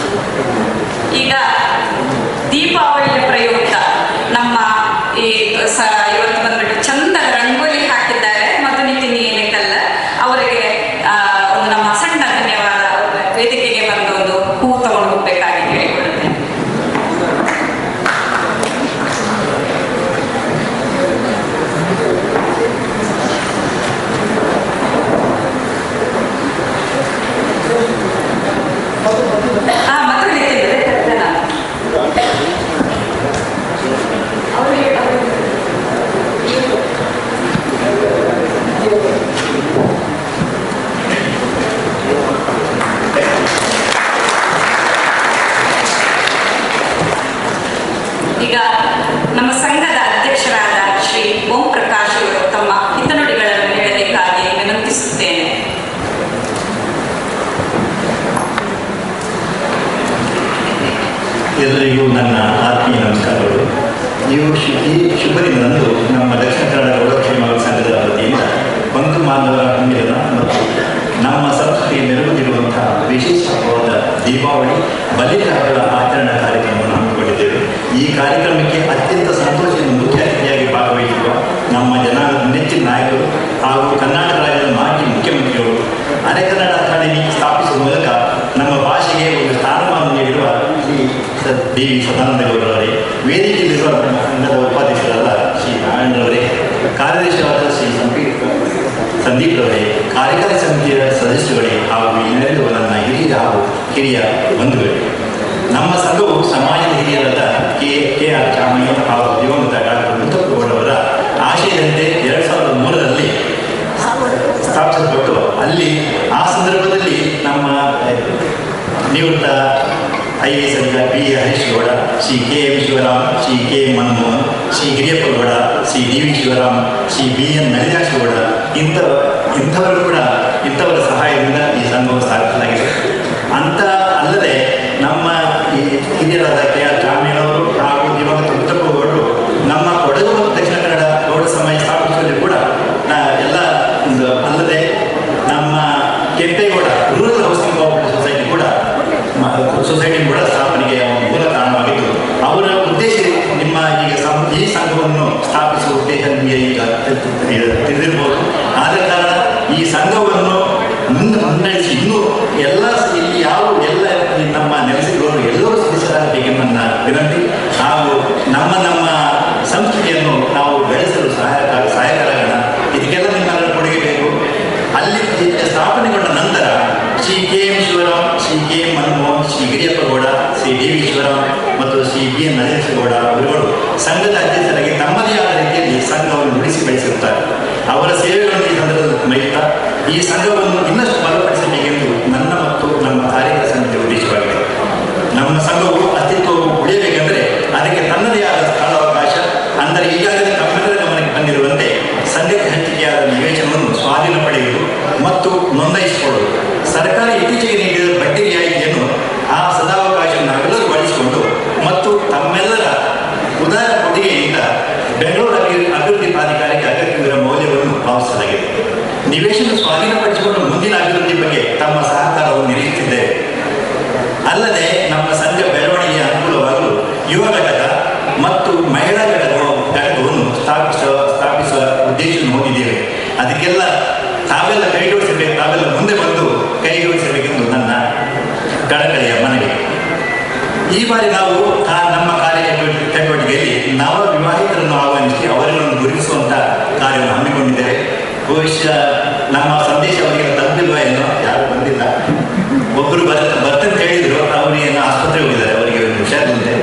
ಈಗ ದೀಪಾವಳಿಯ ಪ್ರಯುಕ್ತ ನಮ್ಮ ಇವತ್ತು ಬಂದ್ಬಿಟ್ಟು ಚಂದ ರಂಗೋಲಿ ಹಾಕಿದ್ದಾರೆ ಮತ್ತು ನಿತಿನ್ ಏನೆಕಲ್ಲ ಅವರಿಗೆ ಒಂದು ನಮ್ಮ ಸಣ್ಣ ಧನ್ಯವಾದ. ವೇದಿಕೆಗೆ ಬಂದು ಒಂದು ಹೂ ತಗೊಂಡು ಹೋಗ್ಬೇಕಾಗಿ ಕೇಳಿಕೊಳ್ಳುತ್ತೇನೆ. ಮತ್ತು ನಿತಿನ್ ಈಗ ನಮ್ಮ ಸಂಘದ ಅಧ್ಯಕ್ಷರಾದ ಶ್ರೀ ಓಂ ಪ್ರಕಾಶ್ ಅವರು ತಮ್ಮ ಹಿತನುಡಿಗಳನ್ನು ಹೇಳಬೇಕಾಗಿ ವಿನಂತಿಸುತ್ತೇನೆ. ಎಲ್ಲರಿಗೂ ನನ್ನ ಆತ್ಮೀಯ ನಮಸ್ಕಾರಗಳು. ಈ ಶುಭ ದಿನದಂದು ನಮ್ಮ ದಕ್ಷಿಣ ಕನ್ನಡ ಗೌಡಕ್ಷೇಮ ಸಂಘದ ವತಿಯಿಂದ ಬಂಧು ಬಾಂಧವರ ಸಮ್ಮೇಳನ ಮತ್ತು ನಮ್ಮ ಸಂಸ್ಕೃತಿಗೆ ಮೆರುಗುತ್ತಿರುವಂತಹ ವಿಶೇಷ ಹಬ್ಬವಾದ ದೀಪಾವಳಿ ಬಲಿತ ಹಬ್ಬಗಳ ಆಚರಣಾ ಕಾರ್ಯಕ್ರಮವನ್ನು ಹಮ್ಮಿಕೊಂಡಿದ್ದೇವೆ. ಈ ಕಾರ್ಯಕ್ರಮಕ್ಕೆ ಅತ್ಯಂತ ಸಂತೋಷದಿಂದ ಮುಖ್ಯ ಅತಿಥಿಯಾಗಿ ಭಾಗವಹಿಸಿರುವ ನಮ್ಮ ಜನಾಂಗದ ನೆಚ್ಚಿನ ನಾಯಕರು ಹಾಗೂ ಕರ್ನಾಟಕ ರಾಜ್ಯದ ಮಾಜಿ ಮುಖ್ಯಮಂತ್ರಿಗಳು ಅರೆಕನ್ನಡ ಅಕಾಡೆಮಿ ಸ್ಥಾಪಿಸುವ ಮೂಲಕ ನಮ್ಮ ಭಾಷೆಗೆ ಒಂದು ಸ್ಥಾನಮಾನ ನೀಡಿರುವ ಶ್ರೀ ಡಿ.ವಿ. ಸದಾನಂದ ಗೌಡರವರೇ, ವೇದಿಕೆಯಲ್ಲಿರುವ ನಮ್ಮ ಸಂಘದ ಉಪಾಧ್ಯಕ್ಷರಾದ ಶ್ರೀ ನಾರಾಯಣರವರೇ, ಕಾರ್ಯದರ್ಶಿಯಾದ ಶ್ರೀ ಸಂದೀಪ್ ರವರೇ, ಕಾರ್ಯಕಾರಿ ಸಮಿತಿಯ ಸದಸ್ಯರುಗಳೇ ಹಾಗೂ ಇನ್ನೆರಡು ನನ್ನ ಹಿರಿಯ ಬಂಧುಗಳೇ, ನಮ್ಮ ಸಂಘವು ಸಮಾಜದ ಹಿರಿಯರಾದ ಕೆ.ಆರ್. ಚಾಮಯ್ಯ ಹಾಗೂ ದಿವಂಗತ ಡಾಕ್ಟರ್ ಮುತ್ತಪ್ಪ ಗೌಡರವರ ಆಶಯದಂತೆ 2003ರಲ್ಲಿ ಸ್ಥಾಪಿಸಲ್ಪಟ್ಟು ಅಲ್ಲಿ ಆ ಸಂದರ್ಭದಲ್ಲಿ ನಮ್ಮ ನಿವೃತ್ತ IAS ಅಧಿಕಾರಿ B.A. Harish Gowda, Shri K.M. Shivaram, Shri K.M. Manmohan, Shri Giriyappa Gowda, Shri D.V. Shivaram, Shri B.N. Nalinaksha Gowda ಇಂಥವರು ಕೂಡ ಇಂಥವರ ಸಹಾಯದಿಂದ ಈ ಸಂಘವನ್ನು ಸ್ಥಾಪಿಸಲಾಗಿದೆ. ಅಂತ ಅಲ್ಲದೆ ನಮ್ಮ ಈ ಹಿರಿಯರಾದ K.R. ಚಾಮಯ್ಯನವರು ಹಾಗೂ ದಿವಂಗತ ಮುತ್ತಪ್ಪ ಗೌಡರು ನಮ್ಮ ಕೊಡಗು ಮತ್ತು ದಕ್ಷಿಣ ಕನ್ನಡ ಗೌಡ ಸಮಾಜ ಸ್ಥಾಪಿಸುವಲ್ಲಿ ಕೂಡ ಎಲ್ಲ ಅಲ್ಲದೆ ನಮ್ಮ Kempegowda rural housing cooperative society ಕೂಡ ಸ್ಥಾಪನೆಗೆ ಮೂಲ ಕಾರಣವಾಗಿತ್ತು. ಅವರ ಉದ್ದೇಶ ನಿಮ್ಮ ಈ ಸಂಘವನ್ನು ಸ್ಥಾಪಿಸುವ ಉದ್ದೇಶ ನಿಮಗೆ ಈಗ ತಿಳಿದಿರ್ಬೋದು. ಆದ ಕಾರಣ ಈ ಸಂಘವನ್ನು ಮುನ್ನಡೆಸಿ ಇನ್ನೂ ಎಲ್ಲ ಇಲ್ಲಿ ಎಲ್ಲ ನಮ್ಮ ನೆಲೆಸಿರುವವರು ಎಲ್ಲರೂ ಸದಸ್ಯರಾಗಬೇಕೆಂಬ ನನ್ನ ವಿನಂತಿ ಹಾಗೂ ನಮ್ಮ ಸಂಸ್ಕೃತಿಯನ್ನು ನಾವು ಬೆಳೆಸಲು ಸಹಾಯಕರಾಗೋಣ. ಇದಕ್ಕೆಲ್ಲ ನಿಮ್ಮೆಲ್ಲರ ಕೊಡುಗೆ ಬೇಕು. ಅಲ್ಲಿ ಸ್ಥಾಪನೆಗೊಂಡ ನಂತರ Shri K.M. Shivaram, Shri K.M. Manmohan, Shri Giriyappa Gowda, Shri D.V. Shivaram ಮತ್ತು ಶ್ರೀ B.N. ನಳಿನಾಕ್ಷ ಗೌಡ ಅವರುಗಳು ಸಂಘದ ಅಧ್ಯಕ್ಷರಾಗಿ ತಮ್ಮದೇ ಆದ ರೀತಿಯಲ್ಲಿ ಸಂಘವನ್ನು ನುಡಿಸಿ ಬೆಳೆಸಿರುತ್ತಾರೆ. ಅವರ ಸೇವೆಗಳನ್ನು ಈ ಸಂದರ್ಭದಲ್ಲಿ ಸ್ಮರಿಸುತ್ತಾ ಈ ಸಂಘವನ್ನು ಇನ್ನಷ್ಟು ಬಲಪಡಿಸಬೇಕೆಂದು ನನ್ನ ಮತ್ತು ನಮ್ಮ ಕಾರ್ಯಕರ್ತರ ಸಮಿತಿಯ ಉದ್ದೇಶವಾಗಿದೆ. ನಮ್ಮ ಸಂಘವು ಅಸ್ತಿತ್ವವು ಉಳಿಯಬೇಕೆಂದರೆ ಅದಕ್ಕೆ ತನ್ನದೇ ಆದ ಸ್ಥಳಾವಕಾಶ, ಅಂದರೆ ಈಗಾಗಲೇ ತಮ್ಮೆಲ್ಲರ ಗಮನಕ್ಕೆ ಬಂದಿರುವಂತೆ ಸಂಘಕ್ಕೆ ಹಂಚಿಕೆಯಾದ ನಿವೇಶನವನ್ನು ಸ್ವಾಧೀನ ಪಡೆಯುವುದು ಮತ್ತು ನೋಂದಾಯಿಸಿಕೊಳ್ಳುವುದು, ಸರ್ಕಾರ ಇತ್ತೀಚೆಗೆ ನೀಡಿದ ಬಡ್ಡಿ ರಿಯಾಯಿತಿಯನ್ನು ಆ ಸದಾವಕಾಶವನ್ನು ನಾವೆಲ್ಲರೂ ಬಳಸಿಕೊಂಡು ಮತ್ತು ತಮ್ಮೆಲ್ಲರ ಉದಾರ ಕೊಡುಗೆಯಿಂದ ಬೆಂಗಳೂರು ಅಭಿವೃದ್ಧಿ ಪ್ರಾಧಿಕಾರಕ್ಕೆ ಅಗತ್ಯವಿರುವ ಮೌಲ್ಯವನ್ನು ಭಾವಿಸಲಾಗಿದೆ. ನಿವೇಶನ ದೇಶವನ್ನು ಸ್ವಾಧೀನಪಡಿಸಿಕೊಂಡು ಮುಂದಿನ ಅಭಿವೃದ್ಧಿ ಬಗ್ಗೆ ತಮ್ಮ ಸಹಕಾರವನ್ನು ನಿರೀಕ್ಷಿಸಿದ್ದೇವೆ. ಅಲ್ಲದೆ ನಮ್ಮ ಸಂಘ ಬೆಳವಣಿಗೆಯ ಅನುಕೂಲವಾಗಲು ಯುವ ಘಟಕ ಮತ್ತು ಮಹಿಳಾ ಘಟಕವನ್ನು ಸ್ಥಾಪಿಸುವ ಉದ್ದೇಶವನ್ನು ಹೊಂದಿದ್ದೇವೆ. ಅದಕ್ಕೆಲ್ಲ ತಾವೆಲ್ಲ ಕೈಜೋಡಿಸಬೇಕು, ತಾವೆಲ್ಲ ಮುಂದೆ ಬಂದು ಕೈಜೋಡಿಸಬೇಕೆಂದು ನನ್ನ ಕಳಕಳಿಯ ಮನವಿ. ಈ ಬಾರಿ ನಾವು ನಮ್ಮ ಕಾರ್ಯ ಚಟುವಟಿಕೆಯಲ್ಲಿ ನವ ವಿವಾಹಿತರನ್ನು ಆಹ್ವಾನಿಸಿ ಅವರನ್ನು ಗುರುತಿಸುವಂತ ಕಾರ್ಯವನ್ನು ಹಮ್ಮಿಕೊಂಡಿದ್ದೇವೆ. ಬಹುಶಃ ನಮ್ಮ ಸಂದೇಶ ಅವರಿಗೆ ತಲುಪಿಲ್ವಾ ಏನೋ, ಯಾರು ಬಂದಿಲ್ಲ. ಒಬ್ಬರು ಬರ್ತಂತ ಹೇಳಿದ್ರು, ಅವರೇನು ಆಸ್ಪತ್ರೆಗೆ ಹೋಗಿದ್ದಾರೆ, ಅವರಿಗೆ ಹುಷಾರಿಲ್ಲದೆ.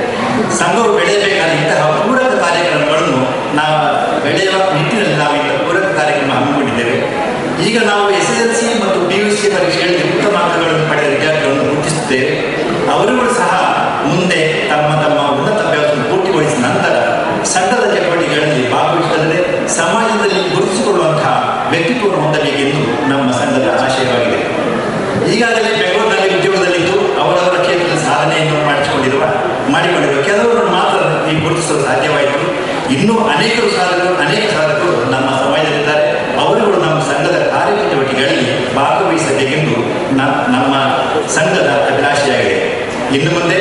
ಸಂಘವು ಬೆಳೆಯಬೇಕಾದ ಇಂತಹ ಪೂರಕ ಕಾರ್ಯಕ್ರಮಗಳನ್ನು ನಾವು ಬೆಳೆಯುವ ನಿಟ್ಟಿನಲ್ಲಿ ನಾವು ಇಂತಹ ಪೂರಕ ಕಾರ್ಯಕ್ರಮ ಹಮ್ಮಿಕೊಂಡಿದ್ದೇವೆ. ಈಗ ನಾವು SSLC ಮತ್ತು PUC ಪರೀಕ್ಷೆಗಳಲ್ಲಿ ಉತ್ತಮ ಅಂಕಗಳನ್ನು ಪಡೆದ ವಿದ್ಯಾರ್ಥಿಗಳನ್ನು ಗುರುತಿಸುತ್ತೇವೆ. ಅವರುಗಳು ಸಹ ಮುಂದೆ ತಮ್ಮ ಉನ್ನತ ಅಭ್ಯಾಸವನ್ನು ಪೂರ್ತಿಗೊಳಿಸಿದ ನಂತರ ಸಂಘದ ಚಟುವಟಿಕೆಗಳಲ್ಲಿ ಭಾಗವಹಿಸದೆ ಸಮಾಜದಲ್ಲಿ ಗುರುತಿಸಿಕೊಳ್ಳುವಂತಹ ವ್ಯಕ್ತಿತ್ವವನ್ನು ಹೊಂದಬೇಕೆಂದು ನಮ್ಮ ಸಂಘದ ಆಶಯವಾಗಿದೆ. ಈಗಾಗಲೇ ಬೆಂಗಳೂರಿನಲ್ಲಿ ಉದ್ಯೋಗದಲ್ಲಿದ್ದು ಅವರವರ ಕ್ಷೇತ್ರದ ಸಾಧನೆಯನ್ನು ಮಾಡಿಕೊಂಡಿರುವ ಕೆಲವರನ್ನು ಮಾತ್ರ ಈ ಗುರುತಿಸಲು ಸಾಧ್ಯವಾಯಿತು. ಇನ್ನೂ ಅನೇಕ ಸಾಧಕರು ನಮ್ಮ ಸಮಾಜದಲ್ಲಿದ್ದಾರೆ. ಅವರುಗಳು ನಮ್ಮ ಸಂಘದ ಕಾರ್ಯಚಟುವಟಿಕೆಗಳಲ್ಲಿ ಭಾಗವಹಿಸಬೇಕೆಂದು ನಮ್ಮ ಸಂಘದ ಅಭಿಲಾಷೆಯಾಗಿದೆ. ಇನ್ನು ಮುಂದೆ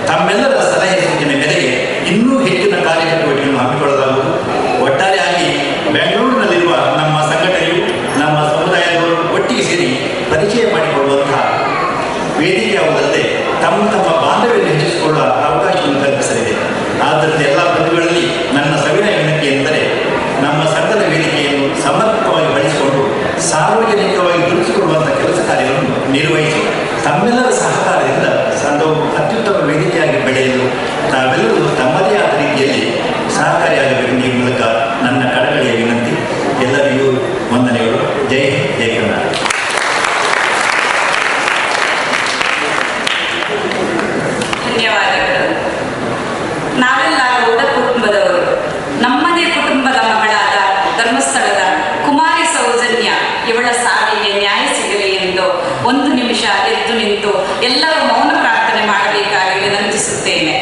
ತಮ್ಮೆಲ್ಲರ ಸಲಹೆ ಸೂಚನೆ ಮೇರೆಗೆ ಇನ್ನೂ ಹೆಚ್ಚಿನ ಕಾರ್ಯಚಟುವಟಿಕೆಯನ್ನು ಹಮ್ಮಿಕೊಳ್ಳಲಾಗುವುದು. ಒಟ್ಟಾರೆಯಾಗಿ ಬೆಂಗಳೂರಿನಲ್ಲಿರುವ ನಮ್ಮ ಸಂಘಟನೆಯು ನಮ್ಮ ಸಮುದಾಯದವರು ಒಟ್ಟಿಗೆ ಸೇರಿ ಪರಿಚಯ ಮಾಡಿಕೊಳ್ಳುವಂತಹ ವೇದಿಕೆಯಾಗುವುದಲ್ಲದೆ ತಮ್ಮ ಬಾಂಧವ್ಯವನ್ನು ಹೆಚ್ಚಿಸಿಕೊಳ್ಳುವ ಅವಕಾಶವನ್ನು ಕಲ್ಪಿಸಲಿದೆ. ಆದ್ದರಿಂದ ಎಲ್ಲ ಬಂಧುಗಳಲ್ಲಿ ನನ್ನ ಸವಿನಯ ವಿನಂತಿ ಎಂದರೆ ನಮ್ಮ ಸಂಘದ ವೇದಿಕೆಯನ್ನು ಸಮರ್ಪಕವಾಗಿ ಬಳಸಿಕೊಂಡು ಸಾರ್ವಜನಿಕವಾಗಿ ಗುರುತಿಸಿಕೊಳ್ಳುವಂತಹ ಕೆಲಸ ಕಾರ್ಯಗಳನ್ನು ನಿರ್ವಹಿಸಿ ತಮ್ಮೆಲ್ಲರ ಸಹಕಾರದಿಂದ ಸಂಘವು ಅತ್ಯುತ್ತಮ ವೇದಿಕೆಯಾಗಿ ಬೆಳೆಯಲು ತಾವೆಲ್ಲರೂ ತಮ್ಮದೇ ಆದ ರೀತಿಯಲ್ಲಿ ಸಹಕಾರಿಯಾಗಬೇಕು. ಈ ಮೂಲಕ ನನ್ನ ಕಳಕಳಿಯ ವಿನಂತಿ. ಎಲ್ಲರಿಗೂ ವಂದನೆಗಳು. ಜೈ ಜೈ ಕರ್ನಾಟಕ. ಧನ್ಯವಾದಗಳು. ನಾವೆಲ್ಲ ಗೌಡ ಕುಟುಂಬದವರು. ನಮ್ಮದೇ ಕುಟುಂಬದ ಮಗಳಾದ ಧರ್ಮಸ್ಥಳದ ಕುಮಾರಿ ಸೌಜನ್ಯ ಇವಳ ಸಾವಿಗೆ ನ್ಯಾಯ ಸಿಗಲಿ ಎಂದು 1 ನಿಮಿಷ ಎದ್ದು ನಿಂತು ಎಲ್ಲರೂ ಮೌನ ಪ್ರಾರ್ಥನೆ ಮಾಡಬೇಕಾಗಿ ವಿನಂತಿಸುತ್ತೇನೆ.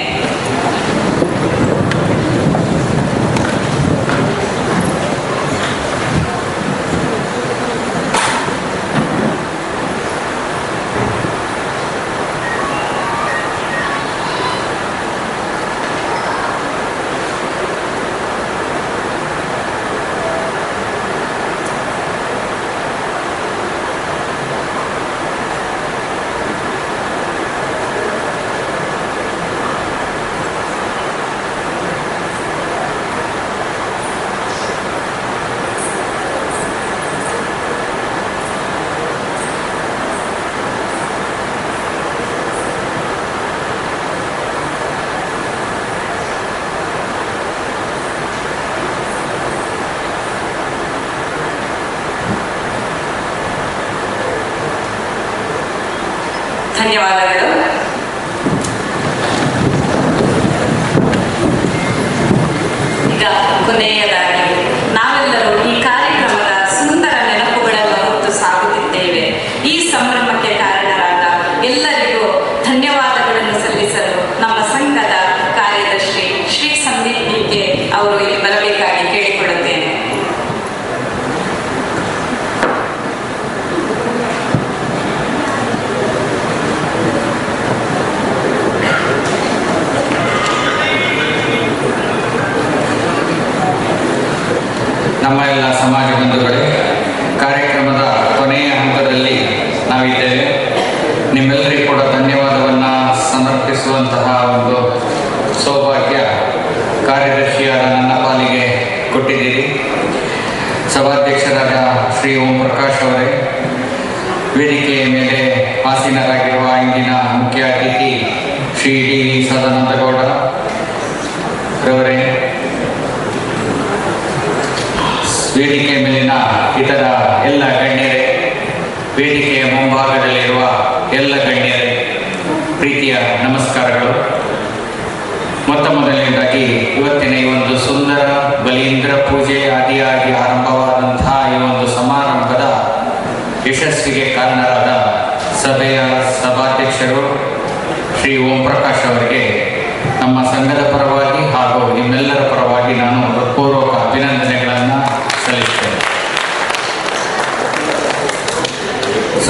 ಧನ್ಯವಾದಗಳು. ಈಗ ಕೊನೆಯದಾಗಿ ನಾವೆಲ್ಲರೂ ಈ ಕಾರ್ಯಕ್ರಮದ ಸುಂದರ ನೆನಪುಗಳನ್ನು ಹೊತ್ತು ಸಾಗುತ್ತಿದ್ದೇವೆ. ಈ ಸಂಭ್ರಮಕ್ಕೆ ಕಾರಣರಾದ ಎಲ್ಲರಿಗೂ ಧನ್ಯವಾದಗಳನ್ನು ಸಲ್ಲಿಸಲು ನಮ್ಮ ಸಂಘದ ಕಾರ್ಯದರ್ಶಿ ಶ್ರೀ ಸಂದೀಪ್ ಡಿಕೆ ಅವರು ಇಲ್ಲಿ ಬರಬೇಕಾಗಿ ಕೇಳಿಕೊಳ್ಳುತ್ತೇನೆ. ನಮ್ಮ ಎಲ್ಲ ಸಮಾಜ ಬಂಧುಗಳೇ, ಕಾರ್ಯಕ್ರಮದ ಕೊನೆಯ ಹಂತದಲ್ಲಿ ನಾವಿದ್ದೇವೆ. ನಿಮ್ಮೆಲ್ಲರಿಗೂ ಕೂಡ ಧನ್ಯವಾದವನ್ನು ಸಮರ್ಪಿಸುವಂತಹ ಒಂದು ಸೌಭಾಗ್ಯ ಕಾರ್ಯದರ್ಶಿಯಾದ ನನ್ನ ಪಾಲಿಗೆ ಕೊಟ್ಟಿದ್ದೀರಿ. ಸಭಾಧ್ಯಕ್ಷರಾದ ಶ್ರೀ ಓಂ ಪ್ರಕಾಶ್ ಅವರೇ, ವೇದಿಕೆಯ ಮೇಲೆ ಆಸೀನರಾಗಿರುವ ಇಂದಿನ ಮುಖ್ಯ ಅತಿಥಿ ಶ್ರೀ ಡಿ ಸದಾನಂದಗೌಡ ರವರೇ, ವೇದಿಕೆಯ ಮೇಲಿನ ಇತರ ಎಲ್ಲ ಗಣ್ಯರೇ, ವೇದಿಕೆಯ ಮುಂಭಾಗದಲ್ಲಿರುವ ಎಲ್ಲ ಗಣ್ಯರೇ, ಪ್ರೀತಿಯ ನಮಸ್ಕಾರಗಳು. ಮೊದಲನೇದಾಗಿ ಇವತ್ತಿನ ಈ ಒಂದು ಸುಂದರ ಬಲೀಂದ್ರ ಪೂಜೆ ಆದಿಯಾಗಿ ಆರಂಭವಾದಂತಹ ಈ ಒಂದು ಸಮಾರಂಭದ ಯಶಸ್ವಿಗೆ ಕಾರಣರಾದ ಸಭೆಯ ಸಭಾಧ್ಯಕ್ಷರು ಶ್ರೀ ಓಂ ಪ್ರಕಾಶ್ ಅವರಿಗೆ ನಮ್ಮ ಸಂಘದ ಪರವಾಗಿ ಹಾಗೂ ನಿಮ್ಮೆಲ್ಲರ ಪರವಾಗಿ ನಾನು ಹೃತ್ಪೂರ್ವಕ ಅಭಿನಂದನೆಗಳನ್ನು ಸಲ್ಲಿಸ್ತೇನೆ.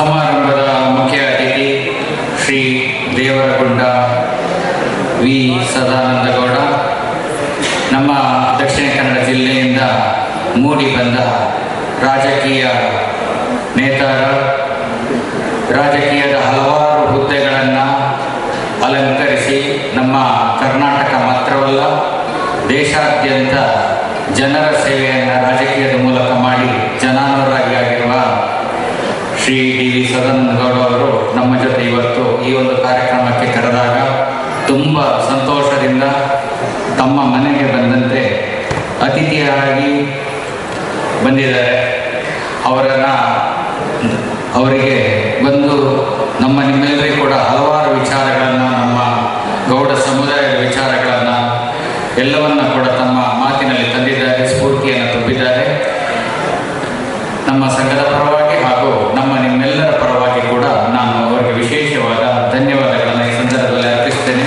ಸಮಾರಂಭದ ಮುಖ್ಯ ಅತಿಥಿ ಶ್ರೀ ದೇವರಗುಂಡ ವಿ ಸದಾನಂದಗೌಡ, ನಮ್ಮ ದಕ್ಷಿಣ ಕನ್ನಡ ಜಿಲ್ಲೆಯಿಂದ ಮೂಡಿ ಬಂದ ರಾಜಕೀಯ ನೇತಾರ, ರಾಜಕೀಯದ ಹಲವಾರು ಹುದ್ದೆಗಳನ್ನು ಅಲಂಕರಿಸಿ ನಮ್ಮ ಕರ್ನಾಟಕ ಮಾತ್ರವಲ್ಲ ದೇಶಾದ್ಯಂತ ಜನರ ಸೇವೆಯನ್ನು ರಾಜಕೀಯದ ಮೂಲಕ ಮಾಡಿ ಜನಾನುರಾಗಿಯಾಗಿರುವ ಶ್ರೀ ಡಿ ವಿ ಸದಾನಂದಗೌಡ ಅವರು ನಮ್ಮ ಜೊತೆ ಇವತ್ತು ಈ ಒಂದು ಕಾರ್ಯಕ್ರಮಕ್ಕೆ ಕರೆದಾಗ ತುಂಬ ಸಂತೋಷದಿಂದ ತಮ್ಮ ಮನೆಗೆ ಬಂದಂತೆ ಅತಿಥಿಯಾಗಿ ಬಂದಿದ್ದಾರೆ. ಅವರಿಗೆ ಬಂದು ನಿಮ್ಮೆಲ್ಲರಿಗೂ ಕೂಡ ಹಲವಾರು ವಿಚಾರಗಳನ್ನು, ನಮ್ಮ ಗೌಡ ಸಮುದಾಯದ ವಿಚಾರಗಳನ್ನು ಎಲ್ಲವನ್ನ ಕೂಡ ತಮ್ಮ ಮಾತಿನಲ್ಲಿ ತಂದಿದ್ದಾರೆ, ಸ್ಫೂರ್ತಿಯನ್ನು ತುಂಬಿದ್ದಾರೆ. ನಮ್ಮ ಸಂಘದ ಪರವಾಗಿ ಹಾಗೂ ನಿಮ್ಮೆಲ್ಲರ ಪರವಾಗಿ ಕೂಡ ನಾನು ಅವರಿಗೆ ವಿಶೇಷವಾದ ಧನ್ಯವಾದಗಳನ್ನು ಈ ಸಂದರ್ಭದಲ್ಲಿ ಅರ್ಪಿಸ್ತೇನೆ.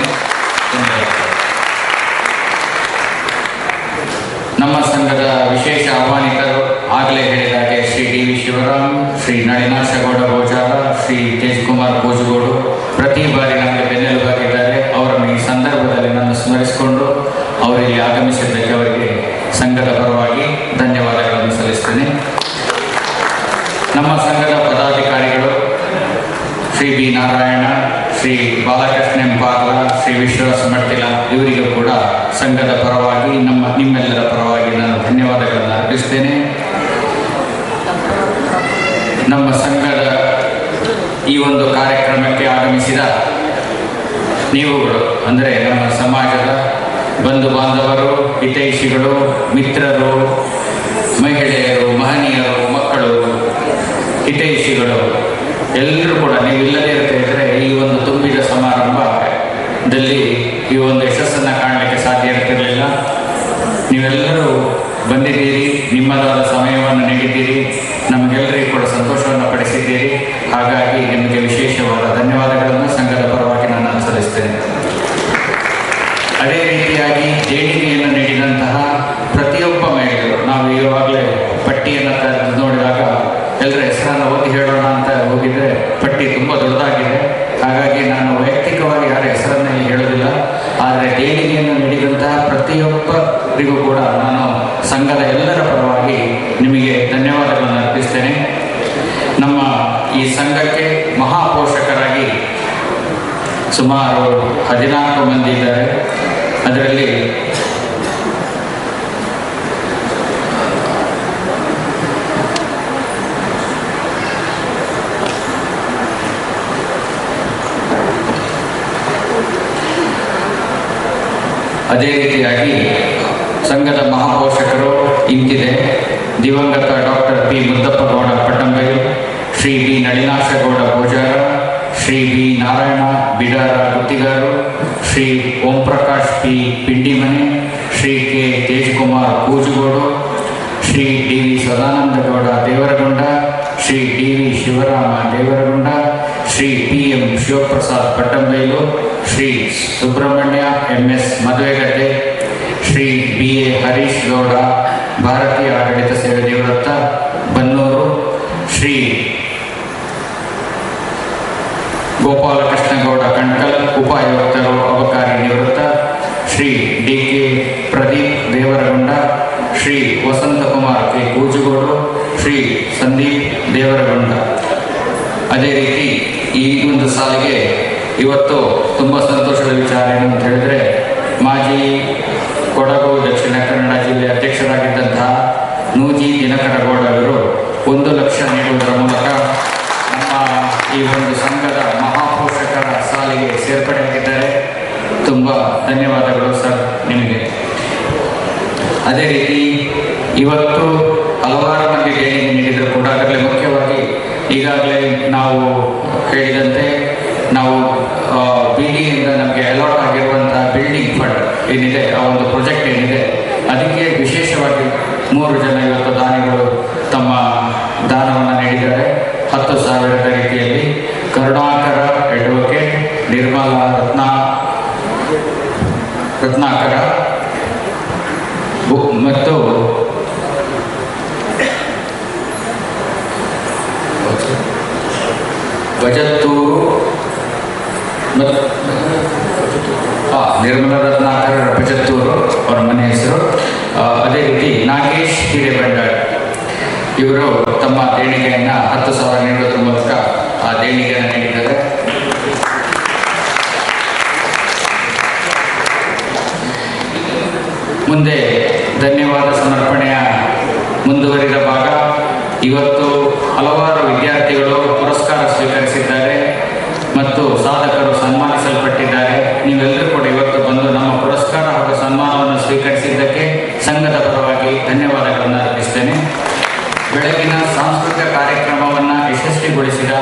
ನಮ್ಮ ಸಂಘದ ವಿಶೇಷ ಆಹ್ವಾನಿತರು ಆಗಲೇ ಹೇಳಿದ ಹಾಗೆ ಶ್ರೀ ಡಿ ವಿ ಶಿವರಾಮ್, ಶ್ರೀ ನಳಿನಾಶಗೌಡ ಗೋಚಾರ, ಶ್ರೀ ತೇಜ್ಕುಮಾರ್ ಕೋಜುಗೋಡು ಪ್ರತಿ ಬಾರಿ ನಮಗೆ ಬೆನ್ನೆಲುಬಾಗಿದ್ದಾರೆ. ಅವರನ್ನು ಈ ಸಂದರ್ಭದಲ್ಲಿ ನಾನು ಸ್ಮರಿಸಿಕೊಂಡು ಅವರಿಗೆ ಆಗಮಿಸಿದ್ದಕ್ಕೆ ಅವರಿಗೆ ಸಂಘದ ಪರವಾಗಿ ಧನ್ಯವಾದಗಳನ್ನು ಸಲ್ಲಿಸ್ತೇನೆ. ನಮ್ಮ ಸಂಘದ ಪದಾಧಿಕಾರಿಗಳು ಶ್ರೀ ಬಿ ನಾರಾಯಣ, ಶ್ರೀ ಬಾಲಕೃಷ್ಣ ಪಾರ್ಲ, ಶ್ರೀ ವಿಶ್ವಾಸ ಮಟ್ಟಿಲ, ಇವರಿಗೂ ಕೂಡ ಸಂಘದ ಪರವಾಗಿ ನಿಮ್ಮೆಲ್ಲರ ಪರವಾಗಿ ನಾನು ಧನ್ಯವಾದಗಳನ್ನು ಅರ್ಪಿಸ್ತೇನೆ. ನಮ್ಮ ಸಂಘದ ಈ ಒಂದು ಕಾರ್ಯಕ್ರಮಕ್ಕೆ ಆಗಮಿಸಿದ ನೀವುಗಳು, ಅಂದರೆ ನಮ್ಮ ಸಮಾಜದ ಬಂಧು ಬಾಂಧವರು, ಹಿತೈಷಿಗಳು, ಮಿತ್ರರು, ಮಹಿಳೆಯರು, ಮಹನೀಯರು, ಮಕ್ಕಳು, ಹಿತೈಷಿಗಳು ಎಲ್ಲರೂ ಕೂಡ ನೀವಿಲ್ಲದೇ ಇರ್ತಾ ಈ ಒಂದು ತುಂಬಿದ ಸಮಾರಂಭದಲ್ಲಿ ಈ ಒಂದು ಯಶಸ್ಸನ್ನು ಕಾಣಲಿಕ್ಕೆ ಸಾಧ್ಯ ಇರ್ತಿರಲಿಲ್ಲ. ನೀವೆಲ್ಲರೂ ಬಂದಿದ್ದೀರಿ, ನಿಮ್ಮದಾದ ಸಮಯವನ್ನು ನೀಡಿದ್ದೀರಿ, ನಮಗೆಲ್ಲರಿಗೂ ಕೂಡ ಸಂತೋಷವನ್ನು ಪಡಿಸಿದ್ದೀರಿ. ಹಾಗಾಗಿ ನಿಮಗೆ ವಿಶೇಷವಾದ ಧನ್ಯವಾದಗಳನ್ನು ಸಂಘದ ಪರವಾಗಿ ನಾನು ಸಲ್ಲಿಸ್ತೇನೆ. ಅದೇ ರೀತಿಯಾಗಿ ದೇಣಿಗೆಯನ್ನು ನೀಡಿದಂತಹ ಪ್ರತಿಯೊಬ್ಬ ಮಹಿಳೆಯರು, ನಾವು ಈಗಾಗಲೇ ಪಟ್ಟಿಯನ್ನು ನೋಡಿದಾಗ ಎಲ್ಲರ ಹೆಸರನ್ನು ಓದಿ ಹೇಳೋಣ ಅಂತ ಹೋಗಿದ್ರೆ ಪಟ್ಟಿ ತುಂಬ ದೊಡ್ಡದಾಗಿದೆ. ಹಾಗಾಗಿ ನಾನು ವೈಯಕ್ತಿಕವಾಗಿ ಯಾರ ಹೆಸರನ್ನು ಹೇಳೋದಿಲ್ಲ. ಆದರೆ ದೇಣಿಗೆಯನ್ನು ನೀಡಿದಂತಹ ಪ್ರತಿಯೊಬ್ಬರಿಗೂ ಕೂಡ ನಾನು ಸಂಘದ ಎಲ್ಲರ ಪರವಾಗಿ ನಿಮಗೆ ಧನ್ಯವಾದಗಳನ್ನು ಅರ್ಪಿಸ್ತೇನೆ. ನಮ್ಮ ಈ ಸಂಘಕ್ಕೆ ಮಹಾಪೋಷಕರಾಗಿ ಸುಮಾರು 14 ಮಂದಿ ಇದ್ದಾರೆ. ಅದರಲ್ಲಿ ಅದೇ ರೀತಿಯಾಗಿ ಸಂಘದ ಮಹಾಪೋಷಕರು ಇಂತಿದೆ: ದಿವಂಗತ doctor P Muddappa Gowda Pattambailu, Shri B Nalinasha Gowda Gojara, Shri B Narayana Bidara Guthigaru, Shri Om Prakash P Pindimane, Shri K Tejkumar Koojugodu, Shri D V Sadananda Gowda Devaragunda, Shri D V Shivarama Devaragunda, Shri P M Shivaprasad Pattambailu, Shri Subrahmanya MS Maduvegadde, Shri B A Harish Gowda ಭಾರತೀಯ ಆಡಳಿತ ಸೇವೆ ನಿವೃತ್ತ ಬನ್ನೂರು, ಶ್ರೀ ಗೋಪಾಲಕೃಷ್ಣಗೌಡ ಕಣ್ಕಲ್ ಉಪಾಯುಕ್ತರು ಅಬಕಾರಿ ನಿವೃತ್ತ, Shri D K Pradeep Devaragunda, Shri Vasanthakumar K Koojugodu, Shri Sandeep Devaragunda. ಅದೇ ರೀತಿ ಈ ಒಂದು ಸಾಲಿಗೆ ಇವತ್ತು ತುಂಬ ಸಂತೋಷದ ವಿಚಾರ ಏನು ಅಂತ ಹೇಳಿದ್ರೆ, ಮಾಜಿ ಕೊಡಗು ದಕ್ಷಿಣ ಕನ್ನಡ ಜಿಲ್ಲೆ ಅಧ್ಯಕ್ಷರಾಗಿದ್ದಂತಹ ನೂಜಿ ದಿನಕರಗೌಡ ಅವರು 1 ಲಕ್ಷ ನೀಡುವುದರ ಮೂಲಕ ನಮ್ಮ ಈ ಒಂದು ಸಂಘದ ಮಹಾಪೋಷಕರ ಸಾಲಿಗೆ ಸೇರ್ಪಡೆಯಾಗಿದ್ದಾರೆ. ತುಂಬ ಧನ್ಯವಾದಗಳು ಸರ್ ನಿಮಗೆ. ಅದೇ ರೀತಿ ಇವತ್ತು ಹಲವಾರು ಮಂದಿ ದೇಣಿಗೆ ನೀಡಿದರೂ ಕೂಡ ಅದರಲ್ಲಿ ಮುಖ್ಯವಾಗಿ ಈಗಾಗಲೇ ನಾವು ಹೇಳಿದಂತೆ ನಾವು BDಯಿಂದ ನಮಗೆ ಅಲಾಟ್ ಆಗಿರುವಂತಹ ಬಿಲ್ಡಿಂಗ್ ಫಂಡ್ ಏನಿದೆ, ಆ ಒಂದು ಪ್ರಾಜೆಕ್ಟ್ ಏನಿದೆ, ಅದಕ್ಕೆ ವಿಶೇಷವಾಗಿ 3 ಜನ ಇವತ್ತು ದಾನಿಗಳು ತಮ್ಮ ದಾನವನ್ನು ನೀಡಿದ್ದಾರೆ. 10,000 ರೀತಿಯಲ್ಲಿ ಕರುಣಾಕರ ಅಡ್ವೊಕೇಟ್, ನಿರ್ಮಲಾ ರತ್ನಾಕರ ಮತ್ತು ವಜತ್ತೂರು ನಿರ್ಮಲಾ ರತ್ನಾಕರ್ ಬಜತ್ತೂರು ಅವರ ಮನೆ ಹೆಸರು. ಅದೇ ರೀತಿ ನಾಗೇಶ್ ಹಿರೇಬಂಡಾಳ್ ಇವರು ತಮ್ಮ ದೇಣಿಗೆಯನ್ನು 10,000 ನೀಡುವುದರ ಮೂಲಕ ಆ ದೇಣಿಗೆಯನ್ನು ನೀಡಿದ್ದಾರೆ. ಮುಂದೆ ಧನ್ಯವಾದ ಸಮರ್ಪಣೆಯ ಮುಂದುವರಿದ ಭಾಗ. ಇವತ್ತು ಹಲವಾರು ವಿದ್ಯಾರ್ಥಿಗಳು ಪುರಸ್ಕಾರ ಸ್ವೀಕರಿಸಿದ್ದಾರೆ ಮತ್ತು ಸಾಧಕರು ಸನ್ಮಾನಿಸಲ್ಪಟ್ಟಿದ್ದಾರೆ. ನೀವೆಲ್ಲರೂ ಕೂಡ ಇವತ್ತು ಬಂದು ನಮ್ಮ ಪುರಸ್ಕಾರ ಹಾಗೂ ಸನ್ಮಾನವನ್ನು ಸ್ವೀಕರಿಸಿದ್ದಕ್ಕೆ ಸಂಘದ ಪರವಾಗಿ ಧನ್ಯವಾದಗಳನ್ನು ಅರ್ಪಿಸ್ತೇನೆ. ಬೆಳಗಿನ ಸಾಂಸ್ಕೃತಿಕ ಕಾರ್ಯಕ್ರಮವನ್ನು ಯಶಸ್ವಿಗೊಳಿಸಿದ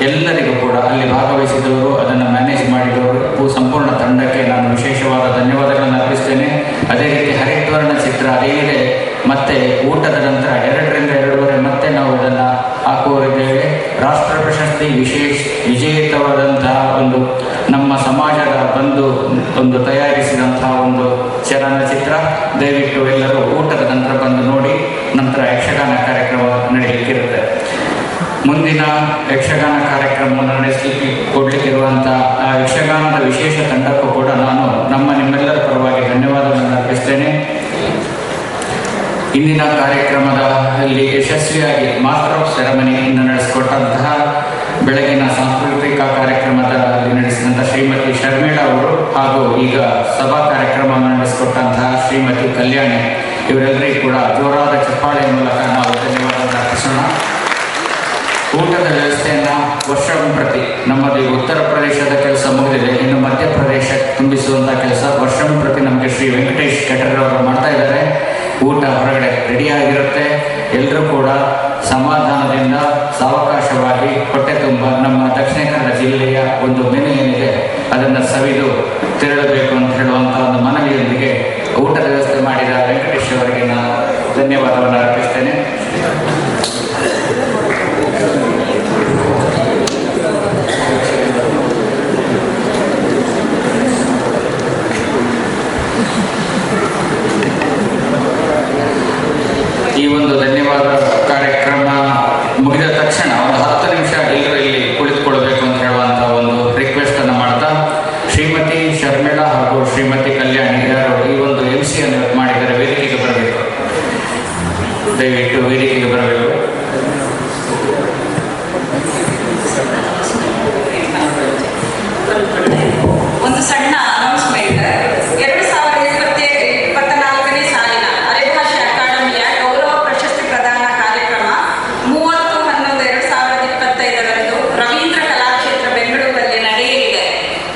ಎಲ್ಲರಿಗೂ ಕೂಡ, ಅಲ್ಲಿ ಭಾಗವಹಿಸಿದವರು, ಅದನ್ನು ಮ್ಯಾನೇಜ್ ಮಾಡಿದವರು, ಸಂಪೂರ್ಣ ತಂಡಕ್ಕೆ ನಾನು ವಿಶೇಷವಾದ ಧನ್ಯವಾದಗಳನ್ನು ಅರ್ಪಿಸ್ತೇನೆ. ಅದೇ ರೀತಿ ಹರಿದ್ವರ್ಣ ಚಿತ್ರ ಅದೇನಿದೆ, ಮತ್ತೆ ಊಟದ ನಂತರ 2 ರಿಂದ 2:30 ಮತ್ತೆ ನಾವು ಇದನ್ನು ಹಾಕುವರಿದ್ದೇವೆ. ರಾಷ್ಟ್ರ ಪ್ರಶಸ್ತಿ ವಿಜೇತವಾದಂತಹ ಒಂದು ನಮ್ಮ ಸಮಾಜದ ಒಂದು ತಯಾರಿಸಿದಂತಹ ಒಂದು ಚಲನಚಿತ್ರ. ದಯವಿಟ್ಟು ಎಲ್ಲರೂ ಊಟದ ನಂತರ ಬಂದು ನೋಡಿ. ನಂತರ ಯಕ್ಷಗಾನ ಕಾರ್ಯಕ್ರಮ ನಡೆಯಲಿಕ್ಕಿರುತ್ತೆ. ಮುಂದಿನ ಯಕ್ಷಗಾನ ಕಾರ್ಯಕ್ರಮವನ್ನು ಕೊಡಲಿಕ್ಕಿರುವಂತಹ ಯಕ್ಷಗಾನದ ವಿಶೇಷ ತಂಡಕ್ಕೂ ಕೂಡ ನಾನು ನಿಮ್ಮೆಲ್ಲರ ಪರವಾಗಿ ಧನ್ಯವಾದಗಳನ್ನು ಅರ್ಪಿಸ್ತೇನೆ. ಇಂದಿನ ಕಾರ್ಯಕ್ರಮದಲ್ಲಿ ಯಶಸ್ವಿಯಾಗಿ ಮಾಸ್ಟರ್ ಆಫ್ ಸೆರೆಮನಿಯನ್ನು ನಡೆಸಿಕೊಟ್ಟಂತಹ ಬೆಳಗಿನ ಸಾಂಸ್ಕೃತಿಕ ಕಾರ್ಯಕ್ರಮದಲ್ಲಿ ನಡೆಸಿದಂತಹ ಶ್ರೀಮತಿ ಶರ್ಮಿಳಾ ಅವರು ಹಾಗೂ ಈಗ ಸಭಾ ಕಾರ್ಯಕ್ರಮವನ್ನು ನಡೆಸಿಕೊಟ್ಟಂತಹ ಶ್ರೀಮತಿ ಕಲ್ಯಾಣಿ, ಇವರೆಲ್ಲರಿಗೂ ಕೂಡ ಜೋರಾದ ಚಪ್ಪಾಳೆಯ ಮೂಲಕ ನಾವು ಧನ್ಯವಾದವನ್ನು ಅರ್ಪಿಸೋಣ. ಊಟದ ವ್ಯವಸ್ಥೆಯನ್ನು ವರ್ಷಂಪ್ರತಿ ನಮ್ಮದು ಉತ್ತರ ಪ್ರದೇಶದ ಕೆಲಸ ಮುಗಿದಿದೆ, ಇನ್ನು ಮಧ್ಯಪ್ರದೇಶ ತುಂಬಿಸುವಂಥ ಕೆಲಸ ವರ್ಷಂಪ್ರತಿ ನಮಗೆ ಶ್ರೀ ವೆಂಕಟೇಶ್ ಕೆಟರ್ ಅವರು ಮಾಡ್ತಾ ಇದ್ದಾರೆ. ಊಟ ಹೊರಗಡೆ ರೆಡಿಯಾಗಿರುತ್ತೆ. ಎಲ್ಲರೂ ಕೂಡ ಸಮಾಧಾನದಿಂದ ಸಾವಕಾಶವಾಗಿ ಹೊಟ್ಟೆ ತುಂಬ ನಮ್ಮ ದಕ್ಷಿಣ ಕನ್ನಡ ಜಿಲ್ಲೆಯ ಒಂದು ಮೆನು ಏನಿದೆ ಅದನ್ನು ಸವಿದು ತೆರಳಬೇಕು ಅಂತ ಹೇಳುವಂಥ ಒಂದು ಮನವಿಯೊಂದಿಗೆ ಊಟದ ವ್ಯವಸ್ಥೆ ಮಾಡಿದ ವೆಂಕಟೇಶ್ ಅವರಿಗೆ ನಾನು ಧನ್ಯವಾದವನ್ನು ಅರ್ಪಿಸ್ತೇನೆ. ಈ ಒಂದು ಧನ್ಯವಾದ ಕಾರ್ಯಕ್ರಮ ಮುಗಿದ ತಕ್ಷಣ ಒಂದು 10 ನಿಮಿಷ ಎಲ್ಲರೂ ಇಲ್ಲಿ ಕುಳಿತುಕೊಳ್ಬೇಕು ಅಂತ ಹೇಳುವಂಥ ಒಂದು ರಿಕ್ವೆಸ್ಟ್ ಅನ್ನು ಮಾಡ್ತಾ, ಶ್ರೀಮತಿ ಶರ್ಮಿಳಾ ಹಾಗೂ ಶ್ರೀಮತಿ ಕಲ್ಯಾಣಿ ಯಾರು ಈ ಒಂದು MC ಅನ್ನು ಮಾಡಿದರೆ ವೇದಿಕೆಗೆ ಬರಬೇಕು. ದಯವಿಟ್ಟು ವೇದಿಕೆಗೆ ಬರಬೇಕು. ಒಂದು ಸಣ್ಣ ಅನೌನ್ಸ್ಮೆಂಟ್. 2024ನೇ ಸಾಲಿನ ಅರೆಭಾಷೆ ಅಕಾಡೆಮಿಯ ಗೌರವ ಪ್ರಶಸ್ತಿ ಪ್ರದಾನ ಕಾರ್ಯಕ್ರಮ 30/11/2025 ರವೀಂದ್ರ ಕಲಾಕ್ಷೇತ್ರ ಬೆಂಗಳೂರಲ್ಲಿ ನಡೆಯಲಿದೆ.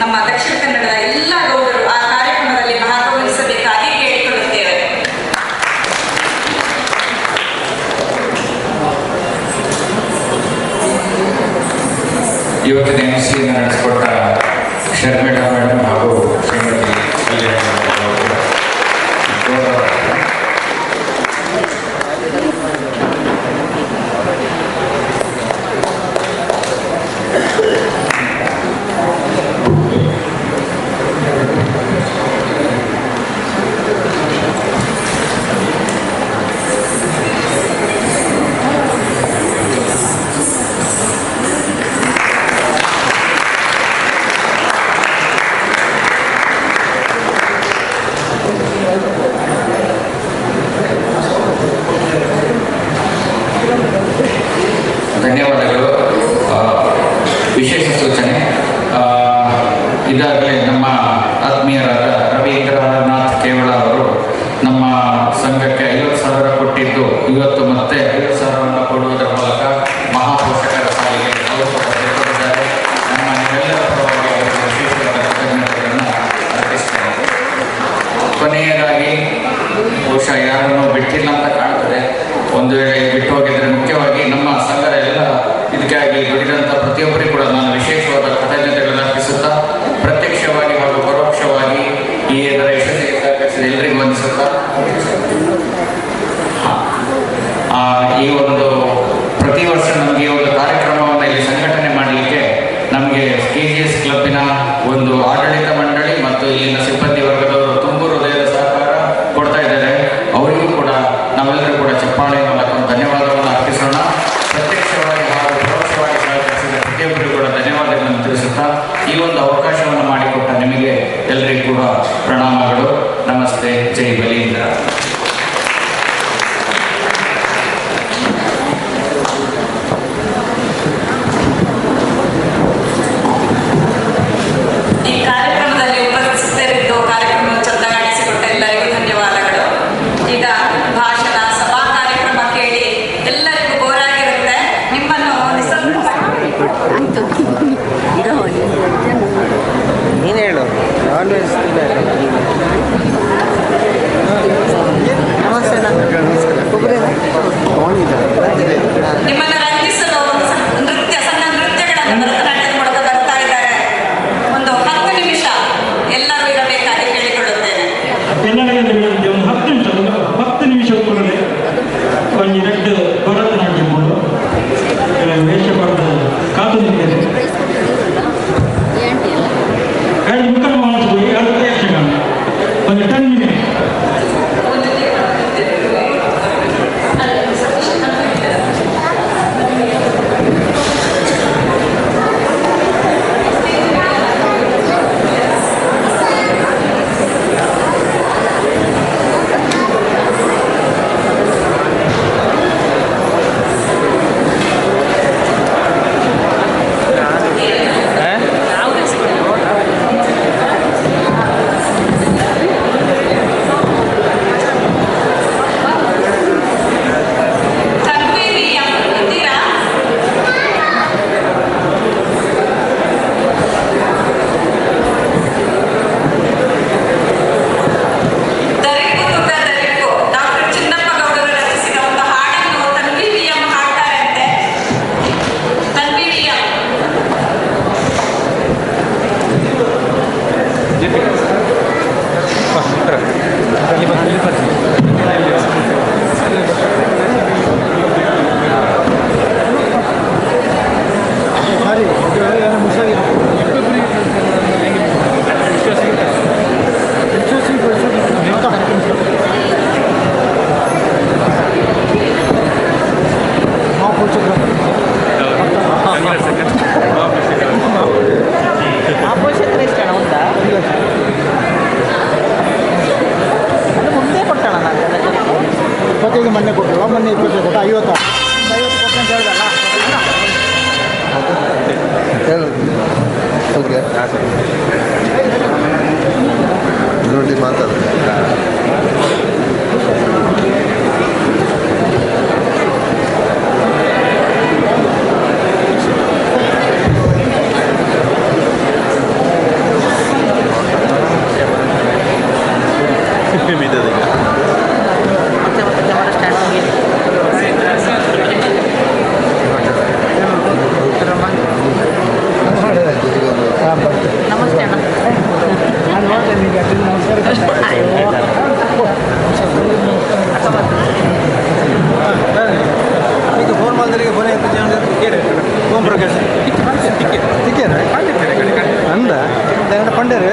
ನಮ್ಮ ದಕ್ಷಿಣ ಕನ್ನಡದ ಎಲ್ಲ ಗೌಡರು ಆ ಕಾರ್ಯಕ್ರಮದಲ್ಲಿ ಭಾಗವಹಿಸಬೇಕಾಗಿ ಕೇಳಿಕೊಳ್ಳುತ್ತೇವೆ. ಇವತ್ತಿನ MC ನಡೆಸಿಕೊಟ್ಟ ಶರ್ಮಿಳಾ ಮೇಡಮ್ ಹಾಗೂ ಶ್ರೀಮತಿ ಕಲ್ಯಾಣಿ ಧನ್ಯವಾದಗಳು. ವಿಶೇಷ ಸೂಚನೆ, ಇದಾಗಲೇ ನಮ್ಮ ಆತ್ಮೀಯರಾದ ರವೀಂದ್ರನಾಥ್ ಕೇವಳ ಅವರು ನಮ್ಮ ಸಂಘಕ್ಕೆ 50,000 ಕೊಟ್ಟಿದ್ದು ಇವತ್ತು ಮತ್ತೆ 50,000 ಕೊಡುವುದರ ಮೂಲಕ ಮಹಾಪೋಷಕರ ಸಾಲಿಗೆ ಅವರು ಕೊಟ್ಟಿದ್ದಾರೆ. ನಮ್ಮ ನಿಮ್ಮೆಲ್ಲರ ಪರವಾಗಿ ಅವರಿಗೆ ವಿಶೇಷವಾದ ಕೃತಜ್ಞತೆಗಳನ್ನು ಅರ್ಪಿಸ್ತೇನೆ. ಕೊನೆಯದಾಗಿ ಬಹುಶಃ ಯಾರನ್ನು ಬಿಟ್ಟಿಲ್ಲ ಅಂತ ಕಾಣ್ತದೆ. ಒಂದು ವೇಳೆ ಬಿಟ್ಟು ಹೋಗಿದ್ರೆ ಮುಖ್ಯವಾಗಿ ನಮ್ಮ ಸಂಘದ ಎಲ್ಲ ಇದಕ್ಕಾಗಿ ದುಡಿದಂಥ ಪ್ರತಿಯೊಬ್ಬರಿಗೂ ಕೂಡ ನಾನು ವಿಶೇಷವಾದ ಕೃತಜ್ಞತೆಗಳನ್ನು ಅರ್ಪಿಸುತ್ತಾ, ಪ್ರತ್ಯಕ್ಷವಾಗಿ ಹಾಗೂ ಪರೋಕ್ಷವಾಗಿ ಈ ಇದರ ಯಶಸ್ಸಿಗೆ ಸಹಕರಿಸಿದ ಎಲ್ಲರಿಗೂ ವಂದಿಸುತ್ತಾ, ಈ ಒಂದು ಪ್ರತಿ ವರ್ಷ ನಮಗೆ ಒಂದು ಕಾರ್ಯಕ್ರಮವನ್ನು ಇಲ್ಲಿ ಸಂಘಟನೆ ಮಾಡಲಿಕ್ಕೆ ನಮಗೆ KGS ಕ್ಲಬ್ಬಿನ ಒಂದು ಆಡಳಿತ ಮಂಡಳಿ ಮತ್ತು ಇಲ್ಲಿನ ಸಿಬ್ಬಂದಿ ವರ್ಗದವರು ತುಂಬ ಹೃದಯದ ಸಹಕಾರ ಕೊಡ್ತಾ ಇದ್ದಾರೆ. ಅವರಿಗೂ ಕೂಡ ನಾವೆಲ್ಲರೂ ಕೂಡ ಚಪ್ಪಾಳೆ ಮೂಲಕ ಧನ್ಯವಾದವನ್ನು ಅರ್ಪಿಸೋಣ. ಪ್ರತ್ಯಕ್ಷವಾಗಿ ಹಾಗೂ ಪರೋಕ್ಷವಾಗಿ ಸಹಕರಿಸಿದ ಪ್ರತಿಯೊಬ್ಬರಿಗೂ ಕೂಡ ನೋಡಿ ಮಾತಾಡ ನಮಸ್ತೆ ಅಣ್ಣ. ಈಗ ಫೋನ್ ಮಾಡಿದ್ರೆ ಕೊನೆ ಓಂ ಪ್ರಕಾಶ್ ಅಂದ ಪಂಡೇರು